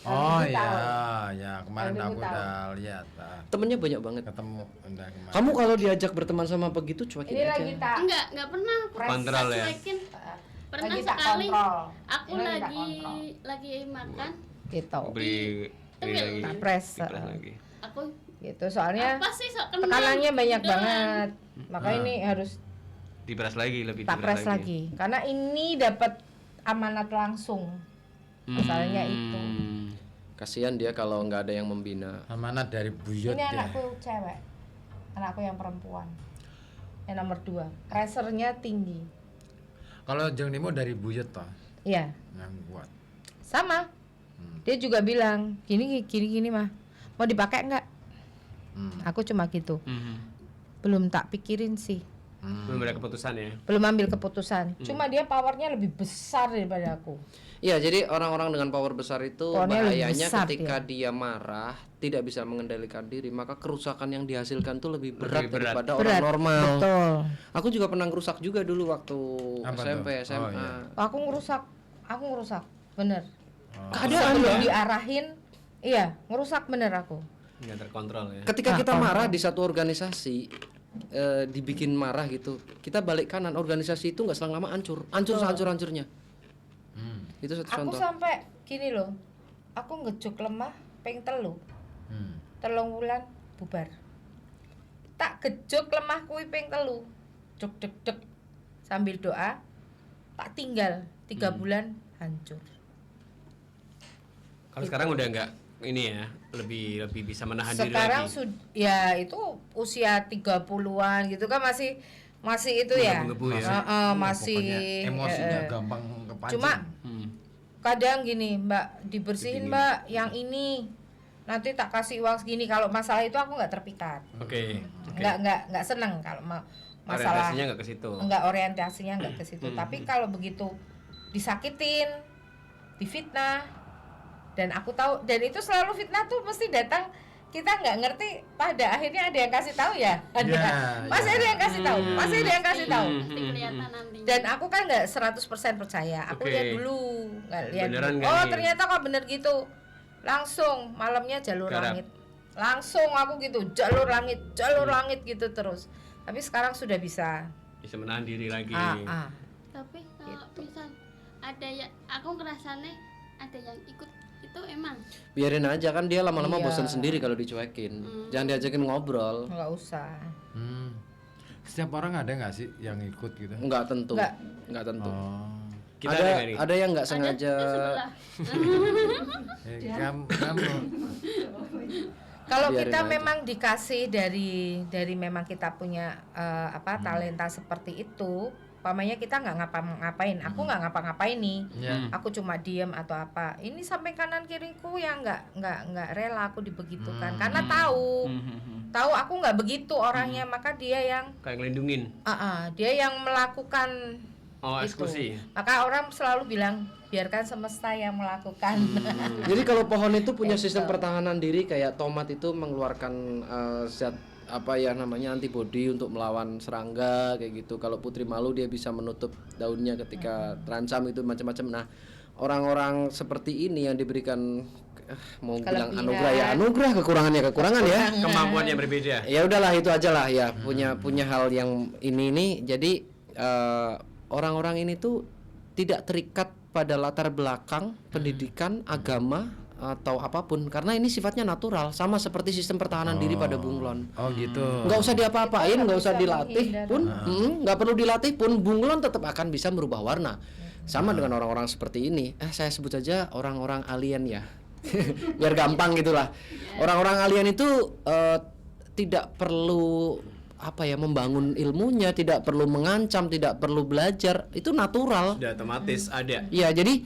Oh ya kemarin aku udah lihat
Temennya banyak banget.
ketemu udah kemarin.
Kamu kalau diajak berteman sama begitu cuekin
Ini
aja.
lagi tak
Enggak pernah.
Kontrol ya?
Cuekin. Pernah
lagi tak
sekali
kontrol.
aku
Ini tak kontrol.
lagi makan,
gitu.
Beri lagi.
Tak press.
Dipres lagi.
aku
Gitu soalnya
apa sih sok kenal
tekanannya banyak
gitu
banget. Makanya ini harus
Dipres lagi, lebih
tak press lagi. Karena ini dapat amanat langsung. Misalnya itu.
Kasihan dia kalau nggak ada yang membina.
Amanat dari buyut
Ini
ya.
anakku cewek. Anakku yang perempuan. Yang nomor 2. Racernya tinggi.
Kalau Jeng Nimo dari buyut toh
Iya.
yang kuat.
Sama. Dia juga bilang, gini mah. Mau dipakai enggak? Aku cuma gitu. belum tak pikirin sih.
Belum ada keputusan ya.
Belum ambil keputusan. Cuma dia powernya lebih besar daripada aku.
Iya, jadi orang-orang dengan power besar itu
Powernya lebih
bahayanya
besar
ketika dia marah, tidak bisa mengendalikan diri, maka kerusakan yang dihasilkan tuh lebih berat daripada orang
Berat,
normal.
betul.
Aku juga pernah ngerusak juga dulu waktu
Apa
SMP,
tuh?
SMA.
Oh, iya.
Aku ngerusak, bener.
Keadaan
Sebelum
loh.
diarahin, iya ngerusak bener aku.
Nggak terkontrol ya.
Ketika kita marah di satu organisasi, dibikin marah gitu, kita balik kanan, organisasi itu nggak selang lama hancur sehancur-hancurnya. Itu satu
Aku
contoh.
sampai gini loh, aku ngejuk lemah, peng telu, telung wulan bubar. Tak gejuk lemah kui peng telu, deg deg deg, sambil doa, tak tinggal 3 bulan hancur.
Kalau sekarang udah nggak ini ya, lebih bisa menahan diri
Sekarang
lagi.
ya itu usia 30-an gitu kan masih itu ya.
Menggebu-gebu ya.
Masih
Pokoknya emosinya gampang kepancing.
Cuma kadang gini, Mbak, dibersihin Mbak yang ini. Nanti tak kasih uang segini. Kalau masalah itu aku nggak terpikat.
Oke.
Nggak seneng kalau masalah.
Orientasinya nggak ke situ.
Orientasinya nggak ke situ. Tapi kalau begitu disakitin, difitnah, dan aku tahu, dan itu selalu fitnah tuh mesti datang, kita nggak ngerti, pada akhirnya ada yang kasih tahu ya. Masih ada yang kasih tahu, masih ada yang kasih tahu.
Pasti kelihatan nanti.
Dan aku kan nggak 100% percaya. Aku
Oke.
lihat dulu, nggak lihat
Beneran
dulu.
nggak
Oh
nih?
ternyata kok bener gitu. Langsung malamnya jalur
Garap.
langit. Langsung aku gitu, jalur langit gitu terus. Tapi sekarang sudah bisa.
Bisa menahan diri lagi.
Tapi kalau misal ada yang aku ngerasane ada yang ikut itu emang
Biarin aja, kan dia lama-lama
Iya.
bosan sendiri kalau dicuekin. Jangan diajakin ngobrol.
Nggak usah.
Setiap orang ada nggak sih yang ikut gitu?
Nggak tentu.
Nggak.
Nggak tentu.
Oh.
Kita ada nggak nih?
Ada yang nggak
ada
sengaja.
itu sebelah.
Kamu
Kalau
Biarin
kita
aja.
memang dikasih dari memang kita punya talenta seperti itu, umpamanya kita nggak ngapa-ngapain, aku nggak ngapa-ngapain nih, aku cuma diem atau apa, ini sampai kanan kiriku yang nggak rela aku dibegitukan, karena tahu aku nggak begitu orangnya, maka dia yang
Kayak ngelindungin.
dia yang melakukan
Oh,
itu.
eksekusi.
Maka orang selalu bilang biarkan semesta yang melakukan.
Jadi kalau pohon itu punya sistem pertahanan diri, kayak tomat itu mengeluarkan zat apa ya namanya antibodi untuk melawan serangga kayak gitu. Kalau putri malu dia bisa menutup daunnya ketika terancam, itu macam-macam. Nah, orang-orang seperti ini yang diberikan mau bilang
Kelebihan.
anugerah ya anugerah, kekurangan ya.
Kemampuan yang berbeda.
Ya udahlah, itu aja lah ya, punya hal yang ini. Jadi orang-orang ini tuh tidak terikat pada latar belakang pendidikan, agama atau apapun, karena ini sifatnya natural, sama seperti sistem pertahanan diri pada bunglon.
Oh gitu.
Nggak usah diapa-apain, nggak usah
bisa
dilatih
menghindar.
pun, nggak perlu dilatih pun, bunglon tetap akan bisa merubah warna. Sama dengan orang-orang seperti ini. Saya sebut saja orang-orang alien ya, biar gampang gitulah. Orang-orang alien itu tidak perlu membangun ilmunya, tidak perlu mengancam, tidak perlu belajar, itu natural.
Sudah otomatis ada.
Iya, jadi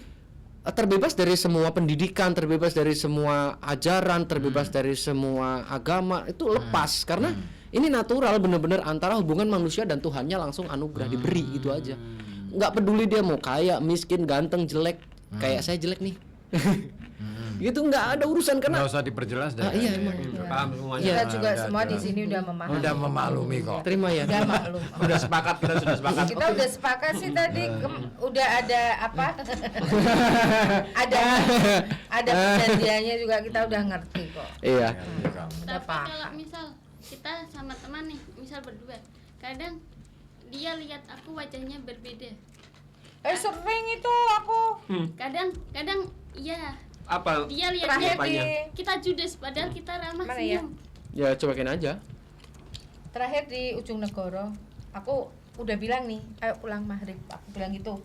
terbebas dari semua pendidikan, terbebas dari semua ajaran, terbebas dari semua agama, itu lepas karena ini natural, bener-bener antara hubungan manusia dan Tuhannya, langsung anugerah diberi gitu aja. Nggak peduli dia mau kaya, miskin, ganteng, jelek, kayak saya jelek nih. Gitu nggak ada urusan karena
Nggak usah diperjelas dah.
iya emang.
Paham semuanya.
Kita
Iya,
juga
udah,
semua
udah.
di sini udah memahami.
Udah memaklumi kok.
Terima ya.
Udah maklum.
Udah sepakat, kita sudah sepakat.
Kita udah sepakat sih tadi, udah ada apa? ada perjanjiannya juga, kita udah ngerti kok.
Iya.
Udah
Tapi
paham.
kalau misal kita sama teman nih, misal berdua, kadang dia lihat aku wajahnya berbeda.
Sering itu aku
Kadang iya,
Apa?
dia
terakhir
lihatnya
di
kita judes padahal kita ramah
Mana ya?
senyum.
Ya cobain aja.
terakhir di ujung negoro, aku udah bilang nih, ayo pulang maghrib. Aku bilang gitu,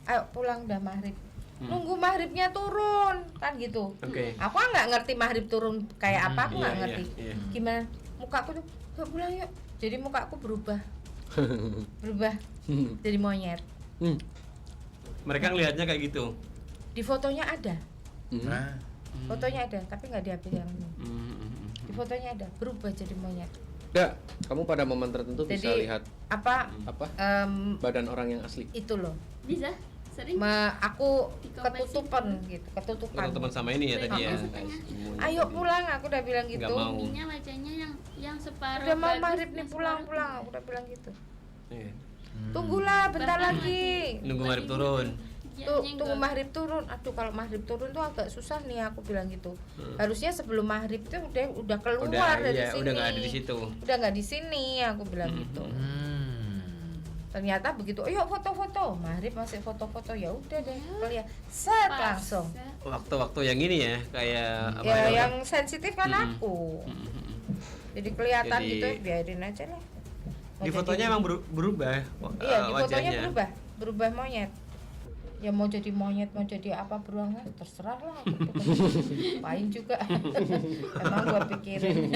ayo pulang udah maghrib. Nunggu maghribnya turun kan gitu.
Oke.
Aku kan nggak ngerti maghrib turun kayak apa, aku nggak
Iya,
ngerti.
iya.
Gimana? Mukaku tuh, yuk pulang yuk. Jadi mukaku berubah jadi monyet.
Mereka ngelihatnya kayak gitu.
Di fotonya ada,
Nah,
fotonya ada, tapi nggak di HP yang ini. Di fotonya ada, berubah jadi monyet.
Nggak, kamu pada momen tertentu bisa
Jadi
lihat
apa
badan orang yang asli.
itu loh.
Bisa sering
Aku
Dikompresi.
ketutupan.
Teman sama ini ya tadi ya.
Ayo pulang, aku udah bilang gitu.
Nggak mau.
ininya wajahnya yang separuh
Udah mau
bagus,
maghrib nih
yang
pulang,
separuh
aku udah bilang gitu.
Iya.
Tunggulah bentar
Bahkan
lagi.
Nunggu maghrib turun.
Tunggu maghrib turun. Aduh kalau maghrib turun tuh agak susah nih, aku bilang gitu. Harusnya sebelum maghrib tuh udah keluar dari sini.
Udah nggak ada di situ.
Udah nggak di sini, aku bilang gitu. Ternyata begitu, yuk foto-foto. Maghrib masih foto-foto, ya udah deh, lihat set langsung.
Waktu-waktu yang ini ya kayak apa
Ya
ya?
yang sensitif kan aku. Jadi kelihatan
Jadi-
gitu, biarin aja lah. Mau
Di
jadi-
fotonya emang berubah
Iya, di fotonya
wajahnya.
berubah monyet. Ya mau jadi monyet, mau jadi apa beruang, terserah lah. Apain juga. Emang gua pikirin.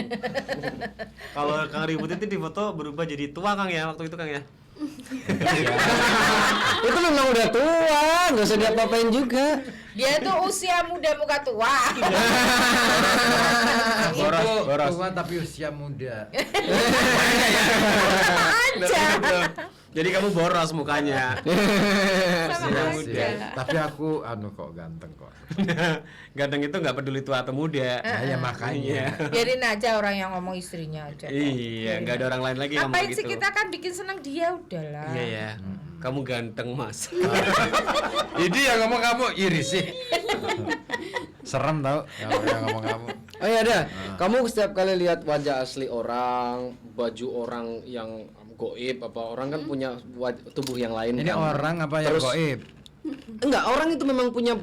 Kalau Kang Ribut itu di foto berubah jadi tua Kang ya waktu itu Kang ya.
Itu memang udah tua, nggak usah diapa-apain juga.
Dia tuh usia muda muka tua.
Boros. Tua tapi usia muda.
Jadi kamu boros mukanya.
Sama
muda.
aja.
Tapi aku kok ganteng kok.
Ganteng itu nggak peduli tua atau muda.
Ya makanya.
Biarin aja orang yang ngomong istrinya aja. kok.
Iya, nggak ada orang lain lagi ngomong
Ngapain
gitu.
sih kita kan bikin senang dia udahlah.
Iya ya. Kamu ganteng Mas.
Ini yang ngomong kamu iri sih. Serem tau kalau yang ngomong kamu.
Oh iya ada. Kamu setiap kali lihat wajah asli orang, baju orang yang goib apa orang kan punya tubuh yang lain.
Ini
kan?
orang apa yang
Terus-
goib?
Enggak, orang itu memang punya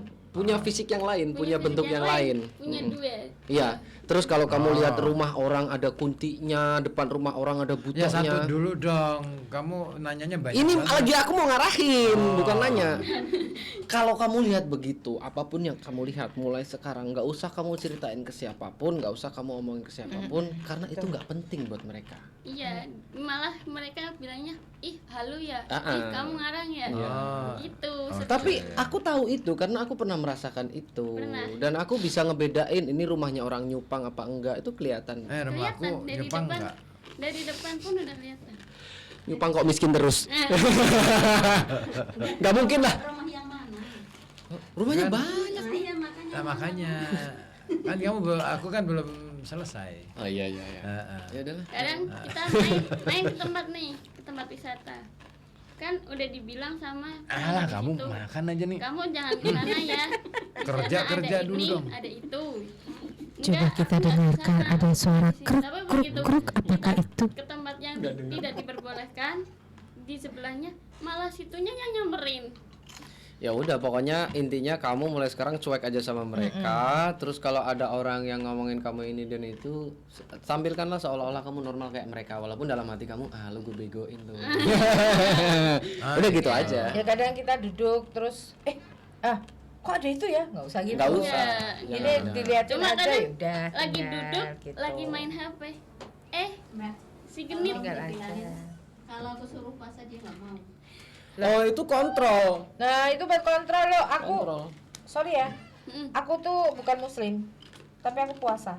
fisik yang lain, punya bentuk yang lain.
punya duet.
Iya. Terus kalau kamu lihat rumah orang ada kuntinya, depan rumah orang ada
Ya satu
butoknya.
dulu dong. Kamu nanyanya banyak.
Ini
banget.
lagi aku mau ngarahin, bukan nanya. Kalau kamu lihat begitu, apapun yang kamu lihat mulai sekarang nggak usah kamu ceritain ke siapapun, nggak usah kamu omongin ke siapapun, karena itu nggak penting buat mereka.
Iya, malah mereka bilangnya, ih halu ya,
Ah,
ih
ah.
kamu ngarang ya, gitu.
Tapi aku tahu itu karena aku pernah merasakan itu.
Pernah.
Dan aku bisa ngebedain ini rumahnya orang Nyupang apa enggak, itu kelihatan.
Rumahku
kelihatan dari
Jepang
depan,
enggak.
dari depan pun udah kelihatan.
Nyupang kok miskin terus. Nggak mungkin lah.
Rumah yang mana?
Rumahnya
Kan-
banyak.
Iya makanya.
Nah, makanya kan aku kan belum selesai.
Oh iya iya iya. Ya udahlah.
Kadang kita main ke tempat nih, ke tempat wisata. Kan udah dibilang sama
Alah
di
kamu
situ,
makan aja nih.
kamu jangan ke sana ya. Di
Kerja
sana
kerja
ada
dulu
ini,
dong.
ada itu.
Coba
Enggak,
kita
aku nggak
dengarkan
kesana.
ada suara
Tapi
kruk kruk
begitu
kruk, apakah
kita
itu?
ke tempat yang tidak diperbolehkan, di sebelahnya malah situnya yang nyamperin.
Ya udah pokoknya intinya kamu mulai sekarang cuek aja sama mereka. Terus kalau ada orang yang ngomongin kamu ini dan itu, tampilkanlah seolah-olah kamu normal kayak mereka walaupun dalam hati kamu lu gue begoin tuh. Udah gitu aja.
Ya kadang kita duduk terus kok ada itu ya? Nggak usah gitu.
Nggak usah.
Ini
Jangan.
dilihatin
Cuma
aja
kadang
ya udah.
lagi
tinggal,
duduk,
gitu.
lagi main HP.
Mbak,
Si genit.
Tinggal
dibilangin,
aja.
kalau aku suruh puasa dia nggak mau.
Oh itu kontrol.
Nah itu buat kontrol lo. Aku
Kontrol.
sorry ya. Aku tuh bukan muslim, tapi aku puasa.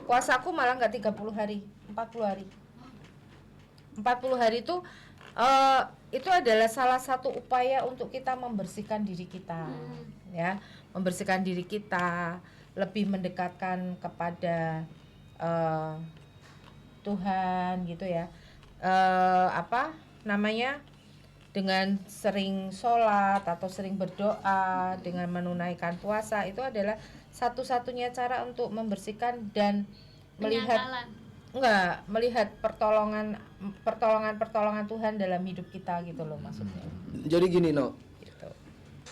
Puasaku malah nggak 30 hari, 40 hari. 40 hari itu adalah salah satu upaya untuk kita membersihkan diri kita, ya, membersihkan diri kita, lebih mendekatkan kepada Tuhan gitu ya. Apa namanya? Dengan sering sholat atau sering berdoa, dengan menunaikan puasa, itu adalah satu-satunya cara untuk membersihkan dan melihat melihat pertolongan Tuhan dalam hidup kita gitu loh maksudnya.
Jadi gini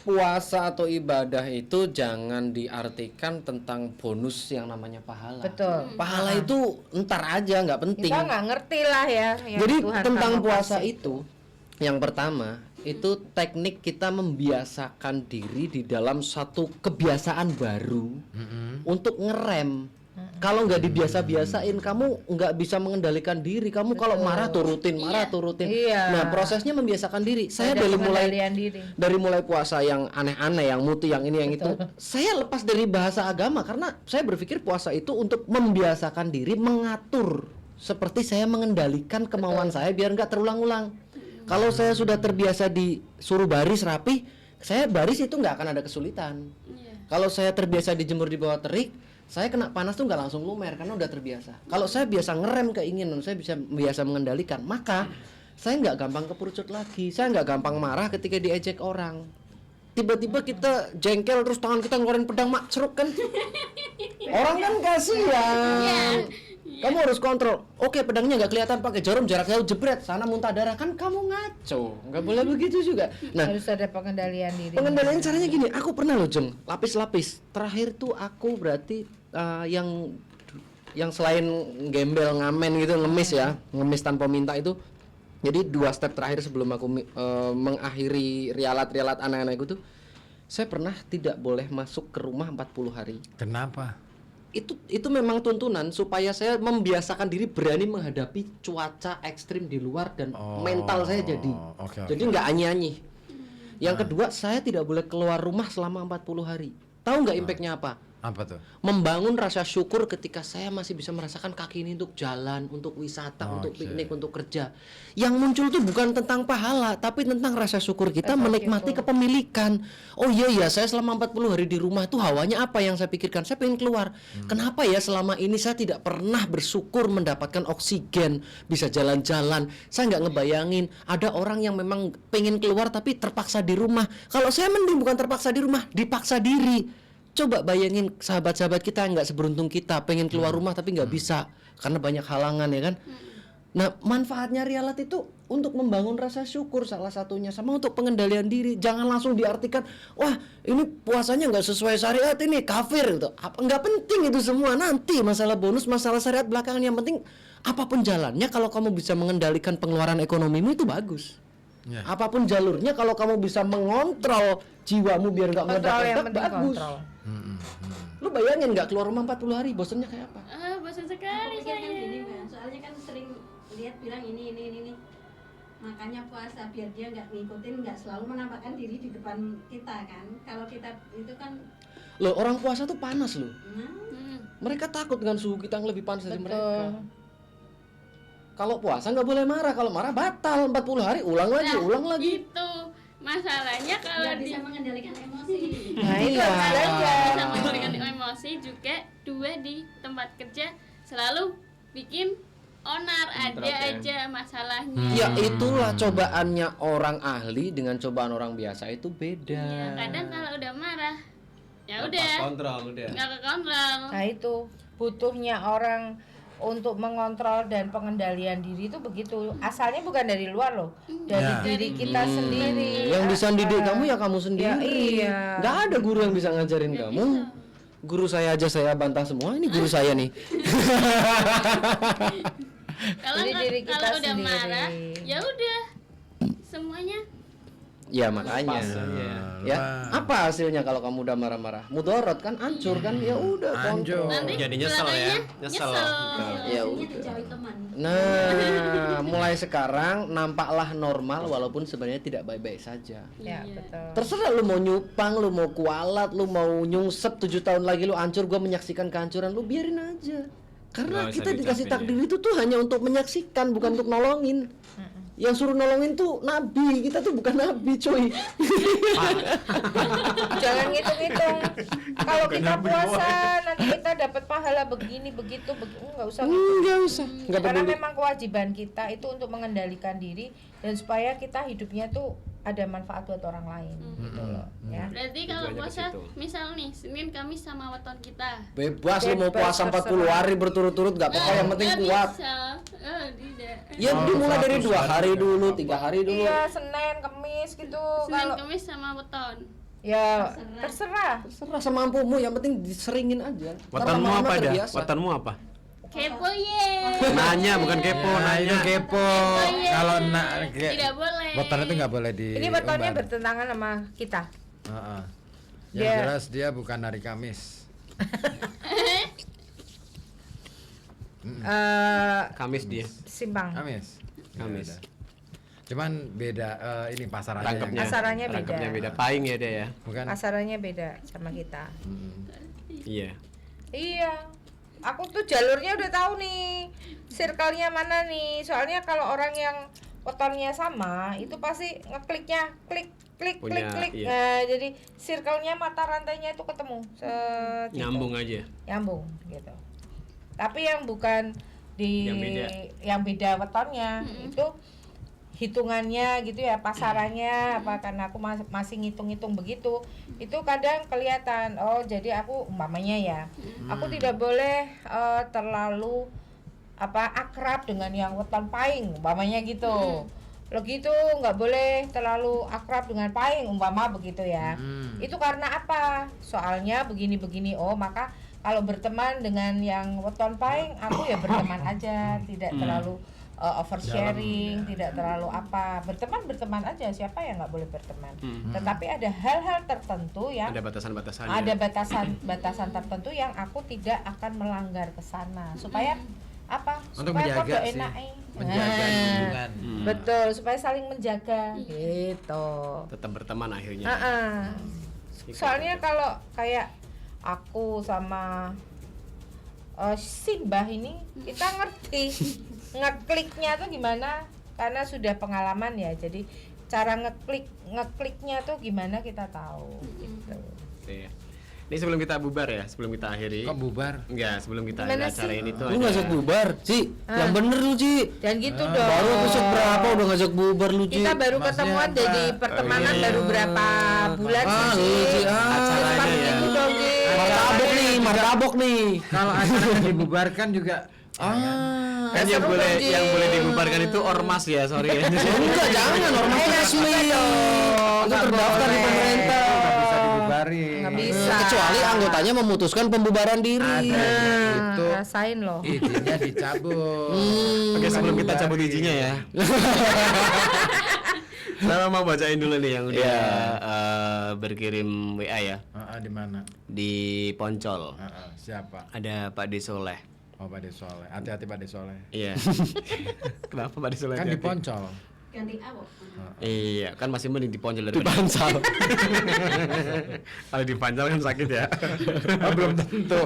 puasa atau ibadah itu jangan diartikan tentang bonus yang namanya pahala.
Betul.
Pahala itu ntar aja nggak penting.
Kita nggak ngerti lah ya. yang
Jadi
Tuhan
tentang
kamu
puasa
kasih.
itu yang pertama itu teknik kita membiasakan diri di dalam satu kebiasaan baru untuk ngerem. Kalau nggak dibiasa-biasain, kamu nggak bisa mengendalikan diri. Kamu kalau marah turutin,
Iya.
Nah prosesnya membiasakan diri. Saya
Ada
dari
pengendalian diri.
mulai puasa yang aneh-aneh, yang muti, yang ini, yang itu, saya lepas dari bahasa agama karena saya berpikir puasa itu untuk membiasakan diri mengatur seperti saya mengendalikan kemauan saya biar nggak terulang-ulang. Kalau saya sudah terbiasa disuruh baris rapi, saya baris itu nggak akan ada kesulitan. Kalau saya terbiasa dijemur di bawah terik, saya kena panas tuh nggak langsung lumer karena udah terbiasa. Kalau saya biasa ngerem keinginan, saya biasa mengendalikan, maka saya nggak gampang keperucut lagi. Saya nggak gampang marah ketika diejek orang. Tiba-tiba kita jengkel terus tangan kita ngeluarin pedang ceruk kan. Orang kan kasihan. Kamu harus kontrol. Oke, pedangnya nggak kelihatan, pakai jarum jarak jauh, jebret, sana muntah darah, kan kamu ngaco. Nggak boleh begitu juga. Nah,
Harus ada pengendalian diri.
pengendalian caranya gini. Aku pernah loh, Jeng, lapis-lapis. Terakhir tuh aku berarti yang selain gembel ngamen gitu, ngemis tanpa minta itu. Jadi 2 step terakhir sebelum aku mengakhiri rialat-rialat anak-anakku tuh, saya pernah tidak boleh masuk ke rumah 40 hari.
Kenapa?
Itu memang tuntunan supaya saya membiasakan diri berani menghadapi cuaca ekstrim di luar dan mental saya jadi nggak anyi-anyi. Yang kedua, saya tidak boleh keluar rumah selama 40 hari. Tahu nggak impactnya apa?
Apa tuh?
Membangun rasa syukur ketika saya masih bisa merasakan kaki ini untuk jalan, untuk wisata, untuk piknik, untuk kerja. Yang muncul tuh bukan tentang pahala, tapi tentang rasa syukur kita menikmati kepemilikan. Oh iya, saya selama 40 hari di rumah tuh hawanya apa yang saya pikirkan? Saya pengen keluar. Kenapa ya selama ini saya tidak pernah bersyukur mendapatkan oksigen, bisa jalan-jalan. Saya nggak ngebayangin ada orang yang memang pengen keluar tapi terpaksa di rumah. Kalau saya mending bukan terpaksa di rumah, dipaksa diri. Coba bayangin sahabat-sahabat kita yang nggak seberuntung kita, pengen keluar rumah tapi nggak bisa karena banyak halangan ya kan. Nah, manfaatnya rialat itu untuk membangun rasa syukur salah satunya, sama untuk pengendalian diri. Jangan langsung diartikan, wah ini puasanya nggak sesuai syariat, ini kafir gitu. Nggak penting itu semua, nanti masalah bonus, masalah syariat belakangan. Yang penting apapun jalannya, kalau kamu bisa mengendalikan pengeluaran ekonomimu itu bagus. Apapun jalurnya, kalau kamu bisa mengontrol jiwamu biar nggak meledak-ledak, bagus. Lu bayangin nggak keluar rumah 40 hari, bosannya kayak apa?
Bosan sekali
Aku pikir kan
saya.
gini, Mbak. Soalnya kan sering lihat bilang ini. Makanya puasa biar dia nggak ngikutin, nggak selalu menampakkan diri di depan kita kan. Kalau kita itu kan
Loh, orang puasa tuh panas loh. Mereka takut dengan suhu kita yang lebih panas dari mereka. Kalau puasa nggak boleh marah, kalau marah batal 40 hari, ulang lagi.
Itu masalahnya kalau
nggak bisa mengendalikan emosi.
Nah, iya.
Bisa mengendalikan emosi juga. 2 di tempat kerja selalu bikin onar, ada aja masalahnya.
Ya itulah cobaannya orang ahli dengan cobaan orang biasa itu beda.
Ya, kadang kalau udah marah, ya udah. Nggak kekontrol.
Nah itu butuhnya orang untuk mengontrol dan pengendalian diri itu begitu. Asalnya bukan dari luar loh, dari diri kita sendiri.
Yang bisa didik kamu ya kamu sendiri.
Ya, iya.
Nggak ada guru yang bisa ngajarin kamu. Guru saya aja saya bantah semua. Ini guru saya nih.
Kalau udah marah, ya udah semuanya.
Ya makanya. Ya, apa hasilnya kalau kamu udah marah-marah? Mudorot kan, hancur kan? Ya udah kontrol.
Jadi nyesel ya. Nyesel.
Ya udah. Nah, mulai sekarang nampaklah normal walaupun sebenarnya tidak baik-baik saja.
Ya, betul.
Terserah lu mau nyupang, lu mau kualat, lu mau nyungsep 7 tahun lagi lu hancur, gua menyaksikan kehancuran lu, biarin aja. Karena kita dikasih takdir itu tuh hanya untuk menyaksikan, bukan untuk nolongin. Yang suruh nolongin tuh nabi, kita tuh bukan nabi, coy.
Jangan ngitung-ngitung. Kalau kita puasa nanti kita dapat pahala begini begitu, nggak usah.
Nggak usah.
Karena memang kewajiban kita itu untuk mengendalikan diri dan supaya kita hidupnya tuh ada manfaat buat orang lain gitu loh ya.
Berarti kalau puasa misal nih Senin, Kamis sama weton kita.
Bebas lu mau puasa 40 hari berturut-turut nggak apa-apa, yang penting kuat.
Tidak.
Ya dimulai dari 2 hari dulu, 3 hari dulu.
Iya, Senin, Kamis gitu.
Senin, Kamis sama weton.
Ya terserah.
Terserah semampumu, yang penting diseringin aja.
Wetonmu apa dah? Wetonmu apa?
Kepo ye.
Nanya bukan kepo, nanya
kepo. Kalau
tidak boleh.
weton itu nggak boleh di.
Ini wetonnya bertentangan sama kita.
Yang jelas dia bukan hari Kamis.
Kamis dia.
Simpang.
Kamis.
Kamis.
Cuman beda ini pasarannya.
Rangkapnya.
Pasarannya beda.
Rangkapnya beda. Paing ya dia ya.
Bukan.
Pasarannya beda sama kita.
Iya.
Iya. aku tuh jalurnya udah tahu nih, circle-nya mana nih. Soalnya kalau orang yang wetonnya sama, itu pasti ngekliknya klik
Punya,
klik.
iya.
Nah, jadi circle-nya mata rantainya itu ketemu. Set, gitu.
Nyambung aja.
Nyambung gitu. Tapi yang bukan di yang beda wetonnya itu hitungannya gitu ya, pasarannya apa, karena aku masih ngitung-ngitung begitu, itu kadang kelihatan. Oh, jadi aku umpamanya ya, aku tidak boleh terlalu akrab dengan yang weton Pahing umpamanya gitu. Lo gitu nggak boleh terlalu akrab dengan Pahing umpama begitu ya. Itu karena apa? Soalnya begini-begini. Oh, maka kalau berteman dengan yang weton Pahing, aku ya berteman aja, tidak terlalu oversharing, tidak terlalu berteman aja, siapa yang nggak boleh berteman. Tetapi ada hal-hal tertentu yang
ada batasan-batasan.
Ada batasan tertentu yang aku tidak akan melanggar ke sana, supaya
untuk
supaya
menjaga
kok enak
menjaga hubungan.
Betul, supaya saling menjaga gitu.
Tetap berteman akhirnya.
Soalnya kalau kayak aku sama si Mbah ini, kita ngerti ngekliknya tuh gimana karena sudah pengalaman ya. Jadi cara ngekliknya tuh gimana kita tahu gitu.
Iya. Ini sebelum kita bubar ya, sebelum kita akhiri.
Kok bubar?
Enggak, sebelum kita
Gimana
akhiri acara
sih?
ini tuh
Lu ngajak bubar, Ci. Yang bener lu, Ci.
Dan gitu dong.
Baru episode berapa udah ngajak bubar lu, Ci?
Kita baru ketemuan jadi pertemanan baru berapa bulan sih.
Acaranya ya.
Itu dong, Ci.
Martabok nih.
Kalau acara dibubarkan juga
Kan yang boleh dibubarkan itu ormas ya, sorry ya.
Enggak, jangan ormas resmi. Itu terdaftar di pemerintah.
nggak bisa dibubarin.
Nggak bisa.
Kecuali anggotanya memutuskan pembubaran diri.
Itu
Rasain loh.
izinnya dicabut.
Oke, sebelum kita cabut izinnya ya. Saya mau bacain dulu nih yang udah berkirim WA ya.
Di mana?
Di Poncol.
Siapa?
Ada Pak Desoleh.
Oh, Pak Desoleh. Hati-hati Pak Desoleh.
Iya. Kenapa Pak Desoleh?
Kan di Poncol.
Ganti awak.
Iya, kan masih mending di Poncol daripada di Pansal. Kalau di Pansal kan sakit ya.
Oh, belum tentu.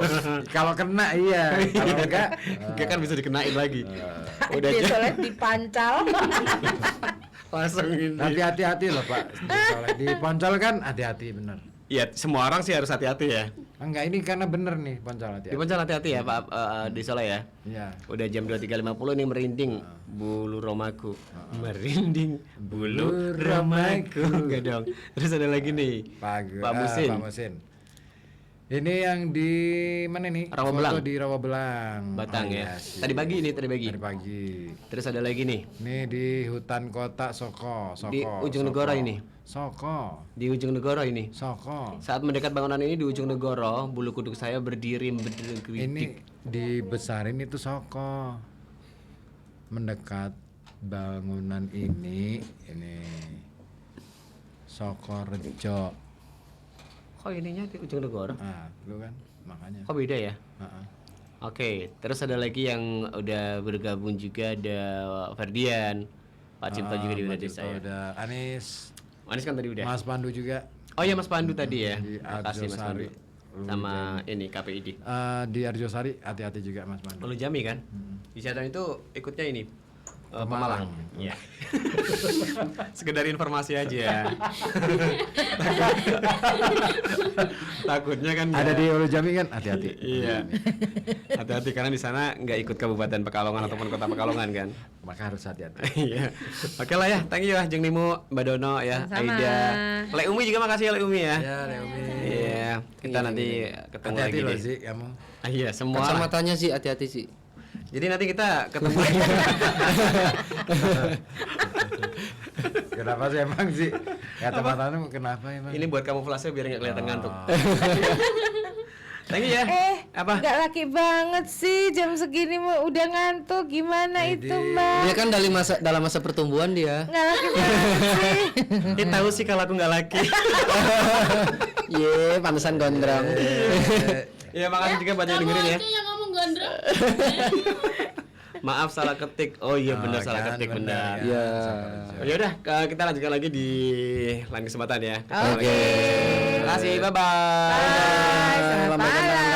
Kalau kena iya, kalau enggak
kan bisa dikenain lagi. Udah
Dia
aja
soalnya dipancal.
langsung ini.
tapi hati-hati loh Pak Desoleh. Di Poncol kan hati-hati bener.
Iya, semua orang sih harus hati-hati ya.
Enggak, ini karena bener nih Poncol
Di
hati-hati.
Poncol hati-hati ya Pak Desoleh ya.
Iya.
Udah jam 23.50 nih merinding bulu romaku. Merinding bulu romaku. Enggak dong. Terus ada lagi nih. Pak Musin.
Pak Musin. Ini yang di mana nih?
Rawabelang.
Foto di Rawabelang.
Batang
Oh,
ya.
iya sih.
Tadi pagi nih, tadi pagi.
Tadi pagi.
Terus ada lagi nih.
Ini di hutan kota Soko.
Di ujung negara ini.
Soko.
Di ujung negara ini.
Soko.
Saat mendekat bangunan ini di ujung negara, bulu kuduk saya berdiri
Ini
bergeritik.
dibesarin itu Soko. Mendekat bangunan ini Soko Rejo.
Kok ininya di ujung negara?
Ah, lu kan makanya.
Kok beda ya?
Heeh.
Oke, terus ada lagi yang udah bergabung juga, ada Ferdian, Pak Cipto juga di
Pak
Unit
Cipto
saya.
udah Anis,
Anis kan tadi udah.
Mas Pandu juga.
Oh iya Mas Pandu tadi ya.
Di
Makasih Mas Pandu.
Arjosari.
Sama ini KPID.
Di Arjosari hati-hati juga Mas Pandu.
Lalu Jami kan? Di Jateng itu ikutnya ini Pemalang. Iya. Sekedar informasi aja. Takutnya kan
Ada
nggak-
di Ulu Jami kan hati-hati.
Iya. Hati-hati karena di sana nggak ikut Kabupaten Pekalongan ataupun Kota Pekalongan kan.
Maka harus hati-hati.
Iya. Oke lah ya, thank you ya Jeung Nimo, Mbak Dono ya,
Sama-sama.
Aida. Le Umi juga makasih ya Le Umi ya.
Ya, Leumi.
Iya, kita nanti ketemu
Hati-hati
lagi
loh
deh.
sih kamu.
Ah, iya, semua. lah.
Kacamatanya sih hati-hati sih.
Jadi nanti kita ketemu lagi.
Kenapa sih emang sih? Kata-katamu kenapa emang?
Ini buat kamuflase biar nggak kelihatan ngantuk. Thank you ya. Apa?
Nggak laki banget sih jam segini mau udah ngantuk. Gimana itu Mbak?
Dia kan dalam masa pertumbuhan dia.
Nggak laki banget sih.
Dia tahu sih kalau aku nggak laki.
Ye, pantesan gondrong.
Ya makasih juga buat yang
Kamu
dengerin ya.
aja yang ngomong gondrong.
Maaf salah ketik. Oh iya benar salah
kan,
ketik benar.
Ya.
Oh, ya udah kita lanjutkan lagi di lain kesempatan ya.
Oke.
Terima kasih. Bye bye.
Bye. Selamat malam.